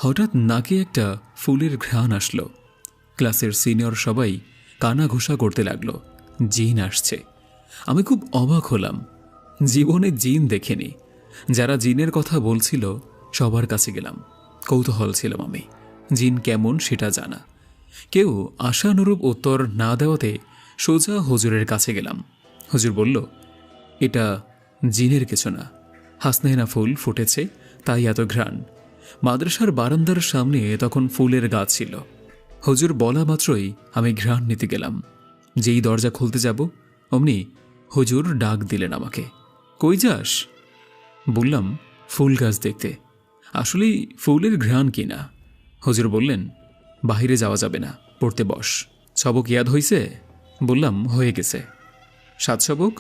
হঠাৎ নাকে একটা ফুলের ঘ্রাণ আসলো। ক্লাসের সিনিয়র সবাই কানা ঘোষা করতে লাগলো, জিন আসছে। আমি খুব অবাক হলাম, জীবনে জিন দেখিনি। যারা জিনের কথা বলছিল সবার কাছে গেলাম, কৌতূহল ছিলাম আমি জিন কেমন সেটা জানা। কেউ আশানুরূপ উত্তর না দেওয়াতে সোজা হুজুরের কাছে গেলাম। হুজুর বলল, এটা জিনের কিছু না, হাসনাহেনা ফুল ফুটেছে তাই এত ঘ্রাণ। মাদ্রাসার বারান্দার সামনে তখন ফুলের গাছ ছিল। হুজুর বলা মাত্রই আমি ঘ্রাণ নিতে গেলাম। যেই দরজা খুলতে যাব অমনি হুজুর ডাক দিলেন আমাকে, কই যাস? বললাম, ফুল গাছ দেখতে। আসলেই ফুলের ঘ্রাণ কিনা। হুজুর বললেন, বাহিরে যাওয়া যাবে না, পড়তে বস। সবক ইয়াদ হইছে? বললাম, হয়ে গেছে। 7 সবক?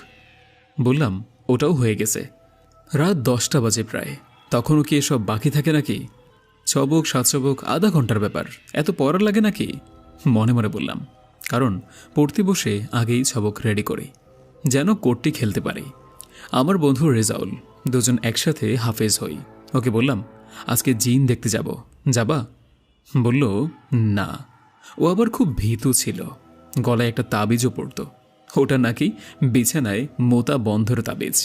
বললাম, ওটাও হয়ে গেছে। রাত 10টা বাজে প্রায়। তখনও কি এসব বাকি থাকে নাকি? 6 সবক 7 সবক আধা ঘন্টার ব্যাপার, এত পড়ার লাগে নাকি? মনে মনে বললাম, কারণ পড়তে বসে আগেই সবক রেডি করি, যেন কোর্টটি খেলতে পারি। আমার বন্ধু রেজাউল, দুজন একসাথে হাফেজ হই। ওকে বললাম, আজকে জিন দেখতে যাব, যাবা? বলল, না। ও আবার খুব ভীতু ছিল, গলায় একটা তাবিজও পড়ত। ওটা নাকি বিছানায় মোতা বন্ধের তাবিজ।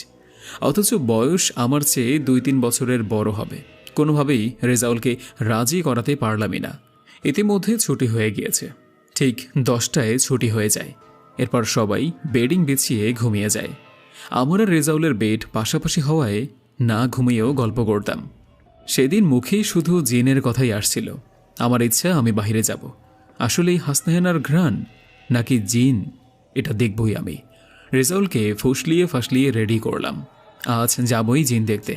অথচ বয়স আমার চেয়ে 2-3 বছরের বড় হবে। কোনোভাবেই রেজাউলকে রাজি করাতে পারলামই না। ইতিমধ্যে ছুটি হয়ে গিয়েছে। ঠিক 10টায় ছুটি হয়ে যায়। এরপর সবাই বেডিং বিছিয়ে ঘুমিয়ে যায়। আমার আর রেজাউলের বেড পাশাপাশি হওয়ায় না ঘুমিয়েও গল্প করতাম। সেদিন মুখেই শুধু জিনের কথাই আসছিল। আমার ইচ্ছা আমি বাহিরে যাব। আসলেই হাসনাহেনার ঘ্রাণ নাকি জিন, এটা দেখবই আমি। রেজাউলকে ফুসলিয়ে ফাসলিয়ে রেডি করলাম, আজ যাবই জিন দেখতে।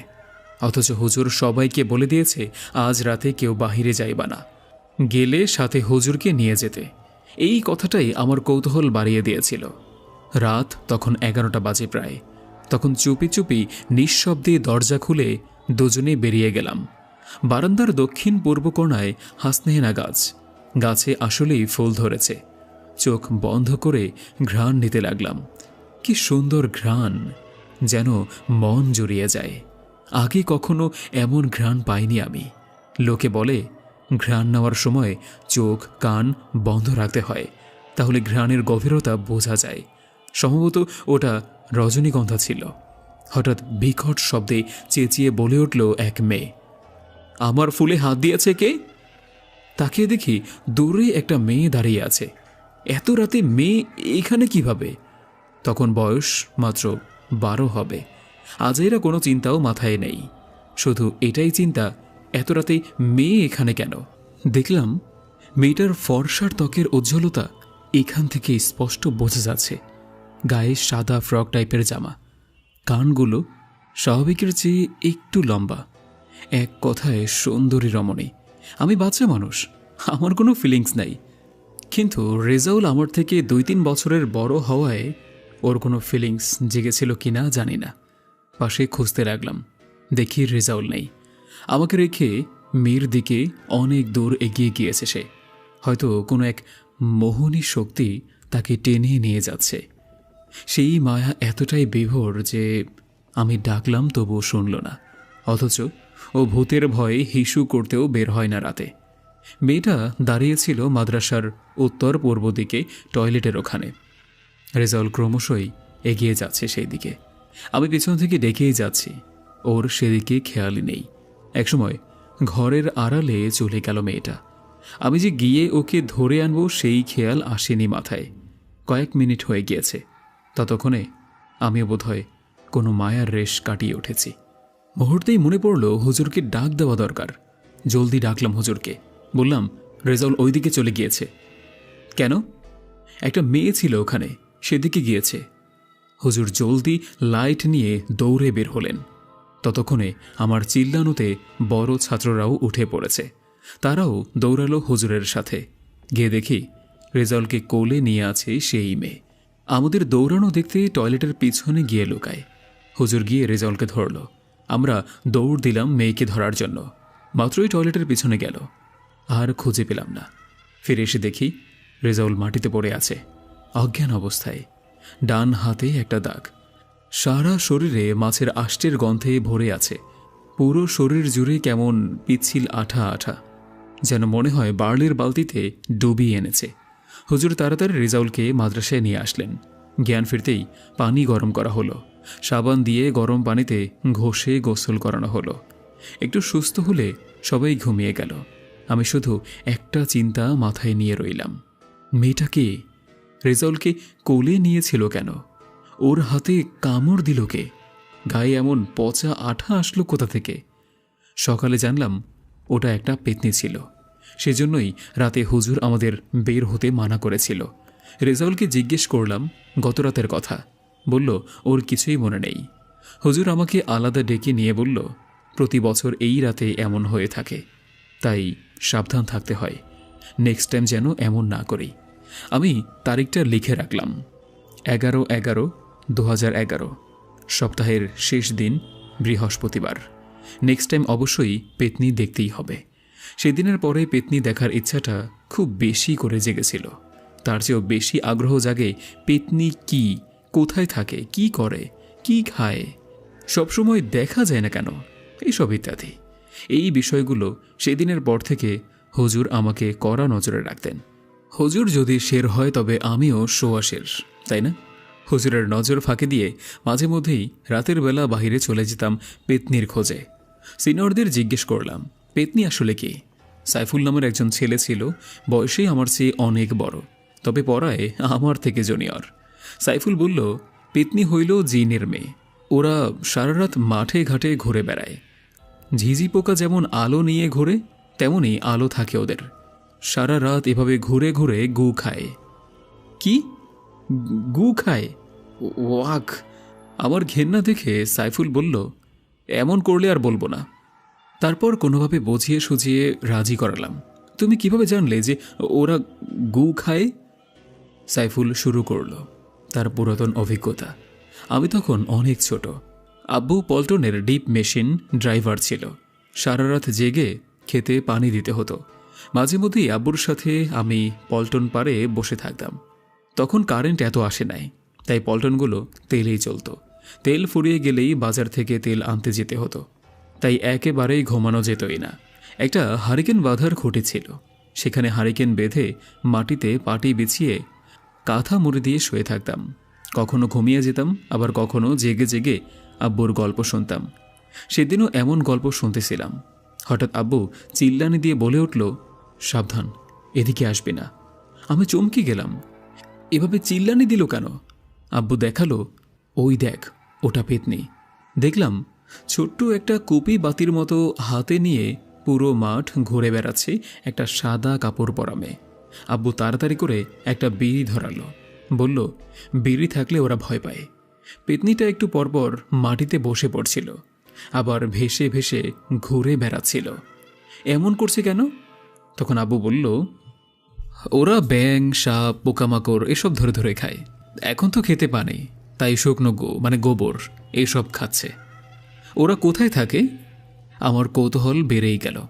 অথচ হুজুর সবাইকে বলে দিয়েছে আজ রাতে কেউ বাহিরে যাইবা না, গেলে সাথে হুজুরকে নিয়ে যেতে। এই কথাটাই আমার কৌতূহল বাড়িয়ে দিয়েছিল। রাত তখন 11টা বাজে প্রায়। তখন চুপি চুপি নিঃশব্দে দরজা খুলে দুজনে বেরিয়ে গেলাম। বারান্দার দক্ষিণ পূর্ব কোণায় হাসনাহেনা গাছ, গাছে আসলেই ফুল ধরেছে। চোখ বন্ধ করে ঘ্রাণ নিতে লাগলাম। কি সুন্দর ঘ্রাণ, যেন মন জুড়িয়ে যায়। আগে কখনো এমন ঘ্রাণ পাইনি আমি। লোকে বলে ঘ্রাণ নেওয়ার সময় চোখ কান বন্ধ রাখতে হয়, তাহলে ঘ্রাণের গভীরতা বোঝা যায়। সম্ভবত ওটা রজনীগন্ধা ছিল। হঠাৎ বিকট শব্দে চেঁচিয়ে বলে উঠল এক মেয়ে, আমার ফুলে হাত দিয়েছে কে? তাকিয়ে দেখি দূরে একটা মেয়ে দাঁড়িয়ে আছে। এত রাতে মেয়ে এখানে কিভাবে? তখন বয়স মাত্র 12 হবে। আজেরা কোনো চিন্তাও মাথায় নেই, শুধু এটাই চিন্তা, এত রাতে মেয়ে এখানে কেন? দেখলাম মেয়েটার ফর্সার ত্বকের উজ্জ্বলতা এখান থেকে স্পষ্ট বোঝা যাচ্ছে। গায়ে সাদা ফ্রক টাইপের জামা, কানগুলো স্বাভাবিকের চেয়ে একটু লম্বা। এক কথায় সুন্দরী রমণী। আমি বাচ্চা মানুষ, আমার কোনো ফিলিংস নাই। কিন্তু রেজাউল আমার থেকে 2-3 বছরের বড় হওয়ায় ওর কোনো ফিলিংস জেগেছিল কিনা জানি না। পাশে খুঁজতে লাগলাম, দেখি রেজাউল নেই। আমাকে রেখে মেয়ের দিকে অনেক দূর এগিয়ে গিয়েছে সে। হয়তো কোনো এক মোহনী শক্তি তাকে টেনে নিয়ে যাচ্ছে। সেই মায়া এতটাই বিভোর যে আমি ডাকলাম তবুও শুনল না। অথচ ও ভূতের ভয়ে হিসু করতেও বের হয় না রাতে। মেয়েটা দাঁড়িয়েছিল মাদ্রাসার উত্তর পূর্ব দিকে টয়লেটের ওখানে। রেজাউল ক্রমশই এগিয়ে যাচ্ছে সেই দিকে। আমি পিছন থেকে ডেকেই যাচ্ছি, ওর সেদিকে খেয়ালই নেই। একসময় ঘরের আড়ালে চলে গেল মেয়েটা। আমি যে গিয়ে ওকে ধরে আনবো সেই খেয়াল আসেনি মাথায়। কয়েক মিনিট হয়ে গিয়েছে। ততক্ষণে আমিও বোধহয় কোনো মায়ার রেশ কাটিয়ে উঠেছি। মুহূর্তেই মনে পড়ল হুজুরকে ডাক দেওয়া দরকার। জলদি ডাকলাম হুজুরকে। বললাম, রেজাউল ওইদিকে চলে গিয়েছে। কেন? একটা মেয়ে ছিল ওখানে, সেদিকে গিয়েছে। হুজুর জলদি লাইট নিয়ে দৌড়ে বের হলেন। ততক্ষণে আমার চিল্লানোতে বড় ছাত্ররাও উঠে পড়েছে। তারাও দৌড়ালো হুজুরের সাথে। গিয়ে দেখি রেজাউলকে কোলে নিয়ে আছে সেই মেয়ে। আমাদের দৌড়ানো দেখতে টয়লেটের পিছনে গিয়ে লুকায়। হুজুর গিয়ে রেজাউলকে ধরল। আমরা দৌড় দিলাম মেয়েকে ধরার জন্য। মাত্রই টয়লেটের পিছনে গেল, আর খুঁজে পেলাম না। ফিরে এসে দেখি রেজাউল মাটিতে পড়ে আছে, অজ্ঞান অবস্থায়। ডান হাতে একটা দাগ। সারা শরীরে মাছের আষ্টের গন্ধে ভরে আছে। পুরো শরীর জুড়ে কেমন পিচ্ছিল আঠা আঠা। যেন মনে হয় বার্লির বালতিতে ডুবিয়ে এনেছে। হুজুর তাড়াতাড়ি রেজাউলকে মাদ্রাসায় নিয়ে আসলেন। জ্ঞান ফিরতেই পানি গরম করা হলো, সাবান দিয়ে গরম পানিতে ঘষে গোসল করানো হলো। একটু সুস্থ হলে সবাই ঘুমিয়ে গেল। আমি শুধু একটা চিন্তা মাথায় নিয়ে রইলাম, মেয়েটা কে? রেজাউলকে কোলে নিয়েছিল কেন? ওর হাতে কামড় দিল কে? গায়ে এমন পচা আঠা আসলো কোথা থেকে? সকালে জানলাম ওটা একটা পেতনি ছিল। সেজন্যই রাতে হুজুর আমাদের বের হতে মানা করেছিল। রেজাউলকে জিজ্ঞেস করলাম গত রাতের কথা। বলল ওর কিছুই মনে নেই। হুজুর আমাকে আলাদা ডেকে নিয়ে বলল, প্রতি বছর এই রাতে এমন হয়ে থাকে, তাই সাবধান থাকতে হয়। নেক্সট টাইম যেন এমন না করি। আমি তারিখটা লিখে রাখলাম, 11/11/2011, সপ্তাহের শেষ দিন, বৃহস্পতিবার। নেক্সট টাইম অবশ্যই পেতনি দেখতেই হবে। সেদিনের পরে পেতনি দেখার ইচ্ছাটা খুব বেশি করে জেগেছিল। তার চেয়েও বেশি আগ্রহ জাগে পেতনি কি, কোথায় থাকে, কি করে, কি খায়, সবসময় দেখা যায় না কেন, এইসব ইত্যাদি। এই বিষয়গুলো সেদিনের পর থেকে হুজুর আমাকে কড়া নজরে রাখতেন। হুজুর যদি শের হয় তবে আমিও সোয়া শের, তাই না? হুজুরের নজর ফাঁকে দিয়ে মাঝে মধ্যেই রাতের বেলা বাহিরে চলে যেতাম পেতনির খোঁজে। সিনিয়রদের জিজ্ঞেস করলাম, পেতনি আসলে কি? সাইফুল নামের একজন ছেলে ছিল, বয়সে আমার চেয়ে অনেক বড়, তবে পড়ায় আমার থেকে জুনিয়র। সাইফুল বলল, পেতনি হইল জিনের মেয়ে। ওরা সারা রাত মাঠে ঘাটে ঘুরে বেড়ায়। ঝিঝি পোকা যেমন আলো নিয়ে ঘোরে, তেমনই আলো থাকে ওদের। সারা রাত এভাবে ঘুরে ঘুরে গু খায়। কি গু খায়? ওয়াক! আমার ঘেন্না দেখে সাইফুল বলল, এমন করলে আর বলবো না। তারপর কোনোভাবে বুঝিয়ে সুঝিয়ে রাজি করালাম। তুমি কিভাবে জানলে যে ওরা গু খায়? সাইফুল শুরু করল তার পুরাতন অভিজ্ঞতা। আমি তখন অনেক ছোট। আব্বু পল্টনের ডিপ মেশিন ড্রাইভার ছিল। সারা রাত জেগে খেতে পানি দিতে হতো। মাঝে মধ্যেই আব্বুর সাথে আমি পল্টন পাড়ে বসে থাকতাম। তখন কারেন্ট এত আসে নাই, তাই পল্টনগুলো তেলেই চলত। তেল ফুরিয়ে গেলেই বাজার থেকে তেল আনতে যেতে হতো, তাই একেবারেই ঘুমানো যেতই না। একটা হারিকেন বাঁধার খুঁটি ছিল, সেখানে হারিকেন বেঁধে মাটিতে পাটি বিছিয়ে কাঁথা মুড়ি দিয়ে শুয়ে থাকতাম। কখনো ঘুমিয়ে যেতাম, আবার কখনো জেগে জেগে আব্বুর গল্প শুনতাম। সেদিনও এমন গল্প শুনতেছিলাম। হঠাৎ আব্বু চিল্লানি দিয়ে বলে উঠল, সাবধান, এদিকে আসবে না। আমি চমকে গেলাম, এভাবে চিল্লানি দিল কেন? আব্বু দেখালো, ওই দেখ, ওটা পেতনি। দেখলাম ছোট্ট একটা কুপি বাতির মতো হাতে নিয়ে পুরো মাঠ ঘুরে বেড়াচ্ছে একটা সাদা কাপড় পরা মেয়ে। আব্বু তাড়াতাড়ি করে একটা বিড়ি ধরালো, বলল, বিড়ি থাকলে ওরা ভয় পায়। পেতনিটা একটু পরপর মাটিতে বসে পড়ছিল, আবার ভেসে ভেসে ঘুরে বেড়াচ্ছিল। এমন করছে কেন? তখন আব্বু বলল, ওরা ব্যাং, সাপ, পোকামাকড় এসব ধরে ধরে খায়। এখন তো খেতে পানে, তাই শুকনো মানে গোবর এইসব খাচ্ছে। ওরা কোথায় থাকে? আমার কৌতূহল বেড়েই গেল।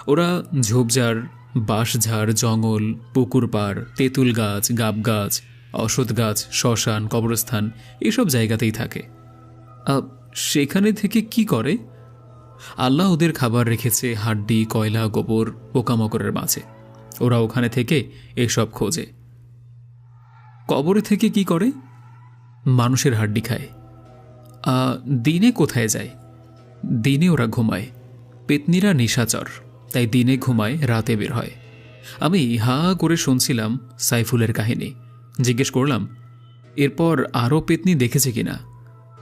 ওরা ঝোপঝাড়, বাঁশঝাড়, জঙ্গল, পুকুর পাড়, তেঁতুল গাছ, গাব গাছ, অশ্বত্থ গাছ, শ্মশান, কবরস্থান এসব জায়গাতেই থাকে। সেখানে থেকে কি করে? আল্লাহ ওদের খাবার রেখেছে হাড্ডি, কয়লা, গোবর, পোকামাকড়ের মাঝে। ওরা ওখানে থেকে এসব খোঁজে। কবরে থেকে কি করে? মানুষের হাড্ডি খায়। দিনে কোথায় যায়? দিনে ওরা ঘুমায়। পেতনিরা নিশাচর, তাই দিনে ঘুমায়, রাতে বের হয়। আমি হা করে শুনছিলাম সাইফুলের কাহিনী। জিজ্ঞেস করলাম, এরপর আরও পেতনি দেখেছে কিনা?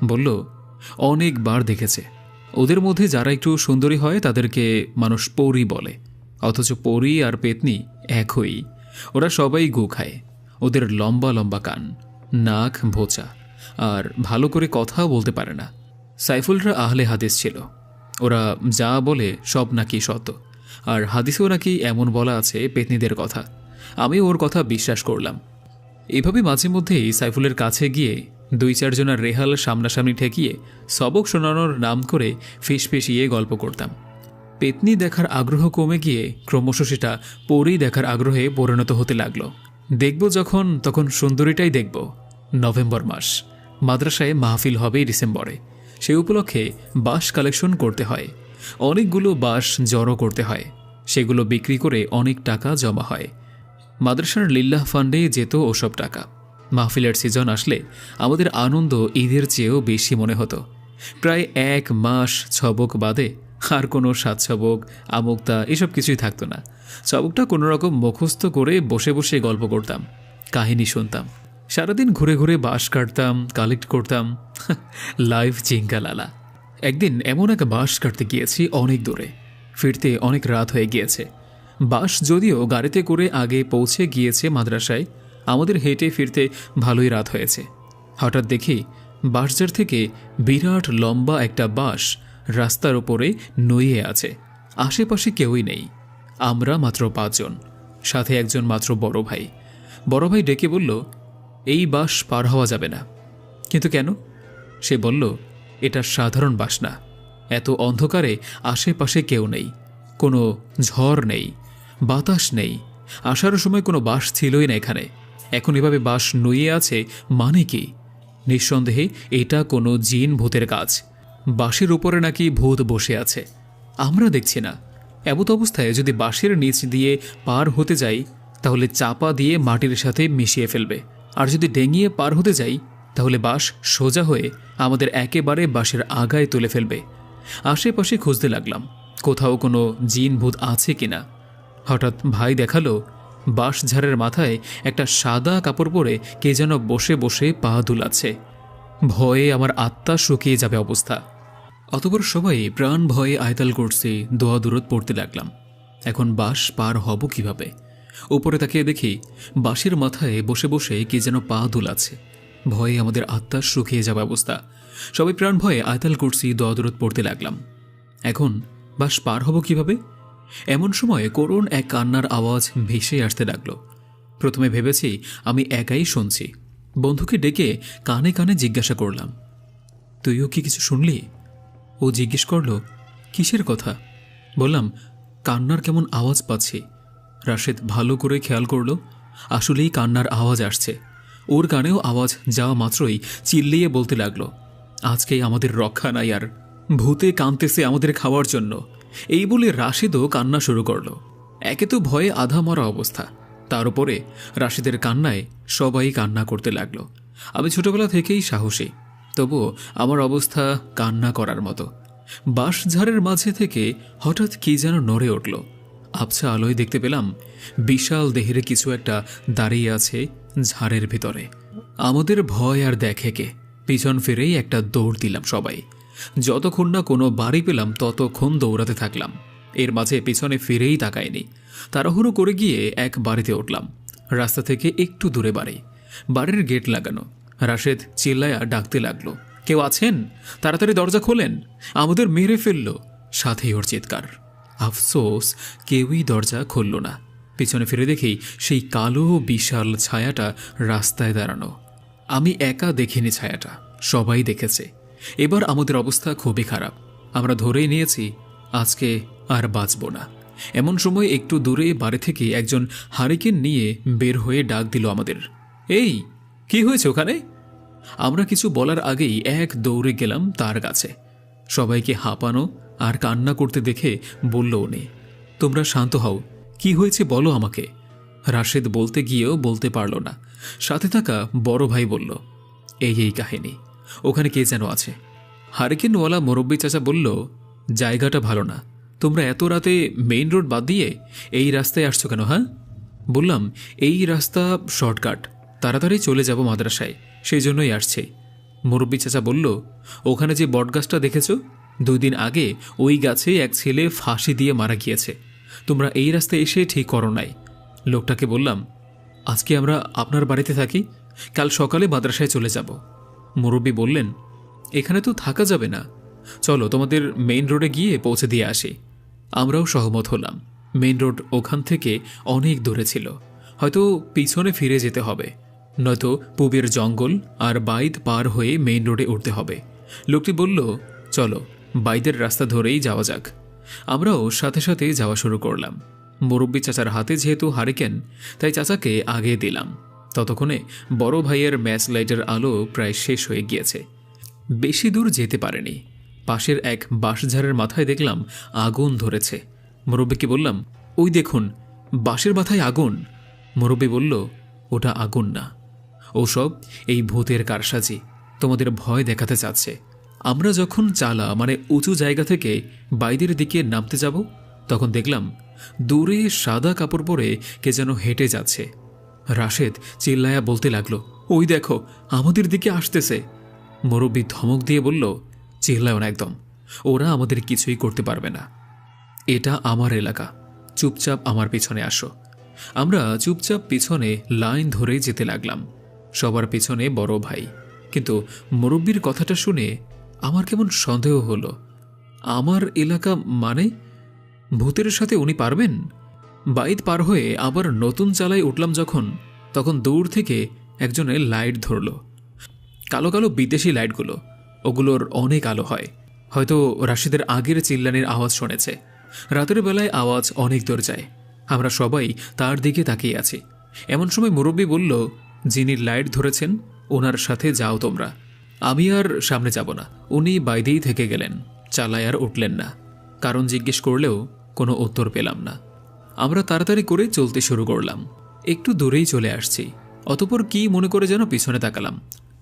বলল, অনেকবার দেখেছে। ওদের মধ্যে যারা একটু সুন্দরী হয় তাদেরকে মানুষ পরী বলে, অথচ পরী আর পেতনি একই। ওরা সবাই গু খায়। ওদের লম্বা লম্বা কান, নাক ভোঁচা, আর ভালো করে কথাও বলতে পারে না। সাইফুলরা আহলে হাদিস ছিল। ওরা যা বলে সব নাকি সত্য, আর হাদিসেও নাকি এমন বলা আছে পেতনিদের কথা। আমি ওর কথা বিশ্বাস করলাম। এভাবে মাঝে মধ্যেই সাইফুলের কাছে গিয়ে 2-4 জনের রেহাল সামনাসামনি ঠেকিয়ে সবক শোনানোর নাম করে ফিসফিসিয়ে গল্প করতাম। পেতনি দেখার আগ্রহ কমে গিয়ে ক্রমশ সেটা পরেই দেখার আগ্রহে পরিণত হতে লাগলো। দেখব যখন, তখন সুন্দরীটাই দেখব। নভেম্বর মাস, মাদ্রাসায় মাহফিল হবে ডিসেম্বরে। সেই উপলক্ষে বাঁশ কালেকশন করতে হয়, অনেকগুলো বাঁশ জড়ো করতে হয়। সেগুলো বিক্রি করে অনেক টাকা জমা হয়। মাদ্রাসার লিল্লাহ ফান্ডে যেত ওসব টাকা। মাহফিলের সিজন আসলে আমাদের আনন্দ ঈদের চেয়েও বেশি মনে হতো। প্রায় 1 মাস ছবক বাদে আর কোনো সাতছবক আমুক্তা এসব কিছুই থাকতো না। ছবকটা কোনোরকম মুখস্থ করে বসে বসে গল্প করতাম, কাহিনী শুনতাম, সারাদিন ঘুরে ঘুরে বাঁশ কাটতাম, কালেক্ট করতাম। লাইভ জিঙ্গালালা। একদিন এমন এক বাঁশ কাটতে গিয়েছি অনেক দূরে, ফিরতে অনেক রাত হয়ে গিয়েছে। বাস যদিও গাড়িতে করে আগে পৌঁছে গিয়েছে মাদ্রাসায়, আমাদের হেঁটে ফিরতে ভালোই রাত হয়েছে। হঠাৎ দেখি বাঁশঝাড় থেকে বিরাট লম্বা একটা বাঁশ রাস্তার ওপরে নইয়ে আছে। আশেপাশে কেউই নেই, আমরা মাত্র 5 জন, সাথে একজন মাত্র বড় ভাই। বড় ভাই ডেকে বলল, এই বাঁশ পার হওয়া যাবে না। কিন্তু কেন? সে বলল, এটা সাধারণ বাঁশ না। এত অন্ধকারে আশেপাশে কেউ নেই, কোনো ঝড় নেই, বাতাস নেই, আসার সময় কোনো বাঁশ ছিলই না এখানে। এখন এভাবে বাঁশ নুয়ে আছে মানে কি? নিঃসন্দেহে এটা কোনো জিন ভূতের কাজ। বাঁশের উপরে নাকি ভূত বসে আছে, আমরা দেখছি না। এমত অবস্থায় যদি বাঁশের নিচ দিয়ে পার হতে যাই তাহলে চাপা দিয়ে মাটির সাথে মিশিয়ে ফেলবে, আর যদি ডেঙিয়ে পার হতে যাই তাহলে বাঁশ সোজা হয়ে আমাদের একেবারে বাঁশের আগায় তুলে ফেলবে। আশেপাশে খুঁজতে লাগলাম কোথাও কোনো জিন ভূত আছে কিনা। হঠাৎ ভাই দেখালো বাঁশঝাড়ের মাথায় একটা সাদা কাপড় পরে কে যেন বসে বসে পা দুলাচ্ছে। ভয়ে আমার আত্মা শুকিয়ে যাবে অবস্থা। অতঃপর সবাই প্রাণ ভয়ে আয়তাল কুরসি দোয়া দুরূদ পড়তে লাগলাম। এখন বাঁশ পার হব কিভাবে? উপরে তাকিয়ে দেখি বাঁশের মাথায় বসে বসে কে যেন পা দুলাচ্ছে। ভয়ে আমাদের আত্মা শুকিয়ে যাবে অবস্থা। সবাই প্রাণ ভয়ে আয়তাল কুরসি দোয়া দুরূদ পড়তে লাগলাম। এখন বাঁশ পার হব কিভাবে? এমন সময় করুণ এক কান্নার আওয়াজ ভেসে আসতে লাগলো। প্রথমে ভেবেছি আমি একাই শুনছি। বন্ধুকে ডেকে কানে কানে জিজ্ঞাসা করলাম, তুইও কি কিছু শুনলি? ও জিজ্ঞেস করলো, কিসের কথা? বললাম, কান্নার কেমন আওয়াজ পাচ্ছি। রাশেদ ভালো করে খেয়াল করলো, আসলেই কান্নার আওয়াজ আসছে। ওর কানেও আওয়াজ যাওয়া মাত্রই চিল্লিয়ে বলতে লাগলো, আজকেই আমাদের রক্ষা নাই আর, ভূতে কাঁদতেছে আমাদের খাওয়ার জন্য। এই বলে রাশেদও কান্না শুরু করলো। একে তো ভয়ে আধা মরা অবস্থা, তার উপরে রাশেদের কান্নায় সবাই কান্না করতে লাগলো। আমি ছোটবেলা থেকেই সাহসী, তবুও আমার অবস্থা কান্না করার মতো। বাঁশঝাড়ের মাঝে থেকে হঠাৎ কি যেন নড়ে উঠল। আবছা আলোয় দেখতে পেলাম বিশাল দেহের কিছু একটা দাঁড়িয়ে আছে ঝাড়ের ভিতরে। আমাদের ভয় আর দেখে কে, পিছন ফিরেই একটা দৌড় দিলাম সবাই। যতক্ষণ না কোনো বাড়ি পেলাম ততক্ষণ দৌড়াতে থাকলাম। এর মাঝে পিছনে ফিরেই তাকায়নি, তাড়াহুড়ো করে গিয়ে এক বাড়িতে উঠলাম। রাস্তা থেকে একটু দূরে বাড়ি, বাড়ির গেট লাগানো। রাশেদ চিল্লায়া ডাকতে লাগলো, কেউ আছেন? তাড়াতাড়ি দরজা খোলেন, আমাদের মেরে ফেলল। সাথেই ওর চিৎকার। আফসোস কেউই দরজা খুলল না। পিছনে ফিরে দেখি সেই কালো বিশাল ছায়াটা রাস্তায় দাঁড়ানো। আমি একা দেখিনি ছায়াটা, সবাই দেখেছে। এবার আমাদের অবস্থা খুবই খারাপ। আমরা ধরেই নিয়েছি আজকে আর বাঁচব না। এমন সময় একটু দূরে বাড়ি থেকে একজন হারিকেন নিয়ে বের হয়ে ডাক দিল আমাদের, এই কি হয়েছে ওখানে? আমরা কিছু বলার আগেই এক দৌড়ে গেলাম তার কাছে। সবাইকে হাঁপানো আর কান্না করতে দেখে বলল উনি, তোমরা শান্ত হও, কি হয়েছে বলো আমাকে। রাশেদ বলতে গিয়েও বলতে পারল না। সাথে থাকা বড় ভাই বলল, এই কাহিনী, ওখানে কে যেন আছে। হারিকেনওয়ালা মুরব্বী চাচা বলল, জায়গাটা ভালো না, তোমরা এত রাতে মেইন রোড বাদ দিয়ে এই রাস্তায় আসছো কেন? হ্যাঁ? বললাম, এই রাস্তা শর্টকাট, তাড়াতাড়ি চলে যাব মাদ্রাসায়, সেই জন্যই আসছে। মুরব্বী চাচা বলল, ওখানে যে বটগাছটা দেখেছ, 2 দিন আগে ওই গাছে এক ছেলে ফাঁসি দিয়ে মারা গিয়েছে। তোমরা এই রাস্তায় এসে ঠিক করো নাই। লোকটাকে বললাম, আজকে আমরা আপনার বাড়িতে থাকি, কাল সকালে মাদ্রাসায় চলে যাব। মুরব্বী বললেন, এখানে তো থাকা যাবে না, চলো তোমাদের মেইন রোডে গিয়ে পৌঁছে দিয়ে আসি। আমরাও সহমত হলাম। মেইন রোড ওখান থেকে অনেক দূরে ছিল, হয়তো পিছনে ফিরে যেতে হবে, নয়তো পূবের জঙ্গল আর বাইদ পার হয়ে মেইন রোডে উঠতে হবে। লোকটি বলল, চলো বাইদের রাস্তা ধরেই যাওয়া যাক। আমরাও সাথে সাথে যাওয়া শুরু করলাম। মুরব্বী চাচার হাতে যেহেতু হারিকেন, তাই চাচাকে আগে দিলাম। ততক্ষণে বড় ভাইয়ের ম্যাচ লাইটের আলো প্রায় শেষ হয়ে গিয়েছে। বেশি দূর যেতে পারেনি। পাশের এক বাঁশঝাড়ের মাথায় দেখলাম আগুন ধরেছে। মুরব্বিকে বললাম, ওই দেখুন বাঁশের মাথায় আগুন। মুরব্বি বলল, ওটা আগুন না, ওসব এই ভূতের কারসাজি, তোমাদের ভয় দেখাতে চাচ্ছে। আমরা যখন চালা মানে উঁচু জায়গা থেকে বাইরের দিকে নামতে যাব, তখন দেখলাম দূরে সাদা কাপড় পরে কে যেন হেঁটে যাচ্ছে। রাশেদ চিল্লায়া বলতে লাগলো, ওই দেখো আমাদের দিকে আসতেছে। মুরব্বি ধমক দিয়ে বলল, চিল্লাও না একদম, ওরা আমাদের কিছুই করতে পারবে না। এটা আমার এলাকা, চুপচাপ আমার পিছনে আসো। আমরা চুপচাপ পিছনে লাইন ধরে যেতে লাগলাম, সবার পিছনে বড় ভাই। কিন্তু মুরব্বির কথাটা শুনে আমার কেমন সন্দেহ হলো। আমার এলাকা মানে ভূতের সাথে উনি পারবেন? বাইত পার হয়ে আবার নতুন চালায় উঠলাম যখন, তখন দূর থেকে একজনের লাইট ধরল। কালো কালো বিদেশি লাইটগুলো, ওগুলোর অনেক আলো হয়। হয়তো রাশিদের আগের চিল্লানির আওয়াজ শুনেছে। রাতের বেলায় আওয়াজ অনেক দূর যায়। আমরা সবাই তার দিকে তাকিয়ে আছি। এমন সময় মুরব্বি বলল, যিনি লাইট ধরেছেন ওনার সাথে যাও তোমরা। আমি আর সামনে যাব না। উনি বাইরেই থেকে গেলেন, চালায় আর উঠলেন না। কারণ জিজ্ঞেস করলেও কোনো উত্তর পেলাম না। আমরা তাড়াতাড়ি করে চলতে শুরু করলাম। একটু দূরেই চলে আসছি, অতঃপর কি মনে করে যেন পিছনে তাকালাম।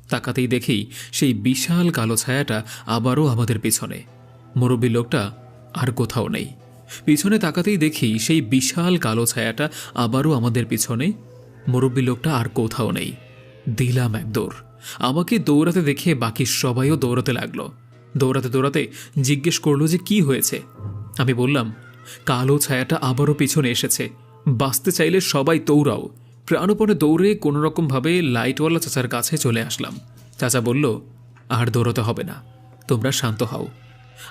তাকাতেই দেখি সেই বিশাল কালো ছায়াটা আবারও আমাদের পিছনে। মুরব্বী লোকটা আর কোথাও নেই। পিছনে তাকাতেই দেখি সেই বিশাল কালো ছায়াটা আবারও আমাদের পিছনে। মুরব্বী লোকটা আর কোথাও নেই। দিলাম এক দৌড়। আমাকে দৌড়াতে দেখে বাকি সবাইও দৌড়াতে লাগলো। দৌড়াতে দৌড়াতে জিজ্ঞেস করলো যে কি হয়েছে। আমি বললাম, কালো ছায়াটা আবারও পিছনে এসেছে, বাঁচতে চাইলে সবাই দৌড়াও। প্রাণপণে দৌড়ে কোনোরকমভাবে লাইটওয়ালা চাচার কাছে চলে আসলাম। চাচা বলল, আর দৌড়াতে হবে না, তোমরা শান্ত হও।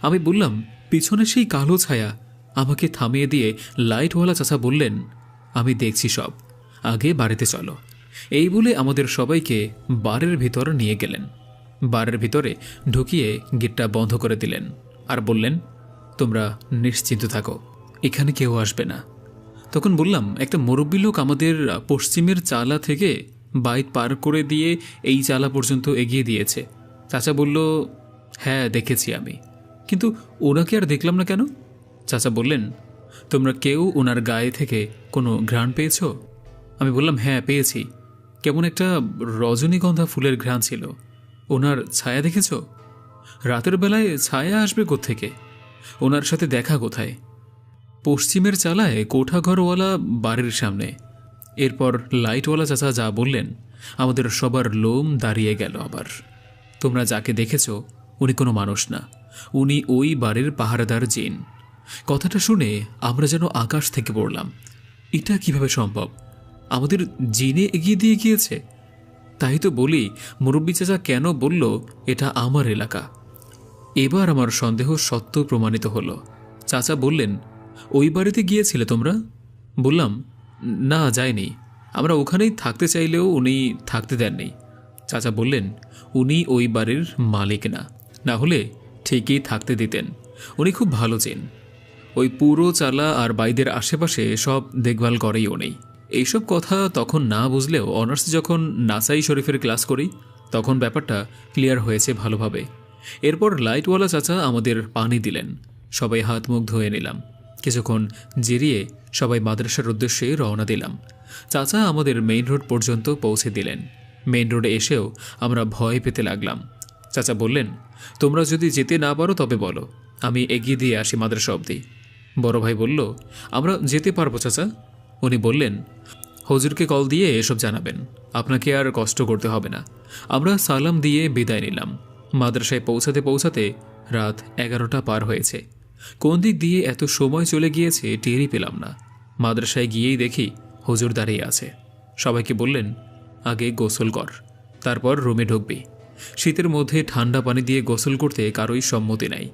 আমি বললাম, পিছনে সেই কালো ছায়া। আমাকে থামিয়ে দিয়ে লাইটওয়ালা চাচা বললেন, আমি দেখছি সব, আগে বাড়িতে চলো। এই বলে আমাদের সবাইকে বারের ভিতর নিয়ে গেলেন। বারের ভিতরে ঢুকিয়ে গেটটা বন্ধ করে দিলেন আর বললেন, তোমরা নিশ্চিন্ত থাকো, এখানে কেউ আসবে না। তখন বললাম, একটা মুরব্বী লোক আমাদের পশ্চিমের চালা থেকে বাইত পার করে দিয়ে এই চালা পর্যন্ত এগিয়ে দিয়েছে। চাচা বলল, হ্যাঁ দেখেছি আমি, কিন্তু ওনাকে আর দেখলাম না কেন? চাচা বললেন, তোমরা কেউ ওনার গায়ে থেকে কোনো ঘ্রাণ পেয়েছ? আমি বললাম, হ্যাঁ পেয়েছি, কেমন একটা রজনীগন্ধা ফুলের ঘ্রাণ ছিল। ওনার ছায়া দেখেছ? রাতের বেলায় ছায়া আসবে কোত্থেকে? ওনার সাথে দেখা কোথায়? পশ্চিমের চালায় কোঠাঘরওয়ালা বাড়ির সামনে। এরপর লাইটওয়ালা চাচা যা বললেন, আমাদের সবার লোম দাঁড়িয়ে গেল। আবার তোমরা যাকে দেখেছ উনি কোনো মানুষ না, উনি ওই বাড়ির পাহারাদার জিন। কথাটা শুনে আমরা যেন আকাশ থেকে পড়লাম। এটা কিভাবে সম্ভব? আমাদের জিনে এগিয়ে দিয়ে গিয়েছে? তাই তো বলি, মুরব্বী চাচা কেন বলল এটা আমার এলাকা। এবার আমার সন্দেহ সত্য প্রমাণিত হলো। চাচা বললেন, ওই বাড়িতে গিয়েছিলে তোমরা? বললাম, না যায়নি, আমরা ওখানেই থাকতে চাইলেও উনি থাকতে দেননি। চাচা বললেন, উনি ওই বাড়ির মালিক না, না হলে ঠিকই থাকতে দিতেন। উনি খুব ভালো চেন। ওই পুরো চালা আর বাইদের আশেপাশে সব দেখভাল করেই উনি। এইসব কথা তখন না বুঝলেও অনার্স যখন নাসাই শরীফের ক্লাস করি তখন ব্যাপারটা ক্লিয়ার হয়েছে ভালোভাবে। এরপর লাইটওয়ালা চাচা আমাদের পানি দিলেন, সবাই হাত মুখ ধুয়ে নিলাম। কিছুক্ষণ জিরিয়ে সবাই মাদ্রাসার উদ্দেশ্যে রওনা দিলাম। চাচা আমাদের মেইন রোড পর্যন্ত পৌঁছে দিলেন। মেইন রোডে এসেও আমরা ভয় পেতে লাগলাম। চাচা বললেন, তোমরা যদি যেতে না পারো তবে বলো, আমি এগিয়ে দিয়ে আসি মাদ্রাসা অবধি। বড় ভাই বলল, আমরা যেতে পারবো চাচা। উনি বললেন, হুজুরকে কল দিয়ে এসব জানাবেন, আপনাকে আর কষ্ট করতে হবে না। আমরা সালাম দিয়ে বিদায় নিলাম। মাদ্রাসায় পৌঁছাতে পৌঁছাতে রাত 11টা পার হয়েছে। কোন দিক দিয়ে এত সময় চলে গিয়েছে টেরই পেলাম না। মাদ্রাসায় গিয়েই দেখি হুজুর দাঁড়িয়ে আছে। সবাইকে বললেন, আগে গোসল কর, তারপর রুমে ঢুকবি। শীতের মধ্যে ঠান্ডা পানি দিয়ে গোসল করতে কারোই সম্মতি নাই।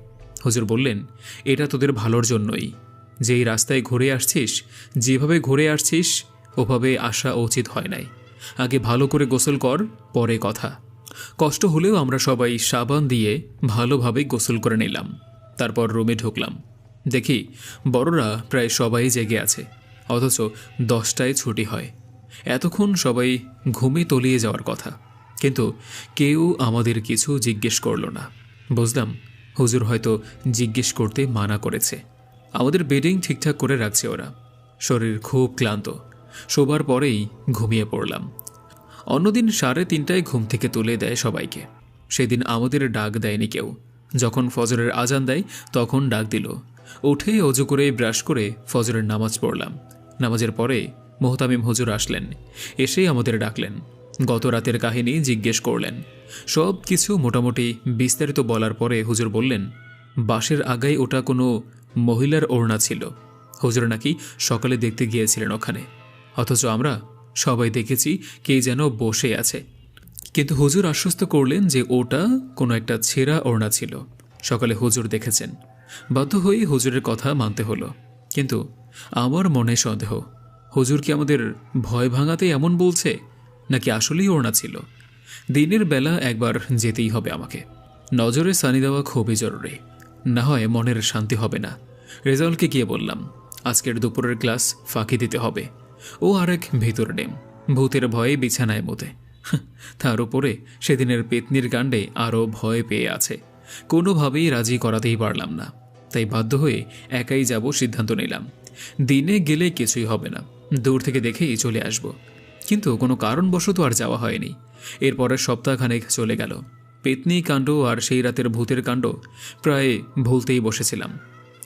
হুজুর বললেন, এটা তোদের ভালোর জন্যই। যেই রাস্তায় ঘুরে আসছিস, যেভাবে ঘুরে আসছিস ওভাবে আসা উচিত হয় নাই। আগে ভালো করে গোসল কর, পরে কথা। কষ্ট হলেও আমরা সবাই সাবান দিয়ে ভালোভাবে গোসল করে নিলাম। তারপর রুমে ঢুকলাম। দেখি বড়রা প্রায় সবাই জেগে আছে, অথচ 10টায় ছুটি হয়। এতক্ষণ সবাই ঘুমে তলিয়ে যাওয়ার কথা, কিন্তু কেউ আমাদের কিছু জিজ্ঞেস করল না। বুঝলাম হুজুর হয়তো জিজ্ঞেস করতে মানা করেছে। আমাদের বেডিং ঠিকঠাক করে রাখছে ওরা। শরীর খুব ক্লান্ত, শোবার পরেই ঘুমিয়ে পড়লাম। অন্যদিন 3:30টায় ঘুম থেকে তুলে দেয় সবাইকে। সেদিন আমাদের ডাক দেয়নি কেউ। যখন ফজরের আজান দেয় তখন ডাক দিল। উঠে অজু করে ব্রাশ করে ফজরের নামাজ পড়লাম। নামাজের পরে মোহতামিম হুজুর আসলেন। এসেই আমাদের ডাকলেন, গত রাতের কাহিনী জিজ্ঞেস করলেন। সব কিছু মোটামুটি বিস্তারিত বলার পরে হুজুর বললেন, বাঁশের আগায় ওটা কোনো মহিলার ওড়না ছিল। হুজুর নাকি সকালে দেখতে গিয়েছিলেন ওখানে, অথচ আমরা সবাই দেখেছি কে যেন বসে আছে। কিন্তু হুজুর আশ্বস্ত করলেন যে ওটা কোনো একটা ছেঁড়া ওড়না ছিল। সকালে হুজুর দেখেছেন। বাধ্য হয়ে হুজুরের কথা মানতে হলো। কিন্তু আমার মনে সন্দেহ, হুজুর কি আমাদের ভয় ভাঙাতে এমন বলছে, নাকি আসলেই ওড়না ছিল? দিনের বেলা একবার যেতেই হবে আমাকে। নজরে সানি দেওয়া খুবই জরুরি, না হয় মনের শান্তি হবে না। রেজাল্টকে গিয়ে বললাম, আজকের দুপুরের ক্লাস ফাঁকি দিতে হবে। ও আরেক ভিতর নেম, ভূতের ভয়ে বিছানায় মতে। তার উপরে সেদিনের পেতনির কাণ্ডে আরও ভয় পেয়ে আছে। কোনোভাবেই রাজি করাতেই পারলাম না। তাই বাধ্য হয়ে একাই যাব সিদ্ধান্ত নিলাম। দিনে গেলে কিছুই হবে না, দূর থেকে দেখেই চলে আসব। কিন্তু কোনো কারণবশত আর যাওয়া হয়নি। এরপরের সপ্তাহখানেক চলে গেল। পেতনি কাণ্ড আর সেই রাতের ভূতের কাণ্ড প্রায় ভুলতেই বসেছিলাম।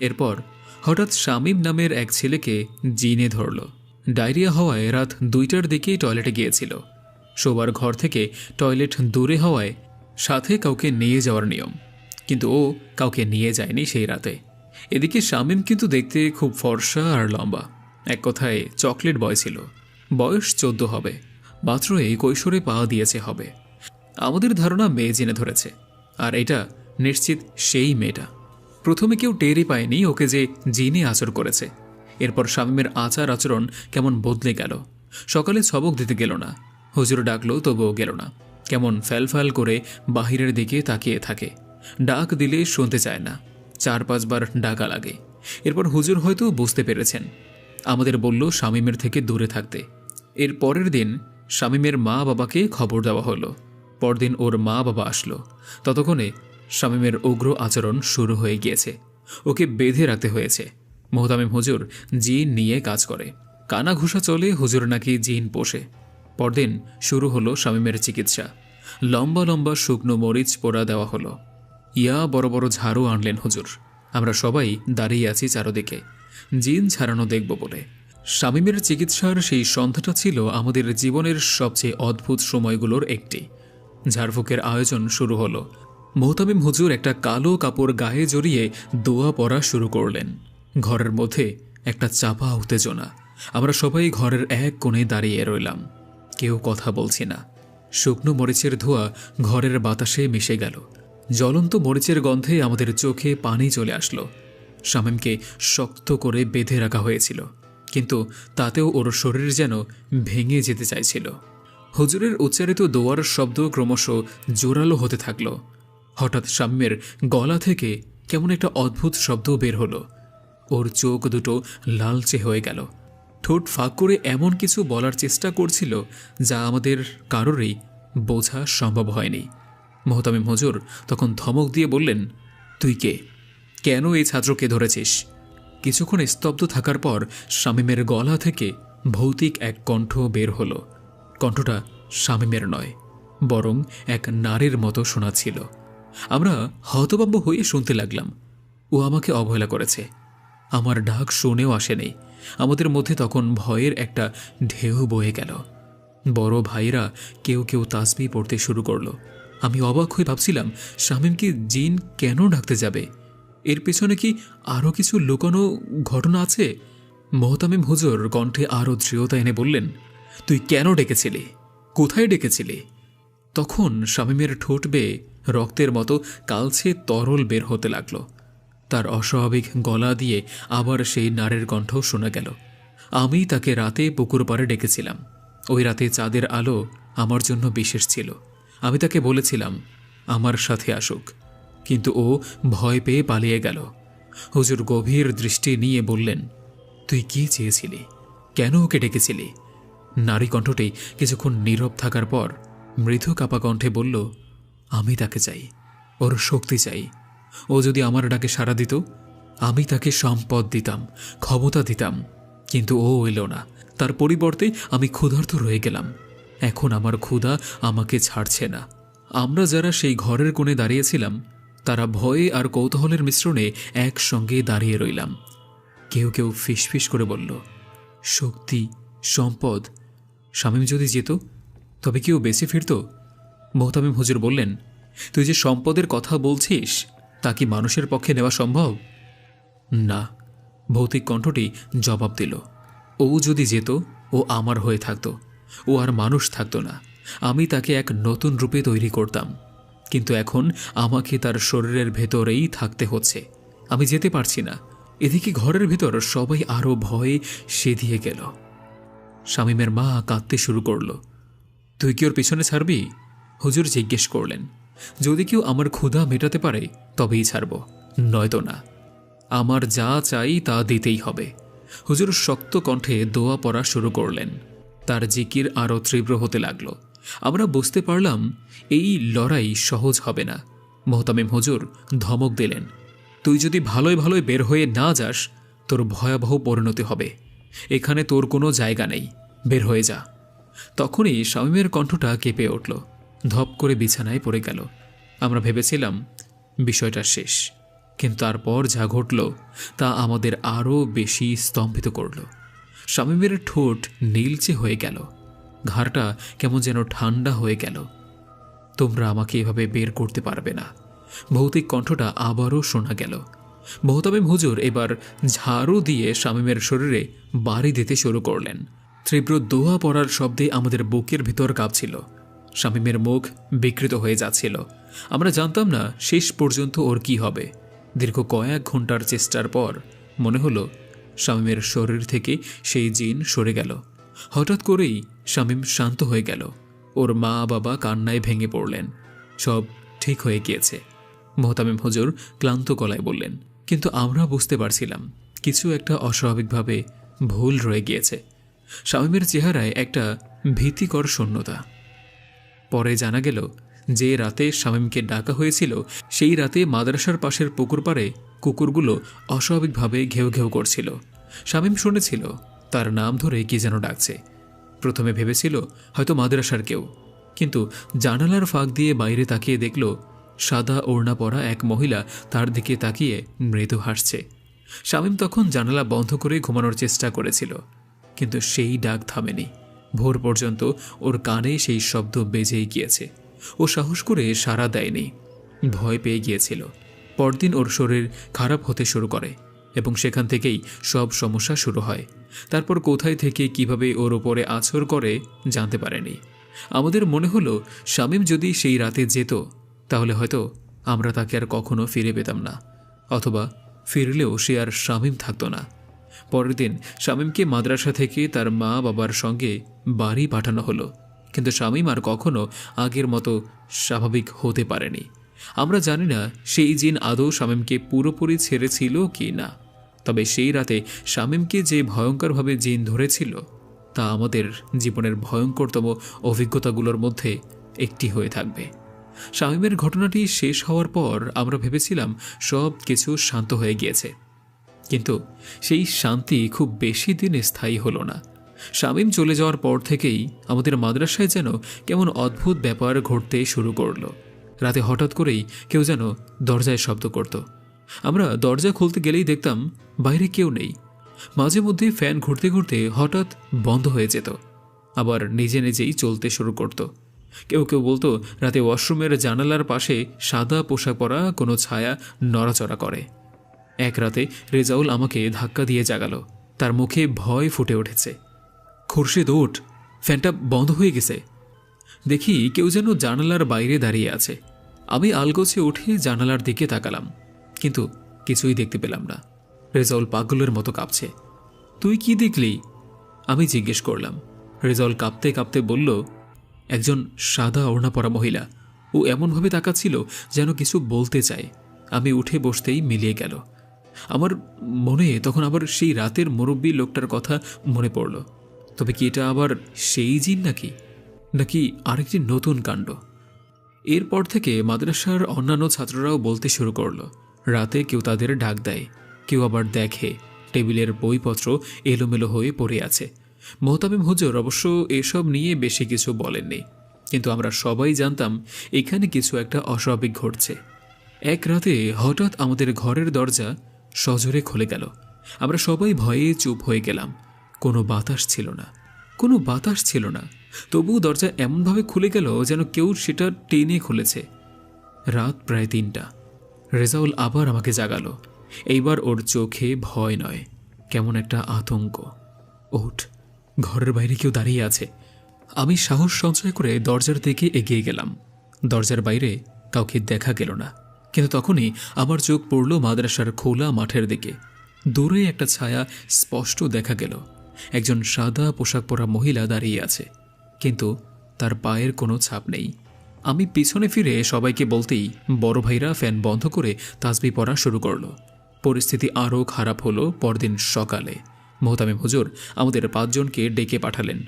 এরপর হঠাৎ শামীম নামের এক ছেলেকে জিনে ধরল। ডায়রিয়া হওয়ায় রাত 2টার দিকেই টয়লেটে গিয়েছিল। শোবার ঘর থেকে টয়লেট দূরে হওয়ায় সাথে কাউকে নিয়ে যাওয়ার নিয়ম, কিন্তু ও কাউকে নিয়ে যায়নি সেই রাতে। এদিকে শামীম কিন্তু দেখতে খুব ফর্সা আর লম্বা, এক কথায় চকলেট বয় ছিল। বয়স 14 হবে, মাত্র এই কৈশোরে পা দিয়েছে হবে। আমাদের ধারণা মেয়ে জেনে ধরেছে, আর এটা নিশ্চিত সেই মেয়েটা। প্রথমে কেউ টেরই পায়নি ওকে যে জিনে আচর করেছে। এরপর শামীমের আচার আচরণ কেমন বদলে গেল। সকালে সবক দিতে গেল না, হুজুর ডাকলো তবুও গেল না। কেমন ফ্যালফ্যাল করে বাহিরের দিকে তাকিয়ে থাকে। ডাক দিলে শুনতে চায় না, 4-5 বার ডাকা লাগে। এরপর হুজুর হয়তো বুঝতে পেরেছেন, আমাদের বলল শামীমের থেকে দূরে থাকতে। এর পরের দিন শামীমের মা বাবাকে খবর দেওয়া হলো। পরদিন ওর মা বাবা আসলো। ততক্ষণে শামীমের উগ্র আচরণ শুরু হয়ে গিয়েছে। ওকে বেঁধে রাখতে হয়েছে। মোহতামিম হুজুর জিন নিয়ে কাজ করে। কানা ঘুষা চলে হুজুর নাকি জিন পোষে। পরদিন শুরু হলো শামীমের চিকিৎসা। লম্বা লম্বা শুকনো মরিচ পোড়া দেওয়া হলো। বড় বড় ঝাড়ু আনলেন হুজুর। আমরা সবাই দাঁড়িয়ে আছি চারদিকে, জিন ছাড়ানো দেখব বলে। শামীমের চিকিৎসার সেই সন্ধ্যাটা ছিল আমাদের জীবনের সবচেয়ে অদ্ভুত সময়গুলোর একটি। ঝাড়ফুঁকের আয়োজন শুরু হলো। মোহতামিম হুজুর একটা কালো কাপড় গায়ে জড়িয়ে দোয়া পড়া শুরু করলেন। ঘরের মধ্যে একটা চাপা উত্তেজনা। আমরা সবাই ঘরের এক কোণে দাঁড়িয়ে রইলাম, কেউ কথা বলছি না। শুকনো মরিচের ধোঁয়া ঘরের বাতাসে মিশে গেল। জ্বলন্ত মরিচের গন্ধে আমাদের চোখে পানি চলে আসলো। শামীমকে শক্ত করে বেঁধে রাখা হয়েছিল, কিন্তু তাতেও ওর শরীর যেন ভেঙে যেতে চাইছিল। হুজুরের উচ্চারিত দোয়ার শব্দ ক্রমশ জোরালো হতে থাকল। হঠাৎ শামীমের গলা থেকে কেমন একটা অদ্ভুত শব্দ বের হলো। ওর চোখ দুটো লালচে হয়ে গেল। ঠোঁট ফাঁক করে এমন কিছু বলার চেষ্টা করছিল যা আমাদের কারোরই বোঝা সম্ভব হয়নি। মোহতামিম হুজুর তখন ধমক দিয়ে বললেন, তুই কে? কেন এই ছাত্রকে ধরেছিস? কিছুক্ষণ স্তব্ধ থাকার পর শামীমের গলা থেকে ভৌতিক এক কণ্ঠ বের হলো। কণ্ঠটা শামীমের নয়, বরং এক নারীর মতো শোনাচ্ছিল। আমরা হতভম্ব হয়ে শুনতে লাগলাম। ও আমাকে অবহেলা করেছে, আমার ডাক শুনেও আসেনি। আমাদের মধ্যে তখন ভয়ের একটা ঢেউ বয়ে গেল। বড় ভাইরা কেউ কেউ তাসবিহ পড়তে শুরু করলো। আমি অবাক হয়ে ভাবছিলাম, শামীমকে জিন কেন ডাকতে যাবে? এর পেছনে কি আরও কিছু লুকানো ঘটনা আছে? মোহতামিম হুজুর কণ্ঠে আরও দৃঢ়তা এনে বললেন, তুই কেন ডেকেছিলি? কোথায় ডেকেছিলি? তখন শামীমের ঠোঁট বেয়ে রক্তের মতো কালছে তরল বের হতে লাগল। তার অস্বাভাবিক গলা দিয়ে আবার সেই নারের কণ্ঠ শোনা গেল। আমি তাকে রাতে পুকুর পাড়ে ডেকেছিলাম। ওই রাতে চাঁদের আলো আমার জন্য বিশেষ ছিল। আমি তাকে বলেছিলাম আমার সাথে আসুক, কিন্তু ও ভয় পেয়ে পালিয়ে গেল। হুজুর গভীর দৃষ্টি নিয়ে বললেন, তুই কি চেয়েছিলি? কেন ওকে ডেকেছিলি? নারী কণ্ঠটি কিছুক্ষণ নীরব থাকার পর মৃদু কাপা কণ্ঠে বলল, আমি তাকে চাই, ওর শক্তি চাই। ও যদি আমার ডাকে সাড়া দিত, আমি তাকে সম্পদ দিতাম, ক্ষমতা দিতাম, কিন্তু ও এলো না। তার পরিবর্তে আমি ক্ষুধার্ত রয়ে গেলাম। এখন আমার ক্ষুধা আমাকে ছাড়ছে না। আমরা যারা সেই ঘরের কোণে দাঁড়িয়েছিলাম তারা ভয়ে আর কৌতূহলের মিশ্রণে একসঙ্গে দাঁড়িয়ে রইলাম। কেউ কেউ ফিসফিস করে বলল, শক্তি, সম্পদ। শামীম যদি যেত তবে কেউ বেঁচে ফিরত? মোহতামিম হুজুর বললেন, তুই যে সম্পদের কথা বলছিস তা কি মানুষের পক্ষে নেওয়া সম্ভব? না, ভৌতিক কণ্ঠটি জবাব দিল। ও যদি যেত ও আমার হয়ে থাকত, ও আর মানুষ থাকত না। আমি তাকে এক নতুন রূপে তৈরি করতাম, কিন্তু এখন আমাকে তার শরীরের ভেতরেই থাকতে হচ্ছে। আমি যেতে পারছি না। এদিকে ঘরের ভেতর সবাই আরও ভয়ে সেধিয়ে গেল। শামীমের মা কাঁদতে শুরু করল। তুই কি ওর পিছনে ছাড়বি? হুজুর জিজ্ঞেস করলেন। যদি কেউ আমার ক্ষুধা মেটাতে পারে তবেই ছাড়ব, নয়তো না। আমার যা চাই তা দিতেই হবে। হুজুর শক্ত কণ্ঠে দোয়া পড়া শুরু করলেন। তার জিকির আরও তীব্র হতে লাগল। আমরা বুঝতে পারলাম এই লড়াই সহজ হবে না। মোহতামিম হুজুর ধমক দিলেন, তুই যদি ভালোই ভালোই বের হয়ে না যাস তোর ভয়াবহ পরিণতি হবে। এখানে তোর কোনো জায়গা নেই, বের হয়ে যা। তখনই শামীমের কণ্ঠটা কেঁপে উঠল, ধপ করে বিছানায় পড়ে গেল। আমরা ভেবেছিলাম বিষয়টা শেষ, কিন্তু তারপর যা ঘটল তা আমাদের আরও বেশি স্তম্ভিত করল। শামীমের ঠোঁট নীলচে হয়ে গেল, ঘাড়টা কেমন যেন ঠান্ডা হয়ে গেল। তোমরা আমাকে এভাবে বের করতে পারবে না। ভৌতিক কণ্ঠটা আবারও শোনা গেল। মোহতামিম হুজুর এবার ঝাড়ু দিয়ে শামীমের শরীরে বাড়ি দিতে শুরু করলেন। তীব্র দোয়া পড়ার শব্দে আমাদের বুকের ভিতর কাঁপছিল। শামীমের মুখ বিকৃত হয়ে যাচ্ছিল। আমরা জানতাম না শেষ পর্যন্ত ওর কি হবে। দীর্ঘ কয়েক ঘন্টার চেষ্টার পর মনে হলো শামীমের শরীর থেকে সেই জিন সরে গেল। হঠাৎ করেই শামীম শান্ত হয়ে গেল। ওর মা বাবা কান্নায় ভেঙে পড়লেন। সব ঠিক হয়ে গিয়েছে, মোহতামিম হুজুর ক্লান্ত গলায় বললেন। কিন্তু আমরা বুঝতে পারছিলাম কিছু একটা অস্বাভাবিকভাবে ভুল রয়ে গিয়েছে। শামীমের চেহারায় একটা ভীতিকর শূন্যতা। পরে জানা গেল যে রাতে শামীমকে ডাকা হয়েছিল সেই রাতে মাদ্রাসার পাশের পুকুর পাড়ে কুকুরগুলো অস্বাভাবিকভাবে ঘেউ ঘেউ করছিল। শামীম শুনেছিল তার নাম ধরে কি যেন ডাকছে। প্রথমে ভেবেছিল হয়তো মাদ্রাসার কেউ, কিন্তু জানালার ফাঁক দিয়ে বাইরে তাকিয়ে দেখল সাদা ওড়না পরা এক মহিলা তার দিকে তাকিয়ে মৃদু হাসছে। শামীম তখন জানালা বন্ধ করে ঘুমানোর চেষ্টা করেছিল, কিন্তু সেই ডাক থামেনি। ভোর পর্যন্ত ওর কানে সেই শব্দ বেজেই গিয়েছে। ও সাহস করে সাড়া দেয়নি, ভয় পেয়ে গিয়েছিল। পরদিন ওর শরীর খারাপ হতে শুরু করে এবং সেখান থেকেই সব সমস্যা শুরু হয়। তারপর কোথায় থেকে কিভাবে ওর ওপরে আছর করে জানতে পারেনি। আমাদের মনে হলো শামীম যদি সেই রাতে যেত তাহলে হয়তো আমরা তাকে আর কখনো ফিরে পেতাম না, অথবা ফিরলেও সে আর শামীম থাকতো না। পরের দিন শামীমকে মাদ্রাসা থেকে তার মা বাবার সঙ্গে বাড়ি পাঠানো হলো, কিন্তু শামীম আর কখনো আগের মতো স্বাভাবিক হতে পারেনি। আমরা জানি না সেই জিন আদৌ শামীমকে পুরোপুরি ছেড়েছিল কি না, তবে সেই রাতে শামীমকে যে ভয়ঙ্করভাবে জিন ধরেছিল তা আমাদের জীবনের ভয়ঙ্করতম অভিজ্ঞতাগুলোর মধ্যে একটি হয়ে থাকবে। শামীমের ঘটনাটি শেষ হওয়ার পর আমরা ভেবেছিলাম সব কিছু শান্ত হয়ে গিয়েছে, কিন্তু সেই শান্তি খুব বেশি দিন স্থায়ী হলো না। শামীম চলে যাওয়ার পর থেকেই আমাদের মাদ্রাসায় যেন কেমন অদ্ভুত ব্যাপার ঘটতে শুরু করলো। রাতে হঠাৎ করেই কেউ যেন দরজায় শব্দ করত। আমরা দরজা খুলতে গেলেই দেখতাম বাইরে কেউ নেই। মাঝে মধ্যে ফ্যান ঘুরতে ঘুরতে হঠাৎ বন্ধ হয়ে যেত, আবার নিজে নিজেই চলতে শুরু করত। কেউ কেউ বলতো রাতে ওয়াশরুমের জানালার পাশে সাদা পোশাক পরা কোনো ছায়া নড়াচড়া করে। এক রাতে রেজাউল আমাকে ধাক্কা দিয়ে জাগালো। তার মুখে ভয় ফুটে উঠেছে। খুরশিদ ওঠ, ফ্যানটা বন্ধ হয়ে গেছে। দেখি কেউ যেন জানালার বাইরে দাঁড়িয়ে আছে। আমি আলগোছে উঠে জানালার দিকে তাকালাম, কিন্তু কিছুই দেখতে পেলাম না। রেজাউল পাগলের মতো কাঁপছে। তুই কি দেখলি? আমি জিজ্ঞেস করলাম। রেজাউল কাঁপতে কাঁপতে বলল, একজন সাদা ওড়না পরা মহিলা। ও এমনভাবে তাকাচ্ছিল যেন কিছু বলতে চায়। আমি উঠে বসতেই মিলিয়ে গেল। আমার মনে তখন আবার সেই রাতের মুরব্বী লোকটার কথা মনে পড়ল। তবে কি এটা আবার সেই জিন নাকি আরেকটি নতুন কাণ্ড? এরপর থেকে মাদ্রাসার অন্যান্য ছাত্ররাও বলতে শুরু করলো রাতে কেউ তাদের ডাক দেয়। কেউ আবার দেখে টেবিলের বইপত্র এলোমেলো হয়ে পড়ে আছে। মোহতামিম হুজুর অবশ্য এসব নিয়ে বেশি কিছু বলেননি, কিন্তু আমরা সবাই জানতাম এখানে কিছু একটা অস্বাভাবিক ঘটছে। এক রাতে হঠাৎ আমাদের ঘরের দরজা সজোরে খুলে গেল। আমরা সবাই ভয়ে চুপ হয়ে গেলাম। কোনো বাতাস ছিল না, তবুও দরজা এমনভাবে খুলে গেল যেন কেউ সেটা টেনে খুলেছে। রাত প্রায় ৩টা। রেজাউল আবার আমাকে জাগালো। এইবার ওর চোখে ভয় নয়, কেমন একটা আতঙ্ক। ওঠ, ঘরের বাইরে কেউ দাঁড়িয়ে আছে। আমি সাহস সঞ্চয় করে দরজার দিকে এগিয়ে গেলাম। দরজার বাইরে কাউকে দেখা গেল না, কিন্তু তখনই আমার চোখ পড়ল মাদ্রাসার খোলা মাঠের দিকে। দূরে একটা ছায়া স্পষ্ট দেখা গেল। একজন সাদা পোশাক পরা মহিলা দাঁড়িয়ে আছে, কিন্তু তার পায়ের কোনো ছাপ নেই। আমি পিছনে ফিরে সবাইকে বলতেই বড় ভাইরা ফ্যান বন্ধ করে তাসবিহ পড়া শুরু করলো। পরিস্থিতি আরও খারাপ হলো পরদিন সকালে। মোহতামিম হুজুর আমাদের 5 জনকে ডেকে পাঠালেন।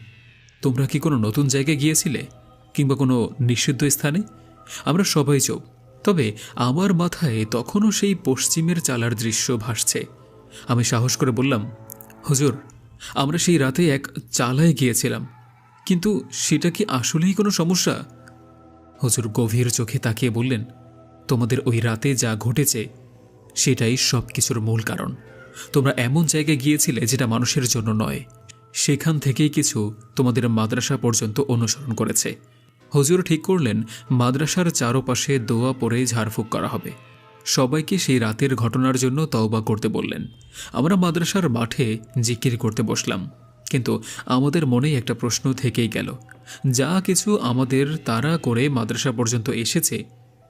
তোমরা কি কোনো নতুন জায়গায় গিয়েছিলে, কিংবা কোনো নিষিদ্ধ স্থানে? আমরা সবাই চুপ, তবে আমার মাথায় তখনও সেই পশ্চিমের চালার দৃশ্য ভাসছে। আমি সাহস করে বললাম, হুজুর, আমরা সেই রাতে এক চালায় গিয়েছিলাম, কিন্তু সেটা কি আসলেই কোনো সমস্যা? হুজুর গভীর চোখে তাকিয়ে বললেন, তোমাদের ওই রাতে যা ঘটেছে সেটাই সব কিছুর মূল কারণ। তোমরা এমন জায়গায় গিয়েছিলে যেটা মানুষের জন্য নয়। সেখান থেকেই কিছু তোমাদের মাদ্রাসা পর্যন্ত অনুসরণ করেছে। হুজুর ঠিক করলেন মাদ্রাসার চারপাশে দোয়া পড়ে ঝাড়ফুঁক করা হবে। সবাইকে সেই রাতের ঘটনার জন্য তওবা করতে বললেন। আমরা মাদ্রাসার মাঠে জিকির করতে বসলাম, কিন্তু আমাদের মনেই একটা প্রশ্ন থেকেই গেল। যা কিছু আমাদের তাড়া করে মাদ্রাসা পর্যন্ত এসেছে,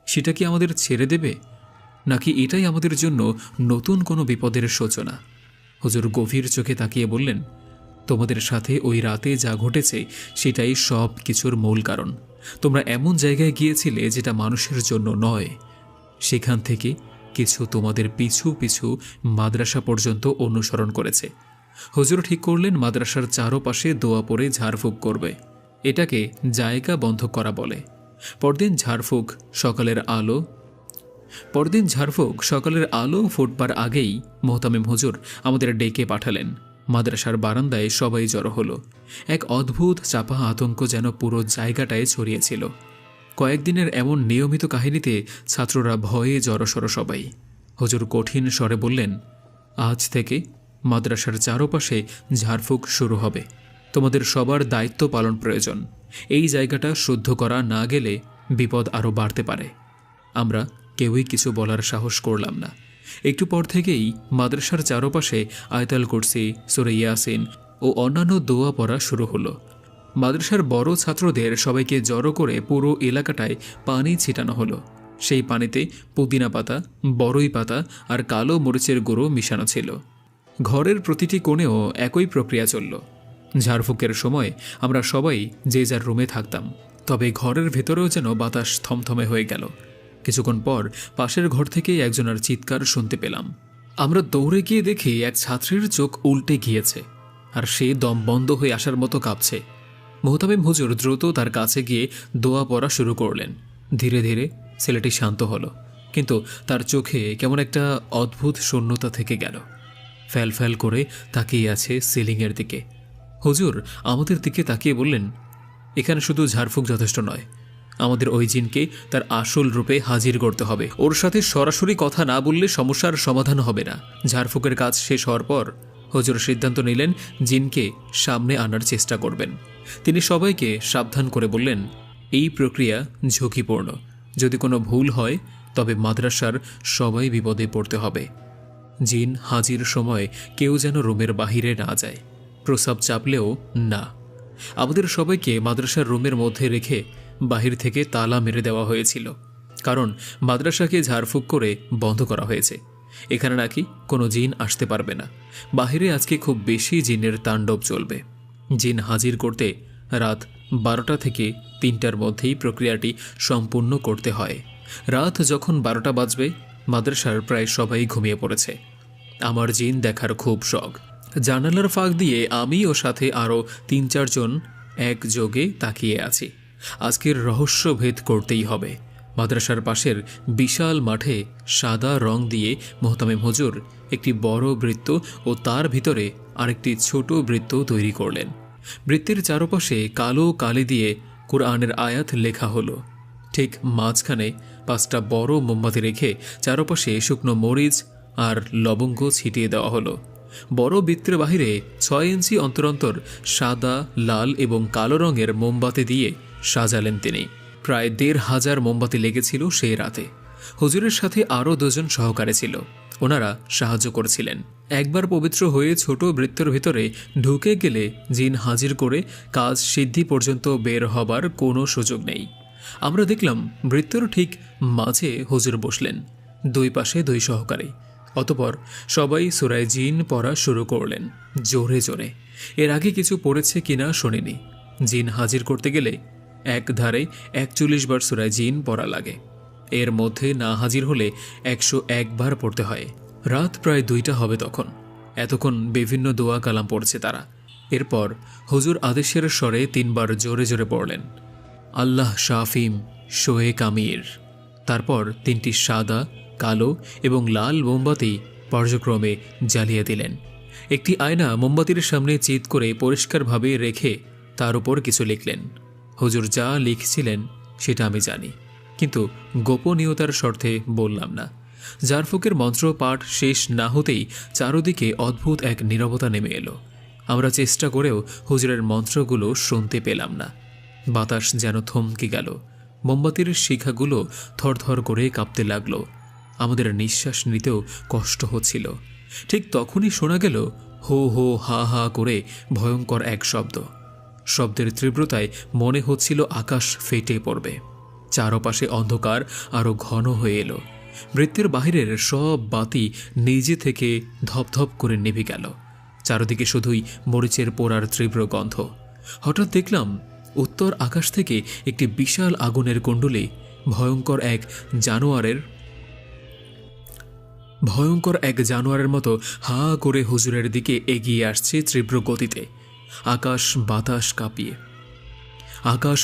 সেটা কি আমাদের ছেড়ে দেবে, নাকি এটাই আমাদের জন্য নতুন কোনো বিপদের সূচনা? হুজুর গভীর চোখে তাকিয়ে বললেন, তোমাদের সাথে ওই রাতে যা ঘটেছে সেটাই সব কিছুর মূল কারণ। তোমরা এমন জায়গায় গিয়েছিলে যেটা মানুষের জন্য নয়। সেখান থেকে কিছু তোমাদের পিছু পিছু মাদ্রাসা পর্যন্ত অনুসরণ করেছে। হুজুর ঠিক করলেন মাদ্রাসার চারপাশে দোয়া পড়ে ঝাড়ফুঁক করবে। এটাকে জায়গা বন্ধ করা বলে। পরদিন ঝাড়ফুঁক সকালের আলো ফুটবার আগেই মোহতামিম হুজুর আমাদের ডেকে পাঠালেন। মাদ্রাসার বারান্দায় সবাই জড়ো হলো। এক অদ্ভুত চাপা আতঙ্ক যেন পুরো জায়গাটায় ছড়িয়েছিল। কয়েকদিনের এমন নিয়মিত কাহিনীতে ছাত্ররা ভয়ে জড়সড় সবাই। হুজুর কঠিন স্বরে বললেন, আজ থেকে মাদ্রাসার চারপাশে ঝাড়ফুঁক শুরু হবে। তোমাদের সবার দায়িত্ব পালন প্রয়োজন। এই জায়গাটা শুদ্ধ করা না গেলে বিপদ আরও বাড়তে পারে। আমরা কেউই কিছু বলার সাহস করলাম না। একটু পর থেকেই মাদ্রাসার চারপাশে আয়াতুল কুরসি, সূরা ইয়াসিন ও অন্যান্য দোয়া পড়া শুরু হলো। মাদ্রাসার বড় ছাত্রদের সবাইকে জড়ো করে পুরো এলাকাটায় পানি ছিটানো হলো। সেই পানিতে পুদিনা পাতা, বড়ই পাতা আর কালো মরিচের গুঁড়ো মিশানো ছিল। ঘরের প্রতিটি কোণেও একই প্রক্রিয়া চলল। ঝাড়ফুঁকের সময় আমরা সবাই যে যার রুমে থাকতাম, তবে ঘরের ভেতরেও যেন বাতাস থমথমে হয়ে গেল। কিছুক্ষণ পর পাশের ঘর থেকে একজনের চিৎকার শুনতে পেলাম। আমরা দৌড়ে গিয়ে দেখি এক ছাত্রীর চোখ উল্টে গিয়েছে, আর সে দম বন্ধ হয়ে আসার মতো কাঁপছে। মোহতামিম হুজুর দ্রুত তার কাছে গিয়ে দোয়া পড়া শুরু করলেন। ধীরে ধীরে ছেলেটি শান্ত হলো, কিন্তু তার চোখে কেমন একটা অদ্ভুত শূন্যতা থেকে গেল। ফ্যাল ফ্যাল করে তাকিয়ে আছে সিলিংয়ের দিকে। হুজুর আমাদের দিকে তাকিয়ে বললেন, এখানে শুধু ঝাড়ফুঁক যথেষ্ট নয়, আমাদের ওই জিনকে তার আসল রূপে হাজির করতে হবে। ওর সাথে সরাসরি কথা না বললে সমস্যার সমাধান হবে না। ঝাড়ফুঁকের কাজ শেষ হওয়ার পর হুজুর সিদ্ধান্ত নিলেন জিনকে সামনে আনার চেষ্টা করবেন। তিনি সবাইকে সাবধান করে বললেন, এই প্রক্রিয়া ঝুঁকিপূর্ণ। যদি কোনো ভুল হয় তবে মাদ্রাসার সবাই বিপদে পড়তে হবে। জিন হাজির সময় কেউ যেন রুমের বাহিরে না যায়, প্রস্রাব চাপলেও না। আমাদের সবাইকে মাদ্রাসার রুমের মধ্যে রেখে বাহির থেকে তালা মেরে দেওয়া হয়েছিল, কারণ মাদ্রাসাকে ঝাড়ফুঁক করে বন্ধ করা হয়েছে। এখানে নাকি কোনো জিন আসতে পারবে না। বাহিরে আজকে খুব বেশি জিনের তাণ্ডব চলবে। জিন হাজির করতে রাত 12টা থেকে 3টার মধ্যেই প্রক্রিয়াটি সম্পূর্ণ করতে হয়। রাত যখন 12টা বাজবে মাদ্রাসার প্রায় সবাই ঘুমিয়ে পড়েছে। আমার জিন দেখার খুব শখ। জানালার ফাঁক দিয়ে আমি ও সাথে আরও 3-4 জন একযোগে তাকিয়ে আছি। আজকের রহস্য ভেদ করতেই হবে। মাদ্রাসার পাশের বিশাল মাঠে সাদা রং দিয়ে মোহতামিম হুজুর একটি বড় বৃত্ত ও তার ভিতরে আরেকটি ছোট বৃত্ত তৈরি করলেন। বৃত্তের চারপাশে কালো কালি দিয়ে কুরআনের আয়াত লেখা হলো। ঠিক মাঝখানে 5টা বড় মোমবাতি রেখে চারপাশে শুকনো মরিচ আর লবঙ্গ ছিটিয়ে দেওয়া হলো। বড় বৃত্তের বাহিরে 6 ইঞ্চি অন্তর অন্তর সাদা, লাল এবং কালো রঙের মোমবাতি দিয়ে সাজালেন তিনি। প্রায় 1,500 মোমবাতি লেগেছিল সেই রাতে। হুজুরের সাথে আরও 2 জন সহকারী ছিল, ওনারা সাহায্য করেছিলেন। একবার পবিত্র হয়ে ছোট বৃত্তের ভিতরে ঢুকে গেলে জিন হাজির করে কাজ সিদ্ধি পর্যন্ত বের হবার কোনো সুযোগ নেই। আমরা দেখলাম বৃত্তের ঠিক মাঝে হুজুর বসলেন, 2 পাশে 2 সহকারী। অতপর সবাই সূরা জিন পড়া শুরু করলেন জোরে জোরে। এর আগে কিছু পড়েছে কিনা শুনিনি। জিন হাজির করতে গেলে এক ধারে 41 বার সূরা জিন পড়া লাগে। এর মধ্যে না হাজির হলে 101 বার পড়তে হয়। রাত প্রায় 2টা হবে তখন। এতক্ষণ বিভিন্ন দোয়া কালাম পড়ছে তারা। এরপর হুজুর আদেশের স্বরে 3 বার জোরে জোরে পড়লেন, আল্লাহ শাফিম শোয়ে কামির। তারপর 3টি সাদা, কালো এবং লাল মোমবাতি পর্যায়ক্রমে জ্বালিয়ে দিলেন। একটি আয়না মোমবাতির সামনে চিৎ করে পরিষ্কারভাবে রেখে তার উপর কিছু লিখলেন। হুজুর যা লিখছিলেন সেটা আমি জানি, কিন্তু গোপনীয়তার স্বার্থে বললাম না। জারফুকের মন্ত্র পাঠ শেষ না হতেই চারদিকে অদ্ভুত এক নীরবতা নেমে এলো। আমরা চেষ্টা করেও হুজুরের মন্ত্রগুলো শুনতে পেলাম না। বাতাস যেন থমকে গেল। মোমবাতির শিখাগুলো থরথর করে কাঁপতে লাগলো। আমাদের নিঃশ্বাস নিতেও কষ্ট হচ্ছিল। ঠিক তখনই শোনা গেল হো হো হা হা করে ভয়ঙ্কর এক শব্দ। শব্দের তীব্রতায় মনে হচ্ছিল আকাশ ফেটে পড়বে। চারপাশে অন্ধকার আরো ঘন হয়ে এলো। বৃত্তের বাহিরের সব বাতি নিজে থেকে ধপধপ করে নিভে গেল। চারদিকে শুধুই মরিচের পোড়ার তীব্র গন্ধ। হঠাৎ দেখলাম উত্তর আকাশ থেকে একটি বিশাল আগুনের কুণ্ডলী ভয়ঙ্কর এক জানোয়ারের মতো হা করে হুজুরের দিকে এগিয়ে আসছে তীব্র গতিতে। আকাশ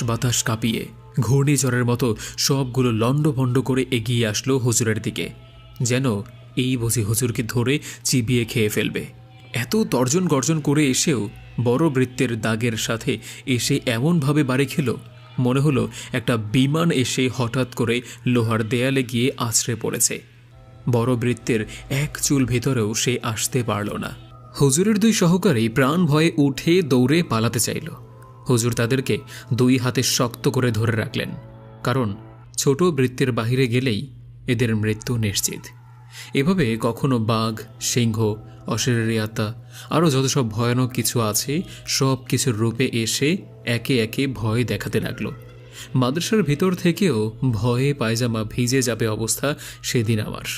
বাতাস কাঁপিয়ে ঘূর্ণিঝড়ের মতো সবগুলো লণ্ডভণ্ড করে এগিয়ে আসলো হুজুরের দিকে, যেন এই বুঝি হুজুরকে ধরে চিবিয়ে খেয়ে ফেলবে। এত তর্জন গর্জন করে এসেও বড় বৃত্তের দাগের সাথে এসে এমনভাবে বাড়ি খেল, মনে হলো একটা বিমান এসে হঠাৎ করে লোহার দেয়ালে গিয়ে আছড়ে পড়েছে। বড় বৃত্তের এক চুল ভেতরেও সে আসতে পারল না। হুজুরের 2 সহকারী প্রাণ ভয়ে উঠে দৌড়ে পালাতে চাইল। হুজুর তাদেরকে 2 হাতে শক্ত করে ধরে রাখলেন, কারণ ছোট বৃত্তের বাহিরে গেলেই এদের মৃত্যু নিশ্চিত। এভাবে কখনো বাঘ, সিংহ, অশরীরী আত্মা, আরও যত সব ভয়ানক কিছু আছে সব কিছুর রূপে এসে একে একে ভয় দেখাতে লাগলো। মাদ্রাসার ভিতর থেকেও ভয়ে পায়জামা ভিজে যাবে অবস্থা সেদিন আমার।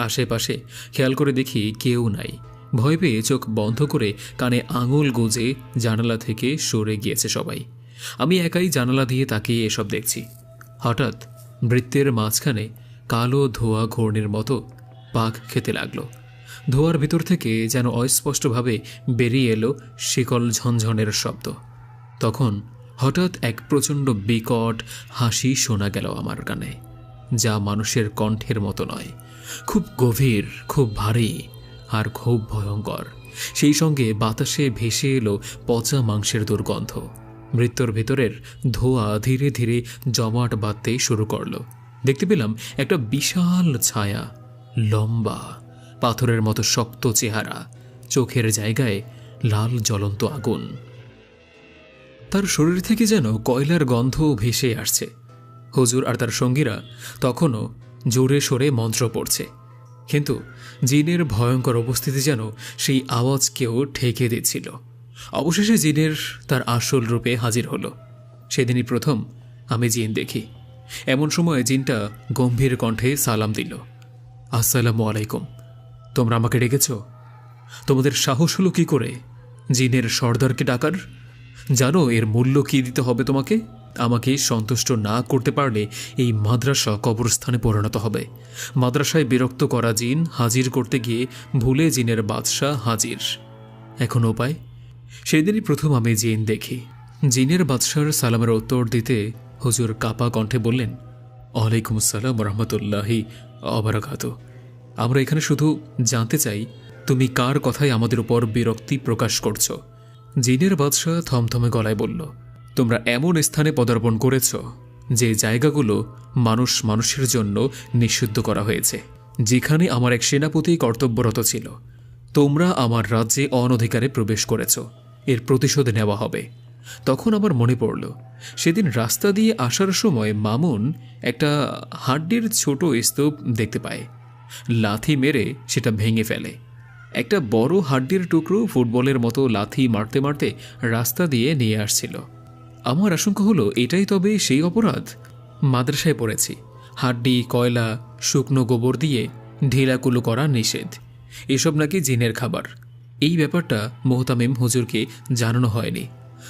আশেপাশে খেয়াল করে দেখি কেউ নাই। ভয় পেয়ে চোখ বন্ধ করে কানে আঙুল গুজে জানালা থেকে সরে গিয়েছে সবাই। আমি একাই জানালা দিয়ে তাকিয়ে এসব দেখছি। হঠাৎ বৃত্তের মাঝখানে কালো ধোঁয়া ঘূর্ণির মতো পাক খেতে লাগলো। ধোঁয়ার ভিতর থেকে যেন অস্পষ্টভাবে বেরিয়ে এলো শিকল ঝনঝনের শব্দ। তখন হঠাৎ এক প্রচণ্ড বিকট হাসি শোনা গেল আমার কানে, যা মানুষের কণ্ঠের মতো নয়, খুব গভীর, খুব ভারী আর খুব ভয়ঙ্কর। সেই সঙ্গে বাতাসে ভেসে এলো পচা মাংসের দুর্গন্ধ। মৃত্যুর ভেতরের ধোঁয়া ধীরে ধীরে জমাট বাঁধতে শুরু করলো। দেখতে পেলাম একটা বিশাল ছায়া, লম্বা, পাথরের মতো শক্ত চেহারা, চোখের জায়গায় লাল জ্বলন্ত আগুন। তার শরীর থেকে যেন কয়লার গন্ধ ভেসে আসছে। হুজুর আর তার সঙ্গীরা তখনও জোরে সোরে মন্ত্র পড়ছে, কিন্তু জিনের ভয়ঙ্কর উপস্থিতি যেন সেই আওয়াজকেও ঠেকে দিচ্ছিল। অবশেষে জিনের তার আসল রূপে হাজির হলো। সেদিনই প্রথম আমি জিন দেখি। এমন সময় জিনটা গম্ভীর কণ্ঠে সালাম দিল, আসসালামু আলাইকুম। তোমরা আমাকে ডেকেছ? তোমাদের সাহস হলো কি করে জিনের সর্দারকে ডাকার? জানো এর মূল্য কি দিতে হবে তোমাকে? আমাকে সন্তুষ্ট না করতে পারলে এই মাদ্রাসা কবরস্থানে পরিণত হবে। মাদ্রাসায় বিরক্ত করা জিন হাজির করতে গিয়ে ভুলে জিনের বাদশাহ হাজির। এখন উপায়? সেদিনই প্রথম আমি জিন দেখি। জিনের বাদশার সালামের উত্তর দিতে হুজুর কাপা কণ্ঠে বললেন, ওয়ালাইকুম আসসালাম রহমতুল্লাহি অবরাকাত। আমরা এখানে শুধু জানতে চাই তুমি কার কথায় আমাদের উপর বিরক্তি প্রকাশ করছো। জিনের বাদশাহ থমথমে গলায় বলল, তোমরা এমন স্থানে পদার্পণ করেছ যে জায়গাগুলো মানুষ মানুষের জন্য নিষিদ্ধ করা হয়েছে, যেখানে আমার এক সেনাপতি কর্তব্যরত ছিল। তোমরা আমার রাজ্যে অনধিকারে প্রবেশ করেছ, এর প্রতিশোধ নেওয়া হবে। তখন আমার মনে পড়ল, সেদিন রাস্তা দিয়ে আসার সময় মামুন একটা হাড্ডির ছোট স্তূপ দেখতে পায়। লাথি মেরে সেটা ভেঙে ফেলে। একটা বড় হাড্ডির টুকরো ফুটবলের মতো লাথি মারতে মারতে রাস্তা দিয়ে নিয়ে আসছিল। আমার আশঙ্কা হলো এটাই তবে সেই অপরাধ। মাদ্রাসায় পড়েছি, হাড্ডি, কয়লা, শুকনো গোবর দিয়ে ঢিলাকুলো করা নিষেধ। এসব নাকি জিনের খাবার। এই ব্যাপারটা মোহতামিম হুজুরকে জানানো হয়নি।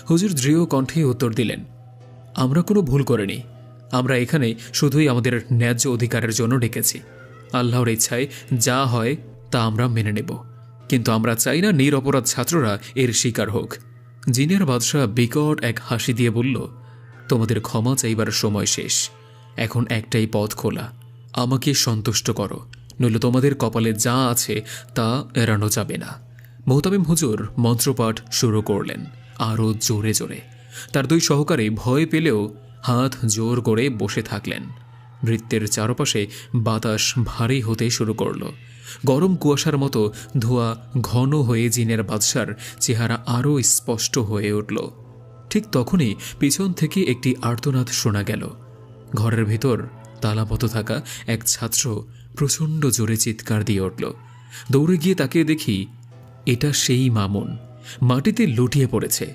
হুজুর দৃঢ় কণ্ঠে উত্তর দিলেন, আমরা কোনো ভুল করিনি। আমরা এখানে শুধুই আমাদের ন্যায্য অধিকারের জন্য ডেকেছি। আল্লাহর ইচ্ছায় যা হয় তা আমরা মেনে নেব, কিন্তু আমরা চাই না নিরপরাধ ছাত্ররা এর শিকার হোক। জিনের বাদশাহ বিকট এক হাসি দিয়ে বলল, তোমাদের ক্ষমা চাইবার সময় শেষ। এখন একটাই পথ খোলা, আমাকে সন্তুষ্ট করো, নইলে তোমাদের কপালে যা আছে তা এড়ানো যাবে না। মোহতামিম হুজুর মন্ত্রপাঠ শুরু করলেন আরও জোরে জোরে। তার দুই সহকারী ভয় পেলেও হাত জোর করে বসে থাকলেন। বৃত্তের চারপাশে বাতাস ভারী হতে শুরু করল। গরম কুয়াশার মতো ধোঁয়া ঘন হয়ে জিনের বাদশার চেহারা আরও স্পষ্ট হয়ে উঠল। ঠিক তখনই পিছন থেকে একটি আর্তনাদ শোনা গেল। ঘরের ভেতর তালাবদ্ধ থাকা এক ছাত্র প্রচণ্ড জোরে চিৎকার দিয়ে উঠল। দৌড়ে গিয়ে তাকিয়ে দেখি এটা সেই মামুন। মাটিতে লুটিয়ে পড়েছে,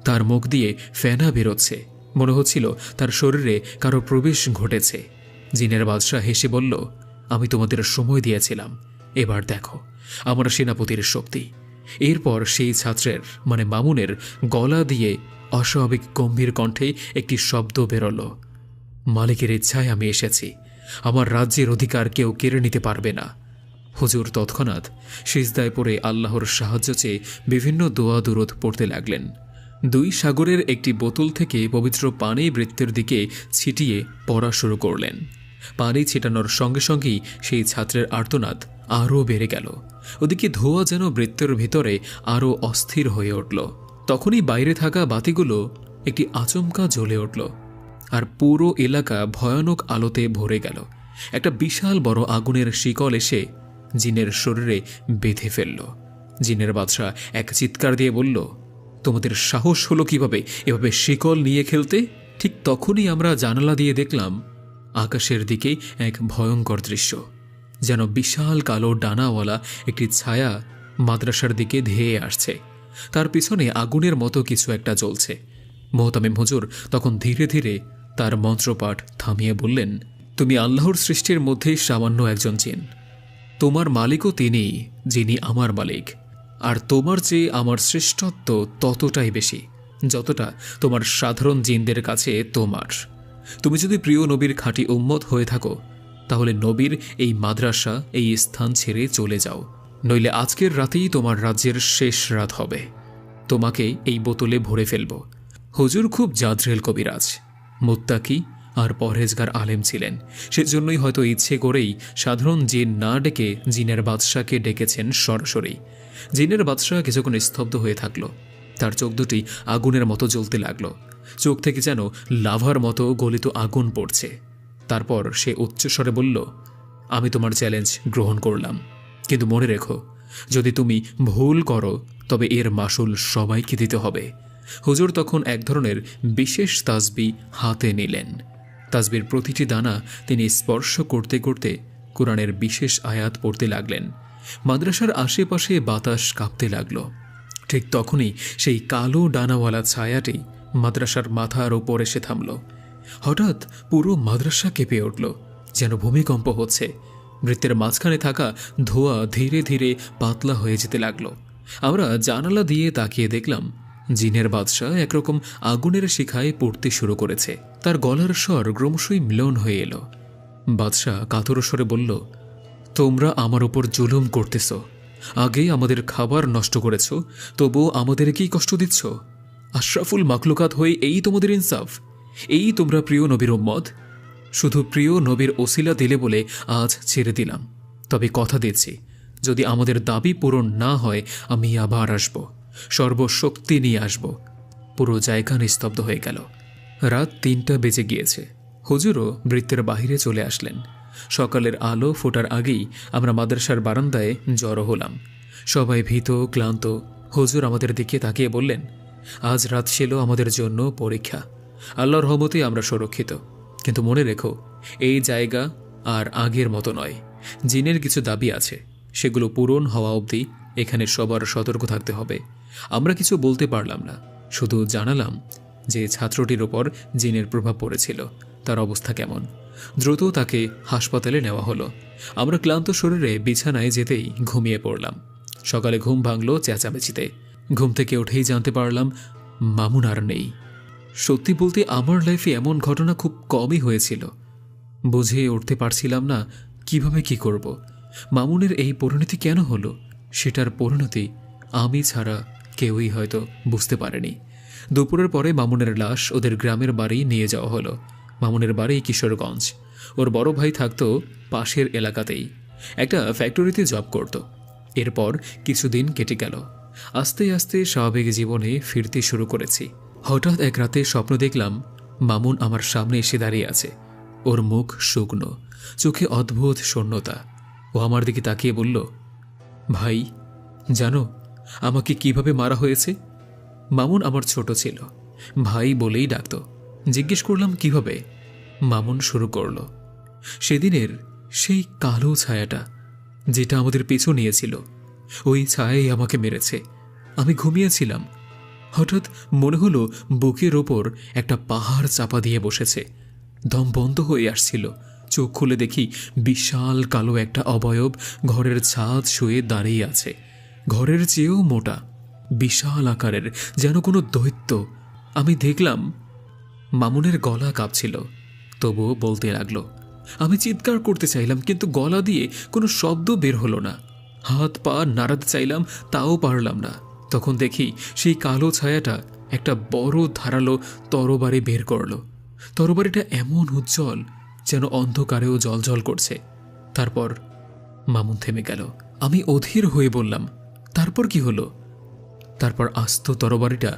তার মুখ দিয়ে ফেনা বেরোচ্ছে। মনে হচ্ছিল তার শরীরে কারো প্রবেশ ঘটেছে। জিনের বাদশাহ হেসে বলল, আমি তোমাদের সময় দিয়েছিলাম, এবার দেখো আমার সেনাপতির শক্তি। এরপর সেই ছাত্রের মানে মামুনের গলা দিয়ে অস্বাভাবিক গম্ভীর কণ্ঠে একটি শব্দ বেরোল, মালিকের ইচ্ছায় আমি এসেছি, আমার রাজ্যের অধিকার কেউ কেড়ে নিতে পারবে না। হুজুর তৎক্ষণাৎ সিজদায় পড়ে আল্লাহর সাহায্য চেয়ে বিভিন্ন দোয়া দুরূদ পড়তে লাগলেন। দুই সাগরের একটি বোতল থেকে পবিত্র পানি বৃত্তের দিকে ছিটিয়ে পড়া শুরু করলেন। পানি ছিটানোর সঙ্গে সঙ্গেই সেই ছাত্রের আর্তনাদ আরও বেড়ে গেল। ওদিকে ধোঁয়া যেন বৃত্তের ভিতরে আরও অস্থির হয়ে উঠল। তখনই বাইরে থাকা বাতিগুলো একটি আচমকা জ্বলে উঠল, আর পুরো এলাকা ভয়ানক আলোতে ভরে গেল। একটা বিশাল বড় আগুনের শিকল এসে জিনের শরীরে বেঁধে ফেলল। জিনের বাদশাহ এক চিৎকার দিয়ে বলল, তোমাদের সাহস হলো কিভাবে এভাবে শিকল নিয়ে খেলতে? ঠিক তখনই আমরা জানালা দিয়ে দেখলাম আকাশের দিকে এক ভয়ঙ্কর দৃশ্য। যেন বিশাল কালো ডানাওয়ালা একটি ছায়া মাদ্রাসার দিকে ধেয়ে আসছে। তার পিছনে আগুনের মতো কিছু একটা জ্বলছে। মোহতামিম হুজুর তখন ধীরে ধীরে তার মন্ত্রপাঠ থামিয়ে বললেন, তুমি আল্লাহর সৃষ্টির মধ্যে সামান্য একজন জিন। তোমার মালিকও তিনিই যিনি আমার মালিক, আর তোমার চেয়ে আমার শ্রেষ্ঠত্ব ততটাই বেশি যতটা তোমার সাধারণ জিনদের কাছে তোমার। তুমি যদি প্রিয় নবীর খাঁটি উম্মত হয়ে থাকো, তাহলে নবীর এই মাদ্রাসা, এই স্থান ছেড়ে চলে যাও, নইলে আজকের রাতেই তোমার রাজ্যের শেষ রাত হবে। তোমাকে এই বোতলে ভরে ফেলব। হুজুর খুব জাদ্রেল কবিরাজ, মুত্তাকি আর পরহেজগার আলেম ছিলেন। সেজন্যই হয়তো ইচ্ছে করেই সাধারণ জিন না ডেকে জিনের বাদশাকে ডেকেছেন সরাসরি। জিনের বাদশাহ কিছুক্ষণ স্তব্ধ হয়ে থাকল। তার চোখ দুটি আগুনের মতো জ্বলতে লাগল। চোখ থেকে যেন লাভার মতো গলিত আগুন পড়ছে। তারপর সে উচ্চস্বরে বলল, আমি তোমার চ্যালেঞ্জ গ্রহণ করলাম, কিন্তু মনে রেখো, যদি তুমি ভুল করো তবে এর মাসুল সবাইকে দিতে হবে। হুজুর তখন এক ধরনের বিশেষ তাসবিহ হাতে নিলেন। তাসবির প্রতিটি দানা তিনি স্পর্শ করতে করতে কোরআনের বিশেষ আয়াত পড়তে লাগলেন। মাদ্রাসার আশেপাশে বাতাস কাঁপতে লাগল। ঠিক তখনই সেই কালো ডানাওয়ালা ছায়াটি মাদ্রাসার মাথার ওপর এসে থামল। হঠাৎ পুরো মাদ্রাসা কেঁপে উঠল, যেন ভূমিকম্প হচ্ছে। বৃত্তের মাঝখানে থাকা ধোঁয়া ধীরে ধীরে পাতলা হয়ে যেতে লাগল। আমরা জানালা দিয়ে তাকিয়ে দেখলাম জিনের বাদশাহ একরকম আগুনের শিখায় পড়তে শুরু করেছে। তার গলার স্বর ক্রমশই মিলন হয়ে এলো। বাদশাহ কাতর স্বরে বলল, তোমরা আমার উপর জুলুম করতেছ। আগে আমাদের খাবার নষ্ট করেছ, তবুও আমাদেরকেই কষ্ট দিচ্ছ। আশরাফুল মাখলুকাত হয়ে এই তোমাদের ইনসাফ? এই তোমরা প্রিয় নবীর উম্মত? শুধু প্রিয় নবীর ওসিলা দিলে বলে আজ ছেড়ে দিলাম। তবে কথা দিচ্ছি, যদি আমাদের দাবি পূরণ না হয় আমি আবার আসব, সর্বশক্তি নিয়ে আসব। পুরো জায়গা নিস্তব্ধ হয়ে গেল। রাত ৩টা বেজে গিয়েছে। হুজুরও বৃত্তের বাহিরে চলে আসলেন। সকালের আলো ফোটার আগেই আমরা মাদ্রাসার বারান্দায় জড়ো হলাম। সবাই ভীত ক্লান্ত। হুজুর আমাদের দিকে তাকিয়ে বললেন, আজ রাত ছিল আমাদের জন্য পরীক্ষা। আল্লাহর রহমতে আমরা সুরক্ষিত, কিন্তু মনে রেখো এই জায়গা আর আগের মতো নয়। জিনের কিছু দাবি আছে, সেগুলো পূরণ হওয়া অবধি এখানে সবার সতর্ক থাকতে হবে। আমরা কিছু বলতে পারলাম না, শুধু জানালাম যে ছাত্রটির ওপর জিনের প্রভাব পড়েছিল, তার অবস্থা কেমন। দ্রুত তাকে হাসপাতালে নেওয়া হলো। আমরা ক্লান্ত শরীরে বিছানায় যেতেই ঘুমিয়ে পড়লাম। সকালে ঘুম ভাঙল চেঁচামেচিতে। ঘুম থেকে উঠেই জানতে পারলাম মামুন আর নেই। সত্যি বলতে আমার লাইফে এমন ঘটনা খুব কমই হয়েছিল। বুঝে উঠতে পারছিলাম না কিভাবে কি করব। মামুনের এই পরিণতি কেন হলো, সেটার পরিণতি আমি ছাড়া কেউই হয়তো বুঝতে পারেনি। দুপুরের পরে মামুনের লাশ ওদের গ্রামের বাড়ি নিয়ে যাওয়া হলো। মামুনের বাড়ি কিশোরগঞ্জ। ওর বড় ভাই থাকতো পাশের এলাকাতেই, একটা ফ্যাক্টরিতে জব করত। এরপর কিছুদিন কেটে গেল। আস্তে আস্তে স্বাভাবিক জীবনে ফিরতে শুরু করেছি। হঠাৎ এক রাতে স্বপ্ন দেখলাম মামুন আমার সামনে এসে দাঁড়িয়ে আছে। ওর মুখ শুকনো, চোখে অদ্ভুত শূন্যতা। ও আমার দিকে তাকিয়ে বলল, ভাই জানো আমাকে কিভাবে মারা হয়েছে? মামুন আমার ছোট ছিল, ভাই বলেই ডাকত। জিজ্ঞেস করলাম কিভাবে। মামুন শুরু করল, সেদিনের সেই কালো ছায়াটা যেটা আমাদের পিছু নিয়েছিল, ওই ছায়াই আমাকে মেরেছে। আমি ঘুমিয়েছিলাম, হঠাৎ মনে হলো বুকের ওপর একটা পাহাড় চাপা দিয়ে বসেছে। দম বন্ধ হয়ে আসছিল। চোখ খুলে দেখি বিশাল কালো একটা অবয়ব ঘরের ছাদ শুয়ে দাঁড়িয়ে আছে। ঘরের চেয়েও মোটা, বিশাল আকারের, যেন কোনো দৈত্য। আমি দেখলাম মামুনের গলা কাঁপছিল, তবুও বলতে লাগলো। আমি চিৎকার করতে চাইলাম, কিন্তু গলা দিয়ে কোনো শব্দ বের হলো না। হাত পা নাড়াতে চাইলাম, তাও পারলাম না। তখন দেখি সেই কালো ছায়াটা একটা বড় ধারালো তরবারি বের করলো। তরবারিটা এমন উজ্জ্বল যেন অন্ধকারেও জ্বলজ্বল করছে। তারপর মামুন থেমে গেল। আমি অধীর হয়ে বললাম, তারপর কি হলো? তারপর আস্ত তরবারিটা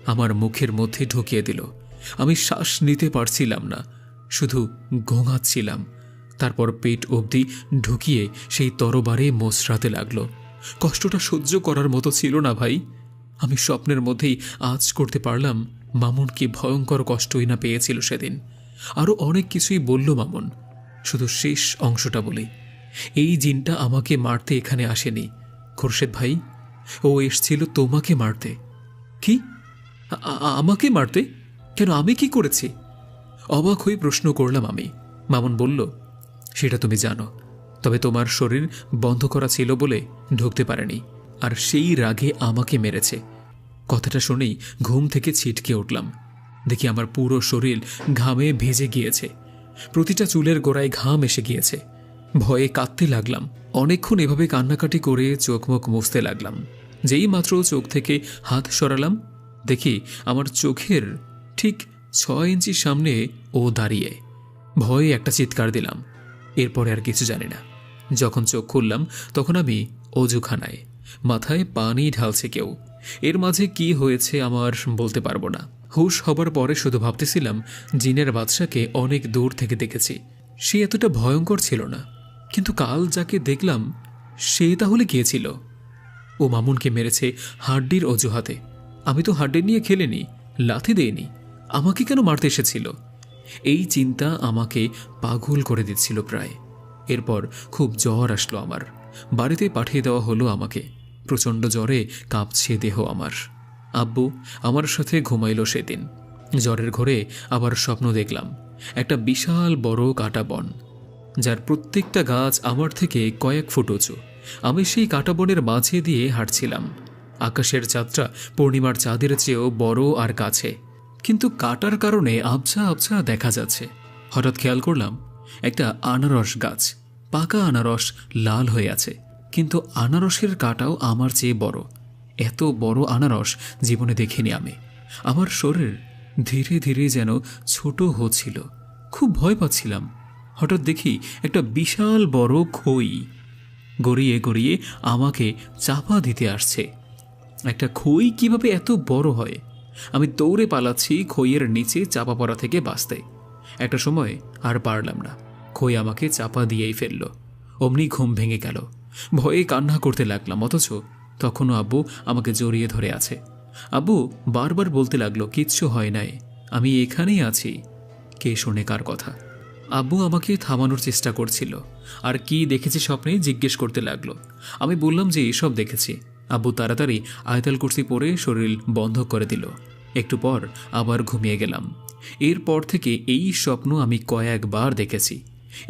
আমার মুখের মধ্যে ঢুকিয়ে দিল। আমি শ্বাস নিতে পারছিলাম না, শুধু ঘুমাচ্ছিলাম। তারপর পেট অবধি ঢুকিয়ে সেই তরবারে মোচড়াতে লাগলো। কষ্টটা সহ্য করার মতো ছিল না ভাই। আমি স্বপ্নের মধ্যেই আঁচ করতে পারলাম মামুন কি ভয়ঙ্কর কষ্টই না পেয়েছিল সেদিন। আরও অনেক কিছুই বলল মামুন, শুধু শেষ অংশটা বলি, এই জিনটা আমাকে মারতে এখানে আসেনি খোরশেদ ভাই, ও এসছিল তোমাকে মারতে। কি? আমাকে মারতে? কেন, আমি কি করেছি? অবাক হয়ে প্রশ্ন করলাম আমি। মামুন বলল, সেটা তুমি জানো, তবে তোমার শরীর বন্ধ করা ছিল বলে ঢুকতে পারেনি, আর সেই রাগে আমাকে মেরেছে। কথাটা শুনেই ঘুম থেকে ছিটকে উঠলাম। দেখি আমার পুরো শরীর ঘামে ভেজে গিয়েছে, প্রতিটা চুলের গোড়ায় ঘাম এসে গিয়েছে। ভয়ে কাঁদতে লাগলাম। অনেকক্ষণ এভাবে কান্নাকাটি করে চোখ মুখ মুছতে লাগলাম। যেই মাত্র চোখ থেকে হাত সরালাম, দেখি আমার চোখের ঠিক 6 ইঞ্চি সামনে ও দাঁড়িয়ে। ভয়ে একটা চিৎকার দিলাম। এরপরে আর কিছু জানি না। যখন চোখ খুললাম তখন আমি অজুখানায়, মাথায় পানি ঢালছে কেউ। এর মাঝে কি হয়েছে আমার বলতে পারবো না। হুশ হবার পরে শুধু ভাবতেছিলাম জিনের বাদশাকে অনেক দূর থেকে দেখেছি, সে এতটা ভয়ঙ্কর ছিল না, কিন্তু কাল যাকে দেখলাম সে তাহলে কে ছিল? ও মামুনকে মেরেছে হাড্ডির অজুহাতে। আমি তো হাড্ডি নিয়ে খেলিনি, লাথি দেইনি, আমাকে কেন মারতে এসেছিল? এই চিন্তা আমাকে পাগল করে দিচ্ছিল প্রায়। এরপর খুব জ্বর আসলো আমার। বাড়িতে পাঠিয়ে দেওয়া হলো আমাকে। প্রচণ্ড জ্বরে কাঁপছে দেহ আমার। আব্বু আমার সাথে ঘুমাইল সেদিন। জ্বরের ঘরে আবার স্বপ্ন দেখলাম একটা বিশাল বড় কাটা বন, যার প্রত্যেকটা গাছ আমার থেকে কয়েক ফুট উঁচু। আমি সেই কাটা বনের মাঝে দিয়ে হাঁটছিলাম। আকাশের চাঁদটা পূর্ণিমার চাঁদের চেয়েও বড় আর কাছে, কিন্তু কাটার কারণে আবছা আবছা দেখা যাচ্ছে। হঠাৎ খেয়াল করলাম একটা আনারস গাছ, পাকা আনারস লাল হয়ে আছে, কিন্তু আনারসের কাটাও আমার চেয়ে বড়। এত বড় আনারস জীবনে দেখিনি আমি। আমার শরীর ধীরে ধীরে যেন ছোট হচ্ছিল। খুব ভয় পাচ্ছিলাম। হঠাৎ দেখি একটা বিশাল বড় খই গড়িয়ে গড়িয়ে আমাকে চাপা দিতে আসছে। একটা খই কিভাবে এত বড় হয়? আমি দৌড়ে পালাচ্ছি খইয়ের নিচে চাপা পড়া থেকে বাঁচতে। একটা সময় আর পারলাম না, খই আমাকে চাপা দিয়েই ফেলল। অমনি ঘুম ভেঙে গেল। ভয়ে কান্না করতে লাগলাম, অথচ তখনও আব্বু আমাকে জড়িয়ে ধরে আছে। আব্বু বারবার বলতে লাগলো, কিচ্ছু হয় নাই, আমি এখানেই আছি। কে শোনে কার কথা? আব্বু আমাকে থামানোর চেষ্টা করছিল, আর কি দেখেছি স্বপ্নে জিজ্ঞেস করতে লাগলো। আমি বললাম যে এসব দেখেছি। আব্বু তাড়াতাড়ি আয়তাল কুরসি পরে শরীর বন্ধ করে দিল। একটু পর আবার ঘুমিয়ে গেলাম। এরপর থেকে এই স্বপ্ন আমি কয়েকবার দেখেছি।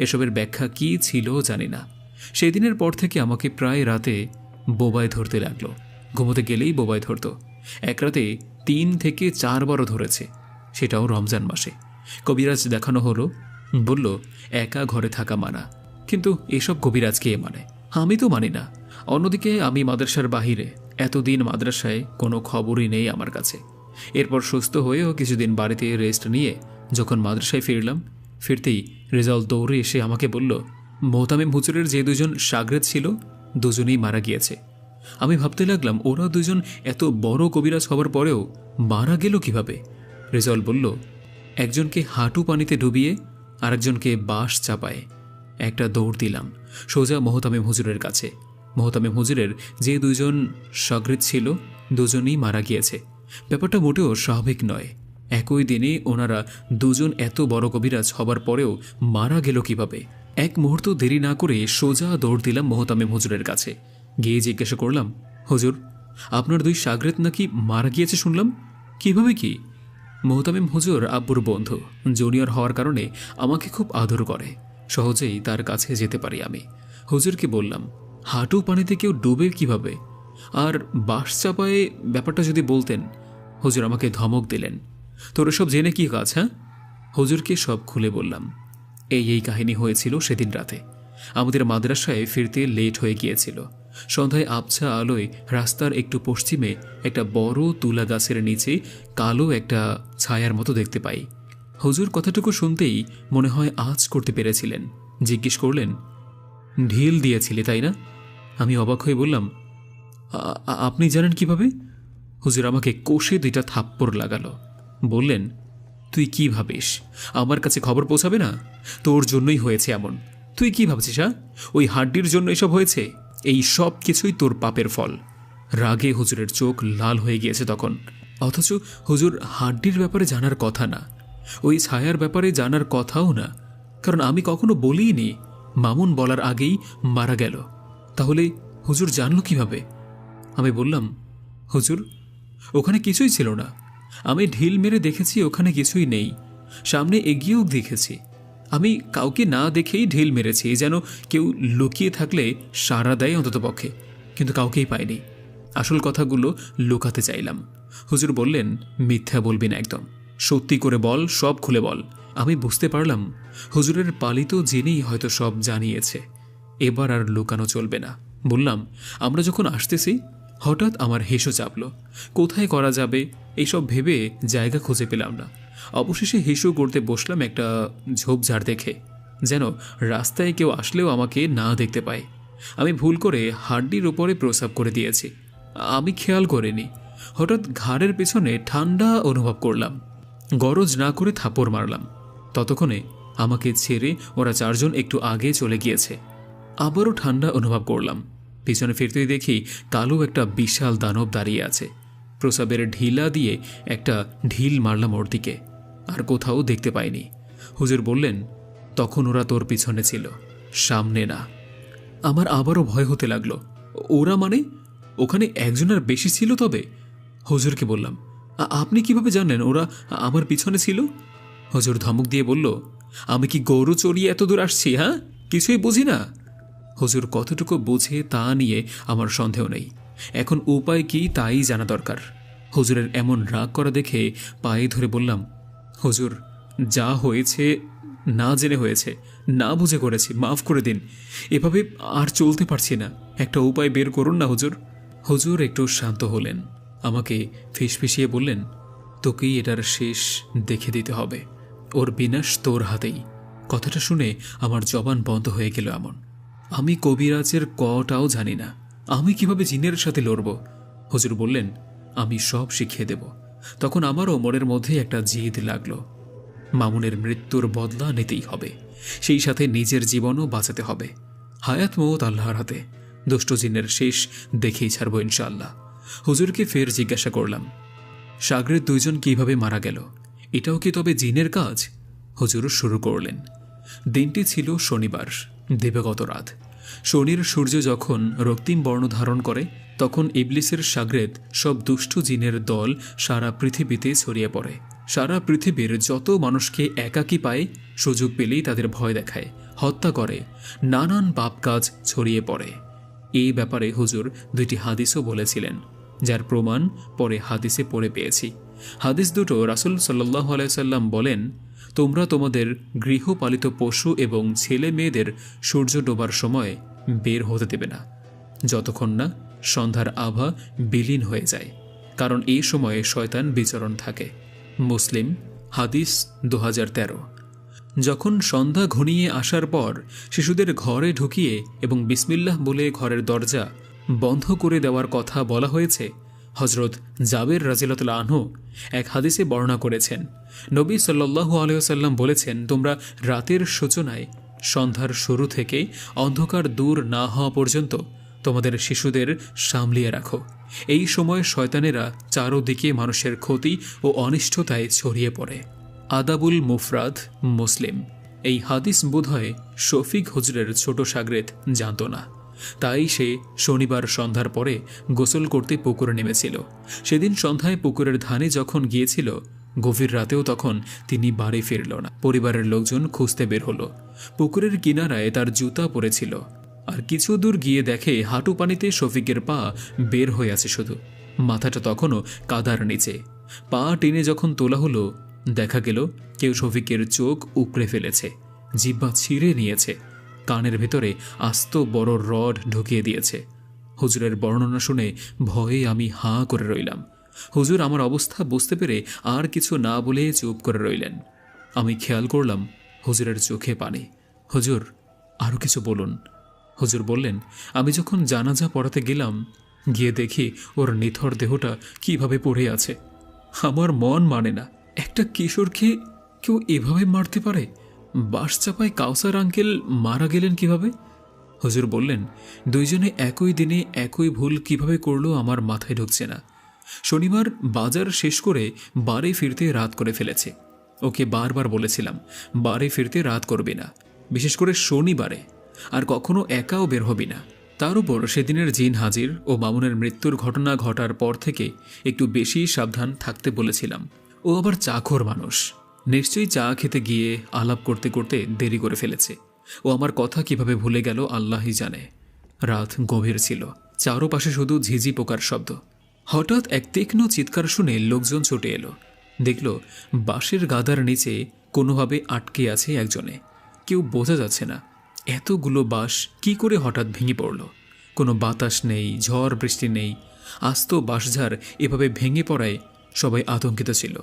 এসবের ব্যাখ্যা কি ছিল জানি না। সেদিনের পর থেকে আমাকে প্রায় রাতে বোবায় ধরতে লাগলো। ঘুমোতে গেলেই বোবায় ধরত। এক রাতে 3 থেকে 4 বারও ধরেছে, সেটাও রমজান মাসে। কবিরাজ দেখানো হলো, বলল একা ঘরে থাকা মানা। কিন্তু এসব কবিরাজ কে মানে? আমি তো মানি না। অন্যদিকে আমি মাদ্রাসার বাহিরে, এতদিন মাদ্রাসায় কোনো খবরই নেই আমার কাছে। এরপর সুস্থ হয়েও কিছুদিন বাড়িতে রেস্ট নিয়ে যখন মাদ্রাসায় ফিরলাম, ফিরতেই রেজাল্ট দৌড়ে এসে আমাকে বলল, মোহতামিম হুজুরের যে 2 জন শাগরেদ ছিল, দুজনেই মারা গিয়েছে। আমি ভাবতে লাগলাম, ওরা 2 জন এত বড় কবিরাজ হবার পরেও মারা গেল কিভাবে? রেজাল্ট বলল, একজনকে হাঁটু পানিতে ডুবিয়ে, আরেকজনকে বাঁশ চাপায়। একটা দৌড় দিলাম সোজা মোহতামিম হুজুরের কাছে। মোহতামিম হুজুরের যে 2 জন শাগরেদ ছিল, দুজনেই মারা গিয়েছে। ব্যাপারটা মোটেও স্বাভাবিক নয়। একই দিনে ওনারা 2 জন এত বড় কবিরাজ হবার পরেও মারা গেল কিভাবে? এক মুহূর্ত দেরি না করে সোজা দৌড় দিলাম মোহতামিম হুজুরের কাছে। গিয়ে জিজ্ঞাসা করলাম, হুজুর, আপনার 2 শাগরেদ নাকি মারা গিয়েছে শুনলাম, কিভাবে কি? মোহতামিম হুজুর আব্বুর বন্ধু, জুনিয়র হওয়ার কারণে আমাকে খুব আদর করে। সহজেই তার কাছে যেতে পারি আমি। হুজুরকে বললাম, হাঁটু পানিতে কেউ ডুবে কিভাবে? আর বাঁশ চাপায়ে ব্যাপারটা যদি বলতেন। হুজুর আমাকে ধমক দিলেন, তোর সব জেনে কি কাজ? হ্যাঁ? হুজুরকে সব খুলে বললাম। এই কাহিনী হয়েছিল সেদিন রাতে। আমাদের মাদ্রাসায় ফিরতে লেট হয়ে গিয়েছিল। সন্ধ্যায় আবছা আলোয় রাস্তার একটু পশ্চিমে একটা বড় তুলা গাছের নিচে কালো একটা ছায়ার মতো দেখতে পাই। হুজুর কথাটুকু শুনতেই মনে হয় আঁচ করতে পেরেছিলেন। জিজ্ঞেস করলেন, ঢিল দিয়েছিলে তাই না? আমি অবাক হয়ে বললাম, আপনি জানেন কিভাবে? হুজুর আমাকে কষে 2টা থাপ্পড় লাগালো। বললেন, তুই কি ভাবিস আমার কাছে খবর পৌঁছাবে না? তোর জন্যই হয়েছে এমন। তুই কি ভাবছিস? ওই হাড্ডির জন্য এসব হয়েছে? এই সব কিছুই তোর পাপের ফল। রাগে হুজুরের চোখ লাল হয়ে গিয়েছে তখন। অথচ হুজুর হাড্ডির ব্যাপারে জানার কথা না, ওই ছায়ার ব্যাপারে জানার কথাও না, কারণ আমি কখনো বলিনি মামুন বলার আগেই মারা গেল। তাহলে হুজুর জানলো কিভাবে? আমি বললাম, হুজুর, ওখানে কিছুই ছিল না। আমি ঢিল মেরে দেখেছি ওখানে কিছুই নেই। সামনে এগিয়েও দেখেছি। আমি কাউকে না দেখেই ঢিল মেরেছি, যেন কেউ লুকিয়ে থাকলে সাড়া দেয় অন্ততপক্ষে, কিন্তু কাউকেই পাইনি। আসল কথাগুলো লুকাতে চাইলাম। হুজুর বললেন, মিথ্যা বলবি না, একদম সত্যি করে বল, সব খুলে বল। আমি বুঝতে পারলাম হুজুরের পালিত জেনেই হয়তো সব জানিয়েছে। এবার আর লুকানো চলবে না। বললাম, আমরা যখন আসতেছি হঠাৎ আমার হেসো চাপল। কোথায় করা যাবে এইসব ভেবে জায়গা খুঁজে পেলাম না। অবশেষে হেসো করতে বসলাম একটা ঝোপঝাড় দেখে, যেন রাস্তায় কেউ আসলেও আমাকে না দেখতে পায়। আমি ভুল করে হাড্ডির ওপরে প্রস্রাব করে দিয়েছি। আমি খেয়াল করিনি। হঠাৎ ঘাড়ের পেছনে ঠান্ডা অনুভব করলাম। গরজ না করে থাপড় মারলাম। ততক্ষণে আমাকে ছেড়ে ওরা 4 জন একটু আগে চলে গিয়েছে। আবারও ঠান্ডা অনুভব করলাম। পিছনে ফিরতেই দেখি কালো একটা বিশাল দানব দাঁড়িয়ে আছে। প্রসাবের ঢিলা দিয়ে একটা ঢিল মারলাম ওর দিকে, আর কোথাও দেখতে পাইনি। হুজুর বললেন, তখন ওরা তোর পিছনে ছিল, সামনে না। আমার আবারও ভয় হতে লাগলো। ওরা মানে ওখানে একজনের বেশি ছিল? তবে হুজুরকে বললাম, আপনি কিভাবে জানলেন ওরা আমার পিছনে ছিল? হুজুর ধমক দিয়ে বলল, আমি কি গরু চড়িয়ে এত দূর আসছি? হ্যাঁ, কিছুই বুঝি না। হুজুর কতটুকু বোঝে তা নিয়ে আমার সন্দেহ নেই। এখন উপায় কি তাই জানা দরকার। হুজুরের এমন রাগ করা দেখে পায়ে ধরে বললাম, হুজুর, যা হয়েছে না জেনে হয়েছে, না বুঝে করেছি, মাফ করে দিন। এভাবে আর চলতে পারছি না, একটা উপায় বের করুন না হুজুর। হুজুর একটু শান্ত হলেন, আমাকে ফিসফিসিয়ে বললেন, তোকেই এটার শেষ দেখে দিতে হবে। ওর বিনাশ তোর হাতেই। কথাটা শুনে আমার জবান বন্ধ হয়ে গেল। এমন আমি কবিরাজের কটাও জানি না, আমি কিভাবে জিনের সাথে লড়ব? হুজুর বললেন, আমি সব শিখিয়ে দেব। তখন আমারও মনের মধ্যে একটা জিদ লাগলো, মামুনের মৃত্যুর বদলা নিতেই হবে, সেই সাথে নিজের জীবনও বাঁচাতে হবে। হায়াত মৌত আল্লাহর হাতে, দুষ্ট জিনের শেষ দেখেই ছাড়ব ইনশাআল্লাহ। হুজুরকে ফের জিজ্ঞাসা করলাম, সাগরের দুইজন কিভাবে মারা গেল? এটাও কি তবে জিনের কাজ? হুজুর শুরু করলেন। দিনটি ছিল শনিবার, দিবাগত রাত। শনির সূর্য যখন রক্তিম বর্ণ ধারণ করে, তখন ইবলিসের সাগরেদ সব দুষ্ট জিনের দল সারা পৃথিবীতে ছড়িয়ে পড়ে। সারা পৃথিবীর যত মানুষকে একাকী পায়, সুযোগ পেলেই তাদের ভয় দেখায়, হত্যা করে, নানান পাপ কাজ ছড়িয়ে পড়ে। এই ব্যাপারে হুজুর দুইটি হাদিসও বলেছিলেন, যার প্রমাণ পরে হাদিসে পড়ে পেয়েছি। হাদিস দুটো রাসূল সাল্লাল্লাহু আলাইহি সাল্লাম বলেন, তোমরা তোমাদের গৃহপালিত পশু এবং ছেলে মেয়েদের সূর্য ডোবার সময় বের হতে দেবে না, যতক্ষণ না সন্ধ্যার আভা বিলীন হয়ে যায়, কারণ এই সময়ে শয়তান বিচরণ থাকে। মুসলিম হাদিস 2013। যখন সন্ধ্যা ঘনিয়ে আসার পর শিশুদের ঘরে ঢুকিয়ে এবং বিসমিল্লাহ বলে ঘরের দরজা বন্ধ করে দেওয়ার কথা বলা হয়েছে, হজরত জাবের রাদিয়াল্লাহু আনহু এক হাদিসে বর্ণনা করেছেন, নবী সাল্লাল্লাহু আলাইহি ওয়াসাল্লাম বলেছেন, তোমরা রাতের সূচনায় সন্ধ্যার শুরু থেকে অন্ধকার দূর না হওয়া পর্যন্ত তোমাদের শিশুদের সামলিয়ে রাখো। এই সময় শয়তানেরা চারোদিকে মানুষের ক্ষতি ও অনিষ্টতায় ছড়িয়ে পড়ে। আদাবুল মুফরাদ মুসলিম। এই হাদিস বোধহয় শফিক হুজুরের ছোট সাগরেদ জানত না, তাই সে শনিবার সন্ধ্যার পরে গোসল করতে পুকুরে নেমেছিল। সেদিন সন্ধ্যায় পুকুরের ধানে যখন গিয়েছিল, গভীর রাতেও তখন তিনি বাড়ি ফিরল না। পরিবারের লোকজন খুঁজতে বের হলো। পুকুরের কিনারায় তার জুতা পড়েছিল, আর কিছু দূর গিয়ে দেখে হাঁটু পানিতে শফিকের পা বের হয়ে আছে শুধু, মাথাটা তখনও কাদার নিচে। পা টেনে যখন তোলা হলো, দেখা গেল কেউ শফিকের চোখ উপড়ে ফেলেছে, জিহ্বা ছিঁড়ে নিয়েছে, কানের ভেতরে আস্ত বড় রড ঢুকিয়ে দিয়েছে। হুজুরের বর্ণনা শুনে ভয়ে আমি হাঁ করে রইলাম। হুজুর আমার অবস্থা বুঝতে পেরে আর কিছু না বলে চুপ করে রইলেন। আমি খেয়াল করলাম হুজুরের চোখে পানি। হুজুর, আরও কিছু বলুন। হুজুর বললেন, আমি যখন জানাজা পড়াতে গেলাম, গিয়ে দেখি ওর নিথর দেহটা কিভাবে পড়ে আছে। আমার মন মানে না, একটা কিশোরকে কেউ এভাবে মারতে পারে? বাঁশ চাপায় কাউসার আঙ্কেল মারা গেলেন কিভাবে? হুজুর বললেন, দুইজনে একই দিনে একই ভুল কিভাবে করলো আমার মাথায় ঢুকছে না। শনিবার বাজার শেষ করে বাড়ি ফিরতে রাত করে ফেলেছে। ওকে বারবার বলেছিলাম বাড়ি ফিরতে রাত করবি না, বিশেষ করে শনিবারে, আর কখনো একাও বের হবি না। তার উপর সেদিনের জিন হাজির ও মামুনের মৃত্যুর ঘটনা ঘটার পর থেকে একটু বেশি সাবধান থাকতে বলেছিলাম। ও আবার চাখর মানুষ, নিশ্চয়ই চা খেতে গিয়ে আলাপ করতে করতে দেরি করে ফেলেছে। ও আমার কথা কিভাবে ভুলে গেল আল্লাহই জানে। রাত গভীর ছিল, চারপাশে শুধু ঝিঝি পোকার শব্দ। হঠাৎ এক তীক্ষ্ণ চিৎকার শুনে লোকজন ছুটে এলো। দেখল বাঁশের গাদার নিচে কোনোভাবে আটকে আছে একজনে। কেউ বোঝা যাচ্ছে না এতগুলো বাঁশ কি করে হঠাৎ ভেঙে পড়ল। কোনো বাতাস নেই, ঝড় বৃষ্টি নেই, আস্ত বাঁশঝাড় এভাবে ভেঙে পড়ায় সবাই আতঙ্কিত ছিল।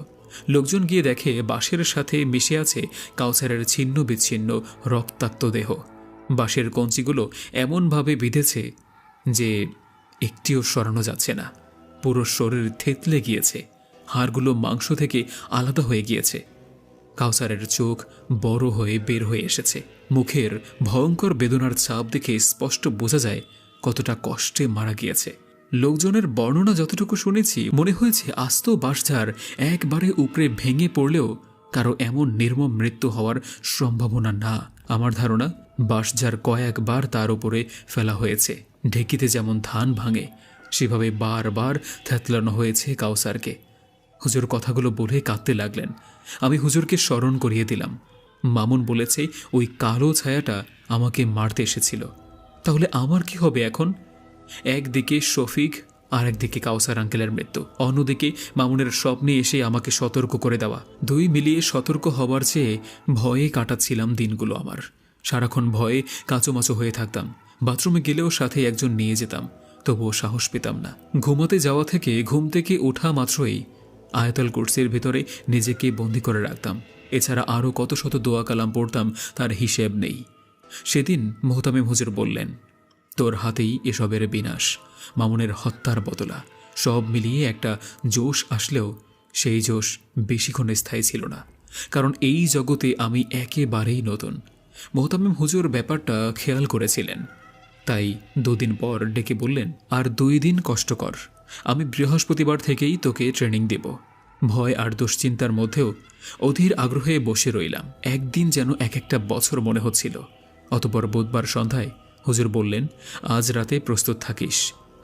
লোকজন গিয়ে দেখে বাঁশের সাথে মিশে আছে কাউসারের ছিন্ন বিচ্ছিন্ন রক্তাক্ত দেহ। বাঁশের কঞ্চিগুলো এমনভাবে বিঁধেছে যে একটিও সরানো যাচ্ছে না। পুরো শরীর থেতলে গিয়েছে, হাড়গুলো মাংস থেকে আলাদা হয়ে গিয়েছে। কাউসারের চোখ বড় হয়ে বের হয়ে এসেছে। মুখের ভয়ঙ্কর বেদনার ছাপ দেখে স্পষ্ট বোঝা যায় কতটা কষ্টে মারা গিয়েছে। লোকজনের বর্ণনা যতটুকু শুনেছি, মনে হয়েছে আস্ত বাঁশঝাড় একবারে উপড়ে ভেঙে পড়লেও কারো এমন নির্মম মৃত্যু হওয়ার সম্ভাবনা না। আমার ধারণা বাঁশঝাড় কয়েকবার তার উপরে ফেলা হয়েছে। ঢেকিতে যেমন ধান ভাঙে, সেভাবে বারবার থেতলানো হয়েছে কাউসারকে। হুজুর কথাগুলো বলে কাঁদতে লাগলেন। আমি হুজুরকে স্মরণ করিয়ে দিলাম, মামুন বলেছে ওই কালো ছায়াটা আমাকে মারতে এসেছিল। তাহলে আমার কি হবে এখন? একদিকে শফিক, আর একদিকে কাউসার আঙ্কেলের মৃত্যু, অন্যদিকে মামুনের স্বপ্নে এসে আমাকে সতর্ক করে দেওয়া। দুই মিলিয়ে সতর্ক হবার চেয়ে ভয়ে কাটাচ্ছিলাম দিনগুলো আমার। সারাক্ষণ ভয়ে কাঁচোমাচো হয়ে থাকতাম। বাথরুমে গেলেও সাথে একজন নিয়ে যেতাম, তবুও সাহস পেতাম না। ঘুমাতে যাওয়া থেকে ঘুম থেকে ওঠা মাত্রই আয়াতুল কুরসির ভিতরে নিজেকে বন্দি করে রাখতাম। এছাড়া আরও কত শত দোয়া কালাম পড়তাম, তার হিসেব নেই। সেদিন মোহতামিম হুজুর বললেন, তোর হাতেই এসবের বিনাশ, মামুনের হত্যার বদলা। সব মিলিয়ে একটা জোশ আসলেও সেই জোশ বেশিক্ষণ স্থায়ী ছিল না, কারণ এই জগতে আমি একেবারেই নতুন। মোহতামিম হুজুর ব্যাপারটা খেয়াল করেছিলেন, তাই 2 দিন পর ডেকে বললেন, আর 2 দিন কষ্ট কর, আমি বৃহস্পতিবার থেকেই তোকে ট্রেনিং দেব। ভয় আর দুশ্চিন্তার মধ্যেও অধীর আগ্রহে বসে রইলাম। একদিন যেন এক একটা বছর মনে হচ্ছিল। অতঃপর বুধবার সন্ধ্যায় হুজুর বললেন, আজ রাতে প্রস্তুত থাকিস।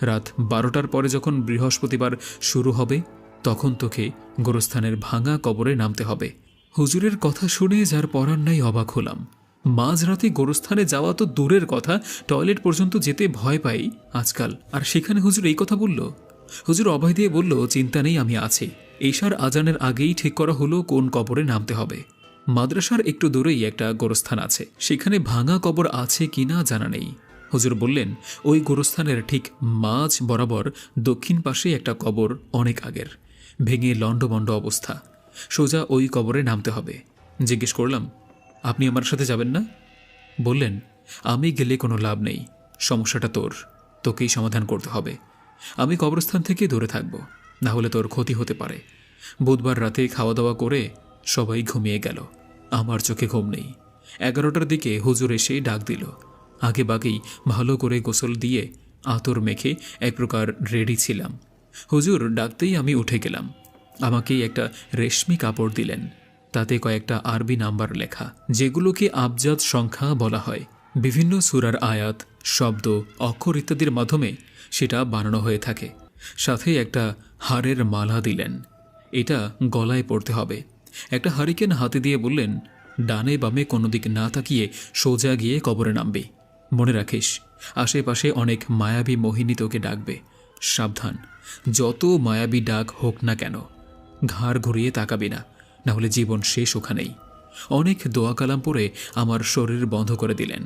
রাত 12টার পরে যখন বৃহস্পতিবার শুরু হবে, তখন তোকে গোরস্থানের ভাঙা কবরে নামতে হবে। হুজুরের কথা শুনে যার পরার নাই অবাক হলাম। মাঝরাতে গোরস্থানে যাওয়া তো দূরের কথা, টয়লেট পর্যন্ত যেতে ভয় পাই আজকাল, আর সেখানে হুজুর এই কথা বলল। হুজুর অভয় দিয়ে বলল, চিন্তা নেই, আমি আছি। ঈশার আজানের আগেই ঠিক করা হলো কোন কবরে নামতে হবে। মাদ্রাসার একটু দূরেই একটা গোরস্থান আছে, সেখানে ভাঙা কবর আছে কিনা জানা নেই। হুজুর বললেন, ওই গোরস্থানের ঠিক মাঝ বরাবর দক্ষিণ পাশে একটা কবর, অনেক আগের, ভেঙে লণ্ডভণ্ড অবস্থা। সোজা ওই কবরে নামতে হবে। জিজ্ঞেস করলাম, আপনি আমার সাথে যাবেন না? বললেন, আমি গেলে কোনো লাভ নেই, সমস্যাটা তোকেই সমাধান করতে হবে। আমি কবরস্থান থেকে দূরে থাকব, না হলে তোর ক্ষতি হতে পারে। বুধবার রাতে খাওয়া দাওয়া করে সবাই ঘুমিয়ে গেল। আমার চোখে ঘুম নেই। 11টার দিকে হুজুর এসে ডাক দিল। আগে বাগেই ভালো করে গোসল দিয়ে আতর মেখে এক প্রকার রেডি ছিলাম। হুজুর ডাকতেই আমি উঠে গেলাম। আমাকেই একটা রেশমি কাপড় দিলেন, তাতে কয়েকটা আরবি নাম্বার লেখা, যেগুলোকে আবজাদ সংখ্যা বলা হয়। বিভিন্ন সূরার আয়াত, শব্দ, অক্ষর ইত্যাদির মাধ্যমে সেটা বানানো হয়ে থাকে। সাথে একটা হাড়ের মালা দিলেন, এটা গলায় পড়তে হবে। একটা হারিকেন হাতে দিয়ে বললেন, ডানে বামে কোনো দিক না তাকিয়ে সোজা গিয়ে কবরে নামবি। মনে রাখিস, আশেপাশে অনেক মায়াবী মোহিনী তোকে ডাকবে। সাবধান, যত মায়াবী ডাক হোক না কেন, ঘাড় ঘুরিয়ে তাকাবি না, না হলে জীবন শেষ ওখানেই। অনেক দোয়া কালাম পরে আমার শরীর বন্ধ করে দিলেন।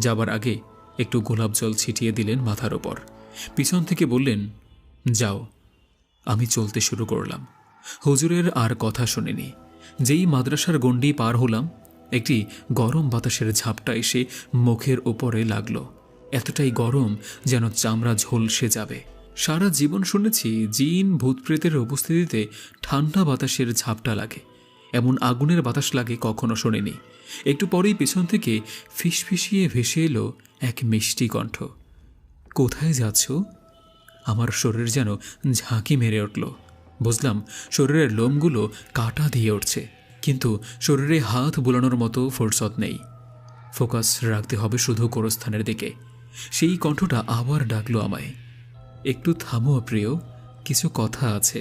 যাবার আগে একটু গোলাপ জল ছিটিয়ে দিলেন মাথার ওপর। পিছন থেকে বললেন, যাও। আমি চলতে শুরু করলাম। হুজুরের আর কথা শুনিনি। যেই মাদ্রাসার গণ্ডি পার হলাম, একটি গরম বাতাসের ঝাপটা এসে মুখের উপরে লাগলো। এতটাই গরম যেন চামড়া ঝলসে যাবে। সারা জীবন শুনেছি জিন ভূতপ্রেতের উপস্থিতিতে ঠান্ডা বাতাসের ঝাপটা লাগে, এমন আগুনের বাতাস লাগে কখনো শুনিনি। একটু পরেই পেছন থেকে ফিসফিসিয়ে ভেসে এলো এক মিষ্টি কণ্ঠ, কোথায় যাচ্ছ? আমার শরীর যেন ঝাঁকি মেরে উঠল। বুঝলাম শরীরের লোমগুলো কাটা দিয়ে উঠছে, কিন্তু শরীরে হাত বুলানোর মতো ফুরসত নেই। ফোকাস রাখতে হবে শুধু গোরস্থানের দিকে। সেই কণ্ঠটা আবার ডাকলো আমায়, একটু থামো প্রিয়, কিছু কথা আছে।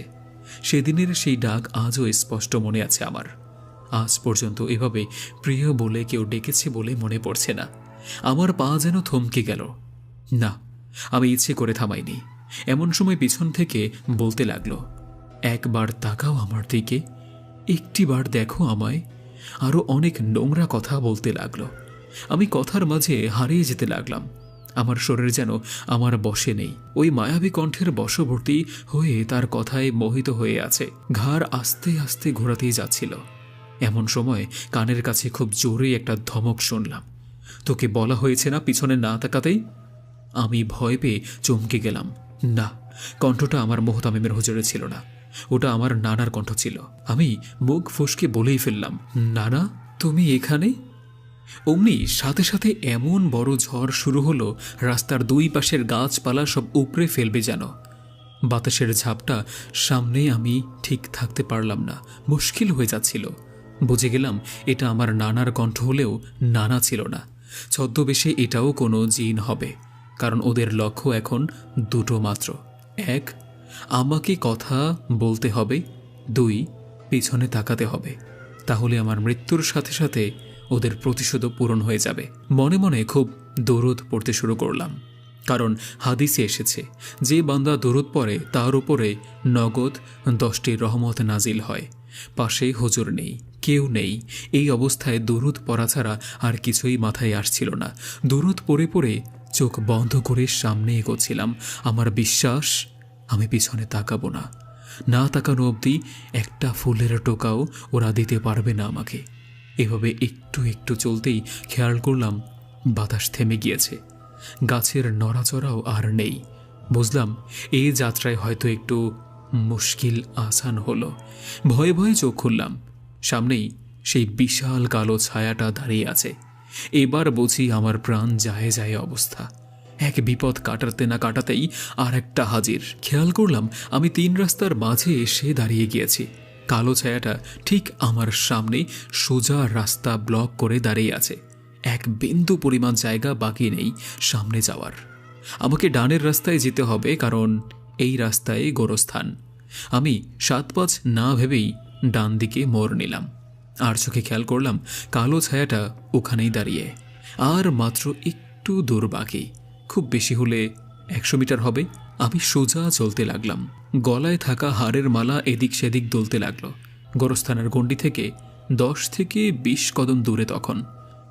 সেদিনের সেই ডাক আজও স্পষ্ট মনে আছে আমার। আজ পর্যন্ত এভাবে প্রিয় বলে কেউ ডেকেছে বলে মনে পড়ছে না। আমার পা যেন থমকে গেল। না, আমি ইচ্ছে করে থামাইনি। এমন সময় পিছন থেকে বলতে লাগলো, একবার তাকাও আমার দিকে, একটিবার দেখো আমায়। আরও অনেক নোংরা কথা বলতে লাগলো। আমি কথার মাঝে হারিয়ে যেতে লাগলাম। আমার শরীর যেন আমার বশে নেই। ওই মায়াবী কণ্ঠের বশবর্তী হয়ে তার কথায় মোহিত হয়ে আছে। ঘাড় আস্তে আস্তে ঘোরাতেই যাচ্ছিল। এমন সময় কানের কাছে খুব জোরে একটা ধমক শুনলাম, তোকে বলা হয়েছে না পিছনে না তাকাতেই। আমি ভয় পেয়ে চমকে গেলাম। না, কণ্ঠটা আমার মোহতামিমের হুজুরে ছিল না, ওটা আমার নানার কণ্ঠ ছিল। আমি মুখ ফসকে বলেই ফেললাম, নানা তুমি এখানে? অমনি সাথে সাথে এমন বড় ঝড় শুরু হলো, রাস্তার 2 পাশের গাছপালা সব উপড়ে ফেলবে যেন। বাতাসের ঝাপটা সামনে, আমি ঠিক থাকতে পারলাম না, মুশকিল হয়ে যাচ্ছিল। বুঝে গেলাম এটা আমার নানার কণ্ঠ হলেও নানা ছিল না। ছদ্মবেশে এটাও কোনো জিন হবে, কারণ ওদের লক্ষ্য এখন 2টো মাত্র। 1, আমাকে কথা বলতে হবে। 2, পিছনে তাকাতে হবে। তাহলে আমার মৃত্যুর সাথে সাথে ওদের প্রতিশোধও পূরণ হয়ে যাবে। মনে মনে খুব দরুদ পড়তে শুরু করলাম, কারণ হাদিসে এসেছে যে বান্দা দরুদ পড়ে তার উপরে নগদ 10টি রহমত নাজিল হয়। পাশে হুজুর নেই, কেউ নেই। এই অবস্থায় দরুদ পড়া ছাড়া আর কিছুই মাথায় আসছিল না। দরুদ পড়ে পড়ে চোখ বন্ধ করে সামনে এগোচ্ছিলাম। আমার বিশ্বাস আমি পিছনে তাকাবো না। না তাকানো অবধি একটা ফুলের টোকাও ওরা দিতে পারবে না আমাকে। এভাবে একটু একটু চলতেই খেয়াল করলাম বাতাস থেমে গিয়েছে, গাছের নড়াচড়াও আর নেই। বুঝলাম এই যাত্রায় হয়তো একটু মুশকিল আসান হলো। ভয়ে ভয়ে চোখ খুললাম, সামনেই সেই বিশাল কালো ছায়াটা দাঁড়িয়ে আছে। এবার বুঝি আমার প্রাণ যায় যায় অবস্থা। এক বিপদ কাটাতে না কাটাতেই আর একটা হাজির। খেয়াল করলাম আমি 3 রাস্তার মাঝে এসে দাঁড়িয়ে গিয়েছি। কালো ছায়াটা ঠিক আমার সামনে সোজা রাস্তা ব্লক করে দাঁড়িয়ে আছে। এক বিন্দু পরিমাণ জায়গা বাকি নেই সামনে যাওয়ার। আমাকে ডানের রাস্তায় যেতে হবে, কারণ এই রাস্তায় গোরস্থান। আমি 7-5 না ভেবেই ডান দিকে মোড় নিলাম। আর চোখে খেয়াল করলাম কালো ছায়াটা ওখানেই দাঁড়িয়ে। আর মাত্র একটু দূর বাকি, খুব বেশি হলে 100 মিটার হবে। আমি সোজা চলতে লাগলাম। গলায় থাকা হাড়ের মালা এদিক সেদিক দুলতে লাগলো। গোরস্থানের গণ্ডি থেকে 10 থেকে 20 কদম দূরে তখন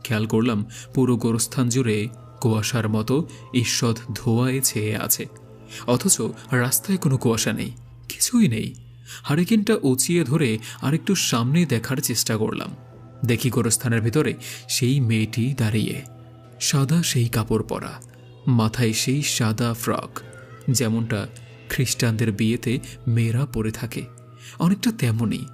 খেয়াল করলাম পুরো গোরস্থান জুড়ে কুয়াশার মতো ঈষৎ ধোঁয়ায় ছেয়ে আছে, অথচ রাস্তায় কোনো কুয়াশা নেই, কিছুই নেই। হারিকেনটা উঁচিয়ে ধরে আরেকটু সামনে দেখার চেষ্টা করলাম। দেখি গোরস্থানের ভিতরে সেই মেয়েটি দাঁড়িয়ে, সাদা সেই কাপড় পরা, মাথায় সেই সাদা ফ্রক, যেমনটা খ্রিস্টানদের বিয়েতে মেয়েরা পরে থাকে, অনেকটা তেমনই।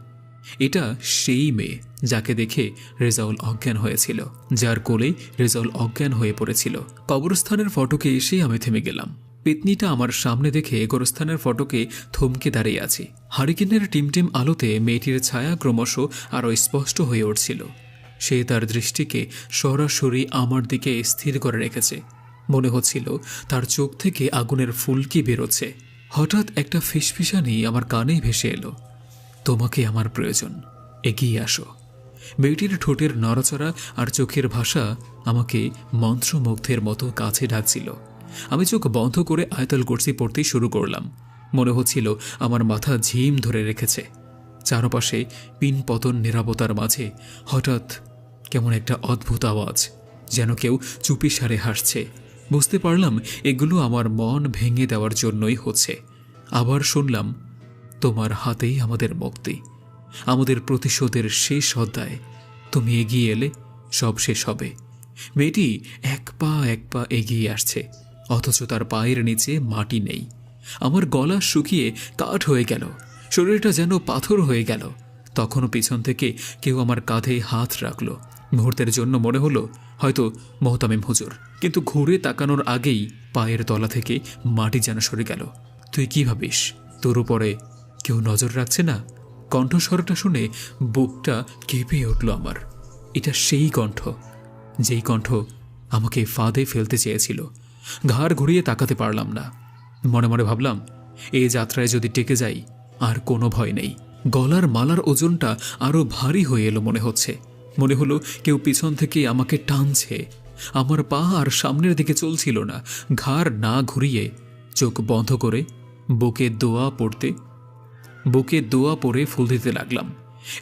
এটা সেই মেয়ে যাকে দেখে রেজাউল অজ্ঞান হয়েছিল, যার কোলে রেজাউল অজ্ঞান হয়ে পড়েছিল। কবরস্থানের ফটকে এসে আমি থেমে গেলাম। পেতনিটা আমার সামনে দেখে গোরস্থানের ফটকে থমকে দাঁড়িয়ে আছি। হারিকেনের টিমটিম আলোতে মেয়েটির ছায়া ক্রমশ আরও স্পষ্ট হয়ে উঠছিল। সে তার দৃষ্টিকে সরাসরি আমার দিকে স্থির করে রেখেছে। মনে হচ্ছিল তার চোখ থেকে আগুনের ফুলকি বেরোচ্ছে। হঠাৎ একটা ফিসফিসানি আমার কানে ভেসে এলো, তোমাকে আমার প্রয়োজন, এগিয়ে আসো। মেয়েটির ঠোঁটের নড়াচড়া আর চোখের ভাষা আমাকে মন্ত্রমুগ্ধের মতো কাছে ডাকছিল। আমি চোখ বন্ধ করে আয়াতুল কুরসি পড়তে শুরু করলাম। মনে হচ্ছিল আমার মাথা ঝিম ধরে রেখেছে। চারপাশে পিনপতন নীরবতার মাঝে হঠাৎ কেমন একটা অদ্ভুত আওয়াজ, যেন কেউ চুপিসারে হাসছে। বুঝতে পারলাম এগুলো আমার মন ভেঙে দেওয়ার জন্যই হচ্ছে। আবার শুনলাম, তোমার হাতেই আমাদের মুক্তি, আমাদের প্রতিশোধের শেষ অধ্যায়। তুমি এগিয়ে এলে সব শেষ হবে। মেয়েটি এক পা এগিয়ে আসছে, অথচ তার পায়ের নিচে মাটি নেই। আমার গলা শুকিয়ে কাঠ হয়ে গেল, শরীরটা যেন পাথর হয়ে গেল। তখনও পিছন থেকে কেউ আমার কাঁধে হাত রাখল। মুহূর্তের জন্য মনে হলো হয়তো মোহতামিম হুজুর, কিন্তু ঘুরে তাকানোর আগেই পায়ের তলা থেকে মাটি যেন সরে গেল। তুই কি ভাবিস তোর উপরে কেউ নজর রাখছে না? কণ্ঠস্বরটা শুনে বুকটা কেঁপে উঠল আমার। এটা সেই কণ্ঠ, যেই কণ্ঠ আমাকে ফাঁদে ফেলতে চেয়েছিল। ঘাড় ঘুরিয়ে তাকাতে পারলাম না। মনে মনে ভাবলাম, এই যাত্রায় যদি টেকে যাই আর কোনো ভয় নেই। গলার মালার ওজনটা আরো ভারী হয়ে এলো মনে হচ্ছে। মনে হলো কেউ পিছন থেকে আমাকে টানছে। আমার পা আর সামনের দিকে চলছিল না। ঘাড় না ঘুরিয়ে চোখ বন্ধ করে বুকে দোয়া পড়ে ফুল দিতে লাগলাম।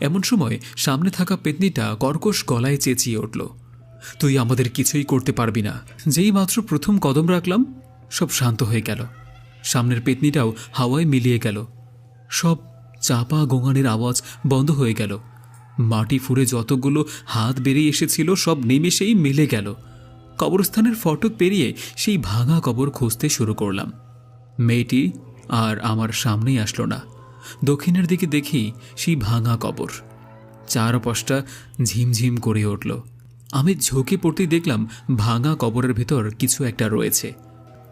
এমন সময় সামনে থাকা পেতনিটা কর্কশ গলায় চেঁচিয়ে উঠল, তুই আমাদের কিছুই করতে পারবি না। যেই মাত্র প্রথম কদম রাখলাম সব শান্ত হয়ে গেল। সামনের পেতনিটাও হাওয়ায় মিলিয়ে গেল। সব চাপা গোঙানির আওয়াজ বন্ধ হয়ে গেল। মাটি ফুঁড়ে যতগুলো হাত বেরিয়ে এসেছিল সব নিমেষেই মিলে গেল। কবরস্থানের ফটক পেরিয়ে সেই ভাঙা কবর খুঁজতে শুরু করলাম। মেয়েটি আর আমার সামনেই আসলো না। দক্ষিণের দিকে দেখি সেই ভাঙা কবর, চারপাশটা ঝিমঝিম করে উঠল। আমি ঝুঁকে পড়তেই দেখলাম ভাঙা কবরের ভেতর কিছু একটা রয়েছে।